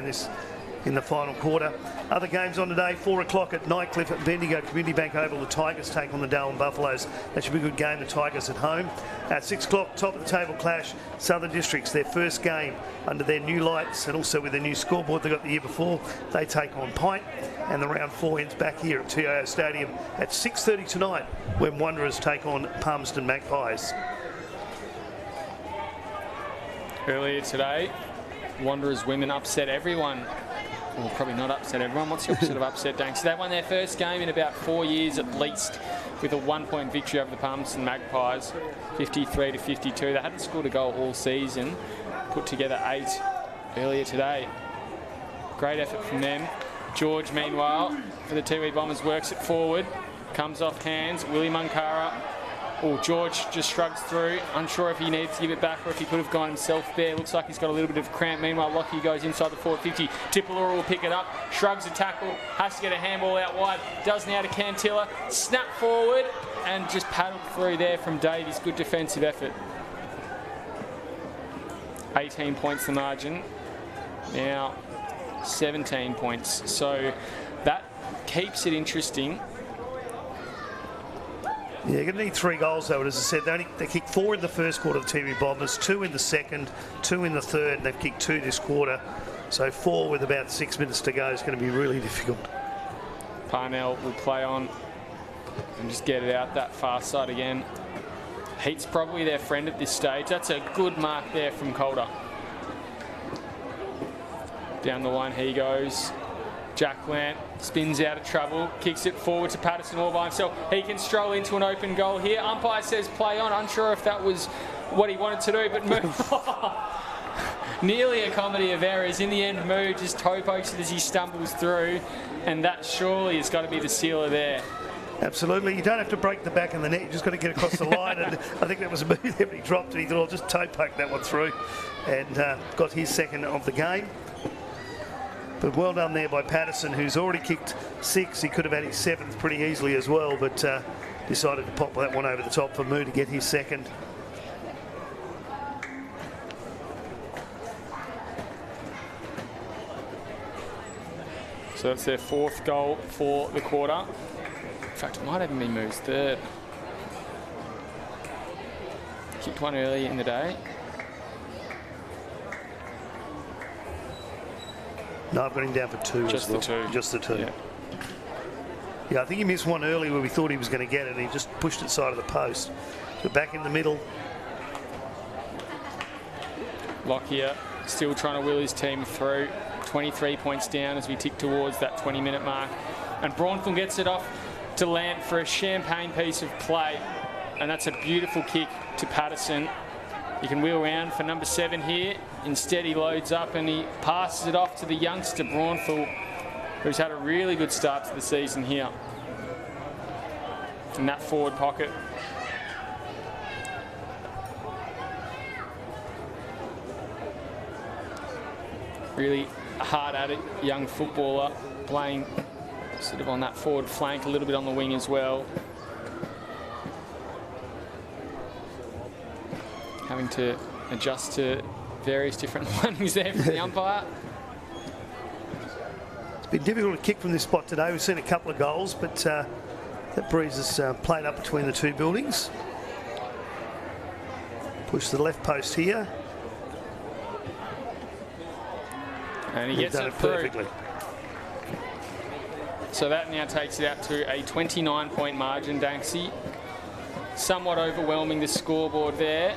in the final quarter. Other games on today, 4 o'clock at Nightcliff at Bendigo Community Bank Oval. The Tigers take on the Darwin Buffaloes. That should be a good game, the Tigers at home. At 6 o'clock, top of the table clash, Southern Districts, their first game under their new lights and also with their new scoreboard they got the year before. They take on Pint, and the round 4 ends back here at TIO Stadium at 6:30 tonight when Wanderers take on Palmerston Magpies. Earlier today, Wanderers women upset everyone. Well, probably not upset everyone. What's the opposite of upset, Dank? So they won their first game in about 4 years at least with a 1-point victory over the Palmerston Magpies, 53-52. They hadn't scored a goal all season, put together 8 earlier today. Great effort from them. George, meanwhile, for the Tiwi Bombers, works it forward, comes off hands. Willie Munkara. Oh, George just shrugs through, unsure if he needs to give it back or if he could have gone himself there. Looks like he's got a little bit of cramp. Meanwhile, Lockie goes inside the forward 50. Tipalura will pick it up, shrugs a tackle, has to get a handball out wide, does now to Cantilla, snap forward and just paddled through there from Davies. Good defensive effort. 18 points the margin. Now 17 points. So that keeps it interesting. Yeah, you're going to need 3 goals though, as I said. They kicked 4 in the first quarter of the Tiwi Bombers, 2 in the second, 2 in the third, and they've kicked 2 this quarter. So 4 with about 6 minutes to go is going to be really difficult. Parnell will play on and just get it out that far side again. Heat's probably their friend at this stage. That's a good mark there from Calder. Down the line he goes. Jack Lant spins out of trouble, kicks it forward to Patterson all by himself. He can stroll into an open goal here. Umpire says play on. Unsure if that was what he wanted to do, but move. nearly a comedy of errors. In the end, Moo just toe pokes it as he stumbles through, and that surely has got to be the sealer there. Absolutely. You don't have to break the back of the net. You just got to get across the line. And I think that was a move there, but he dropped it. He thought, I'll just toe poke that one through, and got his second of the game. But well done there by Patterson, who's already kicked 6. He could have had his 7th pretty easily as well, but decided to pop that one over the top for Moo to get his second. So that's their 4th goal for the quarter. In fact, it might even be Moo's 3rd. Kicked one early in the day. No, I've got him down for 2 Just as well. the 2. Just the 2. Yeah. Yeah, I think he missed one early where we thought he was going to get it, and he just pushed it side of the post. So back in the middle. Lockyer still trying to will his team through. 23 points down as we tick towards that 20-minute mark. And Braunfel gets it off to Lant for a champagne piece of play. And that's a beautiful kick to Patterson. He can wheel around for number 7 here. Instead, he loads up and he passes it off to the youngster, Braunfel, who's had a really good start to the season here. In that forward pocket. Really hard at it, young footballer, playing sort of on that forward flank, a little bit on the wing as well. Having to adjust to various different landings there from the umpire. It's been difficult to kick from this spot today. We've seen a couple of goals, but that breeze has played up between the 2 buildings. Push the left post here. And he gets it perfectly. So that now takes it out to a 29-point margin, Danksy. Somewhat overwhelming the scoreboard there.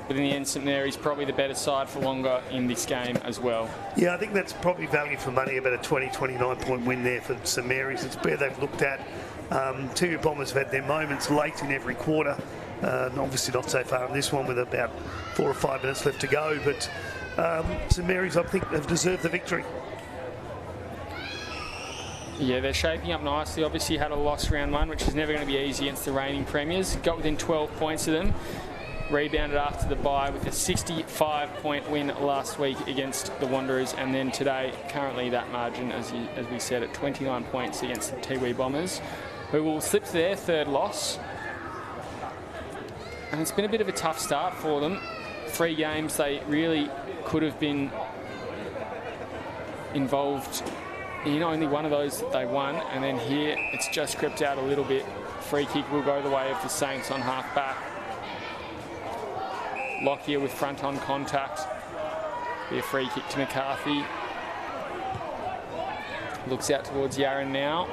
But in the end, St Mary's probably the better side for longer in this game as well. Yeah, I think that's probably value for money, about a 29-point win there for St Mary's. It's where they've looked at. Tiwi Bombers have had their moments late in every quarter. Obviously not so far in this one with about 4 or 5 minutes left to go. But St Mary's, I think, have deserved the victory. Yeah, they're shaping up nicely. Obviously had a loss round 1, which is never going to be easy against the reigning premiers. Got within 12 points of them. Rebounded after the bye with a 65-point win last week against the Wanderers, and then today, currently that margin, as we said, at 29 points against the Tiwi Bombers, who will slip to their 3rd loss. And it's been a bit of a tough start for them. 3 games they really could have been involved in. Only one of those that they won, and then here it's just crept out a little bit. Free kick will go the way of the Saints on half back. Lockyer with front on contact. Be a free kick to McCarthy. Looks out towards Yaron now.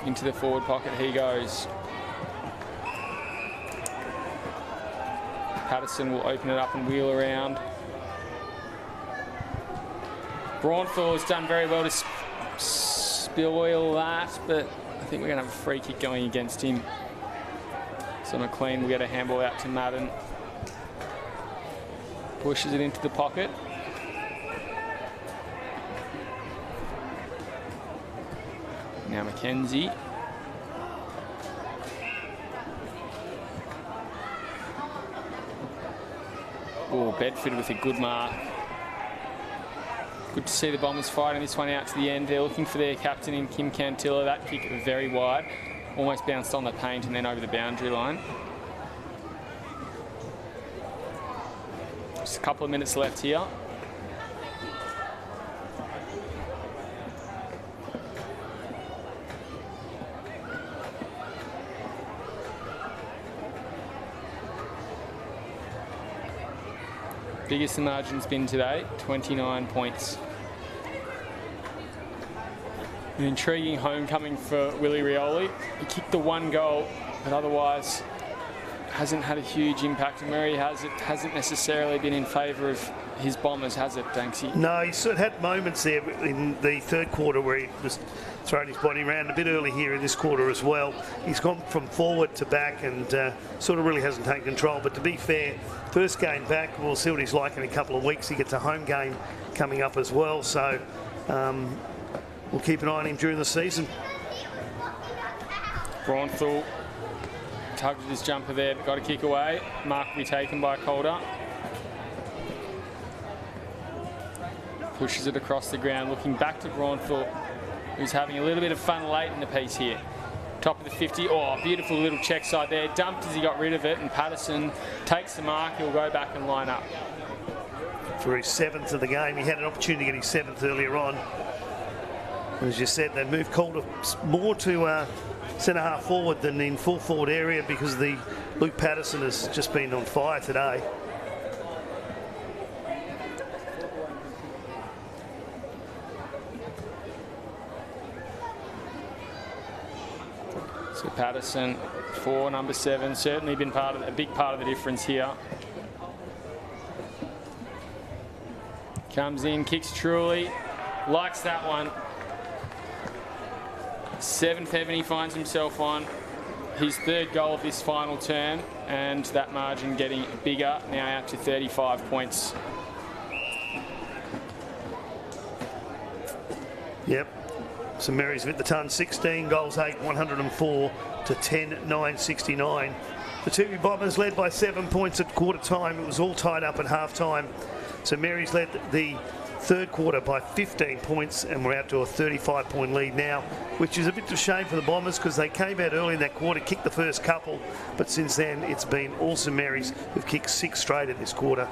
Into the forward pocket he goes. Patterson will open it up and wheel around. Braunfel has done very well to spoil that, but I think we're going to have a free kick going against him. So McLean will get a handball out to Madden. Pushes it into the pocket. Now McKenzie. Oh, Bedford with a good mark. Good to see the Bombers fighting this one out to the end. They're looking for their captain in Kim Cantilla. That kick very wide. Almost bounced on the paint and then over the boundary line. Just a couple of minutes left here. Biggest the margin's been today, 29 points. An intriguing homecoming for Willie Rioli. He kicked the 1 goal, but otherwise hasn't had a huge impact. Murray hasn't necessarily been in favour of his Bombers, has it, Danksy? No, he sort of had moments there in the third quarter where he was throwing his body around a bit early here in this quarter as well. He's gone from forward to back and sort of really hasn't taken control. But to be fair, first game back, we'll see what he's like in a couple of weeks. He gets a home game coming up as well. So we'll keep an eye on him during the season. Braunthal tugged at his jumper there, but got a kick away. Mark will be taken by Calder. Pushes it across the ground, looking back to Braunthal, who's having a little bit of fun late in the piece here. Top of the 50. Oh, beautiful little check side there. Dumped as he got rid of it, and Patterson takes the mark. He'll go back and line up. For his 7th of the game. He had an opportunity to get his 7th earlier on. And as you said, they moved Calder more to centre half forward than in full forward area because the Luke Patterson has just been on fire today. So Patterson for number 7, certainly been a big part of the difference here. Comes in, kicks truly, likes that one. 7th heaven he finds himself on. His 3rd goal of this final term, and that margin getting bigger, now out to 35 points. Yep. St Mary's hit the ton, 16 goals, 8, 104 to 10, 969. The Tiwi Bombers led by 7 points at quarter time. It was all tied up at half time. St Mary's led the third quarter by 15 points, and we're out to a 35-point lead now, which is a bit of a shame for the Bombers because they came out early in that quarter, kicked the first couple, but since then it's been all St Mary's who've kicked 6 straight in this quarter.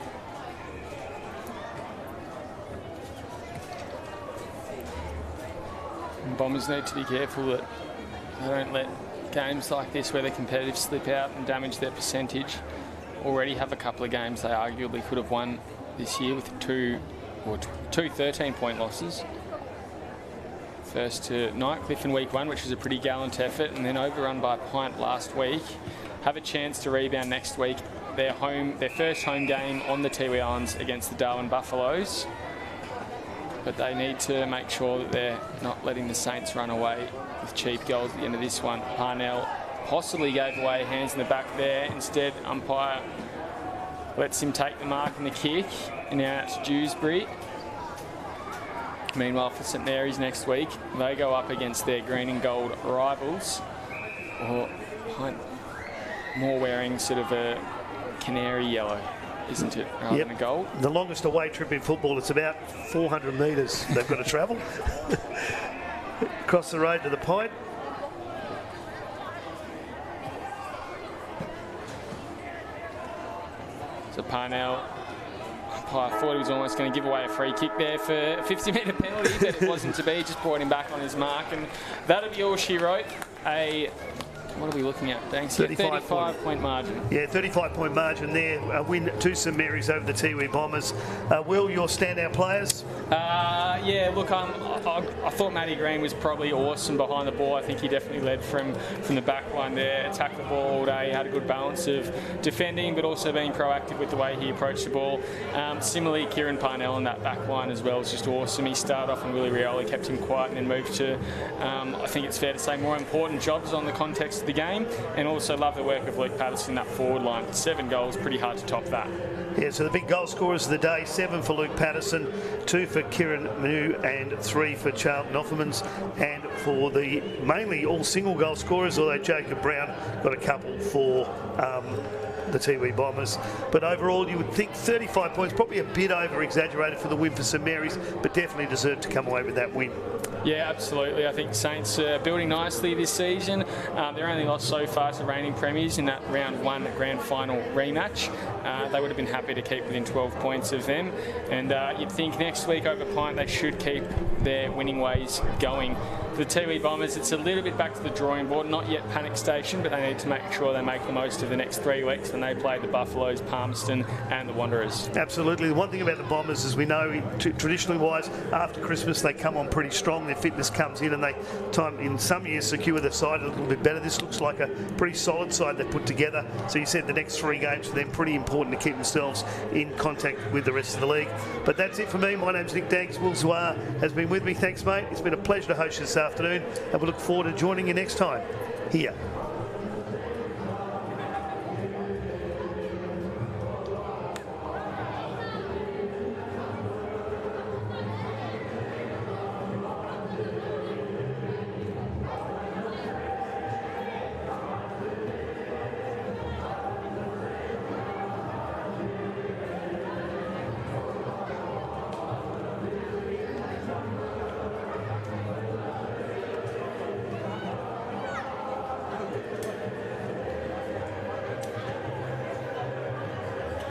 Bombers need to be careful that they don't let games like this where they're competitive slip out and damage their percentage. Already have a couple of games they arguably could have won this year with two 13-point losses. First to Nightcliff in week 1, which was a pretty gallant effort, and then overrun by a pint last week. Have a chance to rebound next week. Their first home game on the Tiwi Islands against the Darwin Buffaloes. But they need to make sure that they're not letting the Saints run away with cheap goals at the end of this one. Parnell possibly gave away hands in the back there. Instead, umpire lets him take the mark and the kick. And now it's Dewsbury. Meanwhile, for St Mary's next week, they go up against their green and gold rivals. Or more wearing sort of a canary yellow, isn't it, rather than a gold? The longest away trip in football, it's about 400 metres they've got to travel. Across the road to the Pint. So Parnell, I thought he was almost going to give away a free kick there for a 50-metre penalty, but it wasn't to be. Just brought him back on his mark, and that'll be all she wrote. What are we looking at, Danks? 35-point margin. Yeah, 35-point margin there. A win to St Mary's over the Tiwi Bombers. Will, your standout players? Yeah, look, I thought Matty Green was probably awesome behind the ball. I think he definitely led from the back line there, attacked the ball all day, had a good balance of defending, but also being proactive with the way he approached the ball. Similarly, Kieran Parnell in that back line as well is just awesome. He started off on Willie Rioli, kept him quiet, and then moved to, I think it's fair to say, more important jobs on the context of the game, and also love the work of Luke Patterson in that forward line. 7 goals, pretty hard to top that. Yeah, so the big goal scorers of the day, 7 for Luke Patterson, 2 for Kieran Manu, and 3 for Charlton Offemans. And for the mainly all single goal scorers, although Jacob Brown got a couple for the Tiwi Bombers. But overall, you would think 35 points, probably a bit over-exaggerated for the win for St Mary's, but definitely deserved to come away with that win. Yeah, absolutely. I think Saints are building nicely this season. They're only lost so far to reigning premiers in that round 1 grand final rematch. They would have been happy to keep within 12 points of them. And you'd think next week over Pint they should keep their winning ways going. the Tiwi Bombers, it's a little bit back to the drawing board. Not yet panic station, but they need to make sure they make the most of the next 3 weeks when they play the Buffaloes, Palmerston and the Wanderers. Absolutely. The one thing about the Bombers is we know traditionally wise, after Christmas they come on pretty strong. Their fitness comes in and they in some years secure the side a little bit better. This looks like a pretty solid side they put together. So you said the next 3 games for them pretty important to keep themselves in contact with the rest of the league. But that's it for me. My name's Nick Daggs. Will Zwar has been with me. Thanks, mate. It's been a pleasure to host you this afternoon, and we look forward to joining you next time here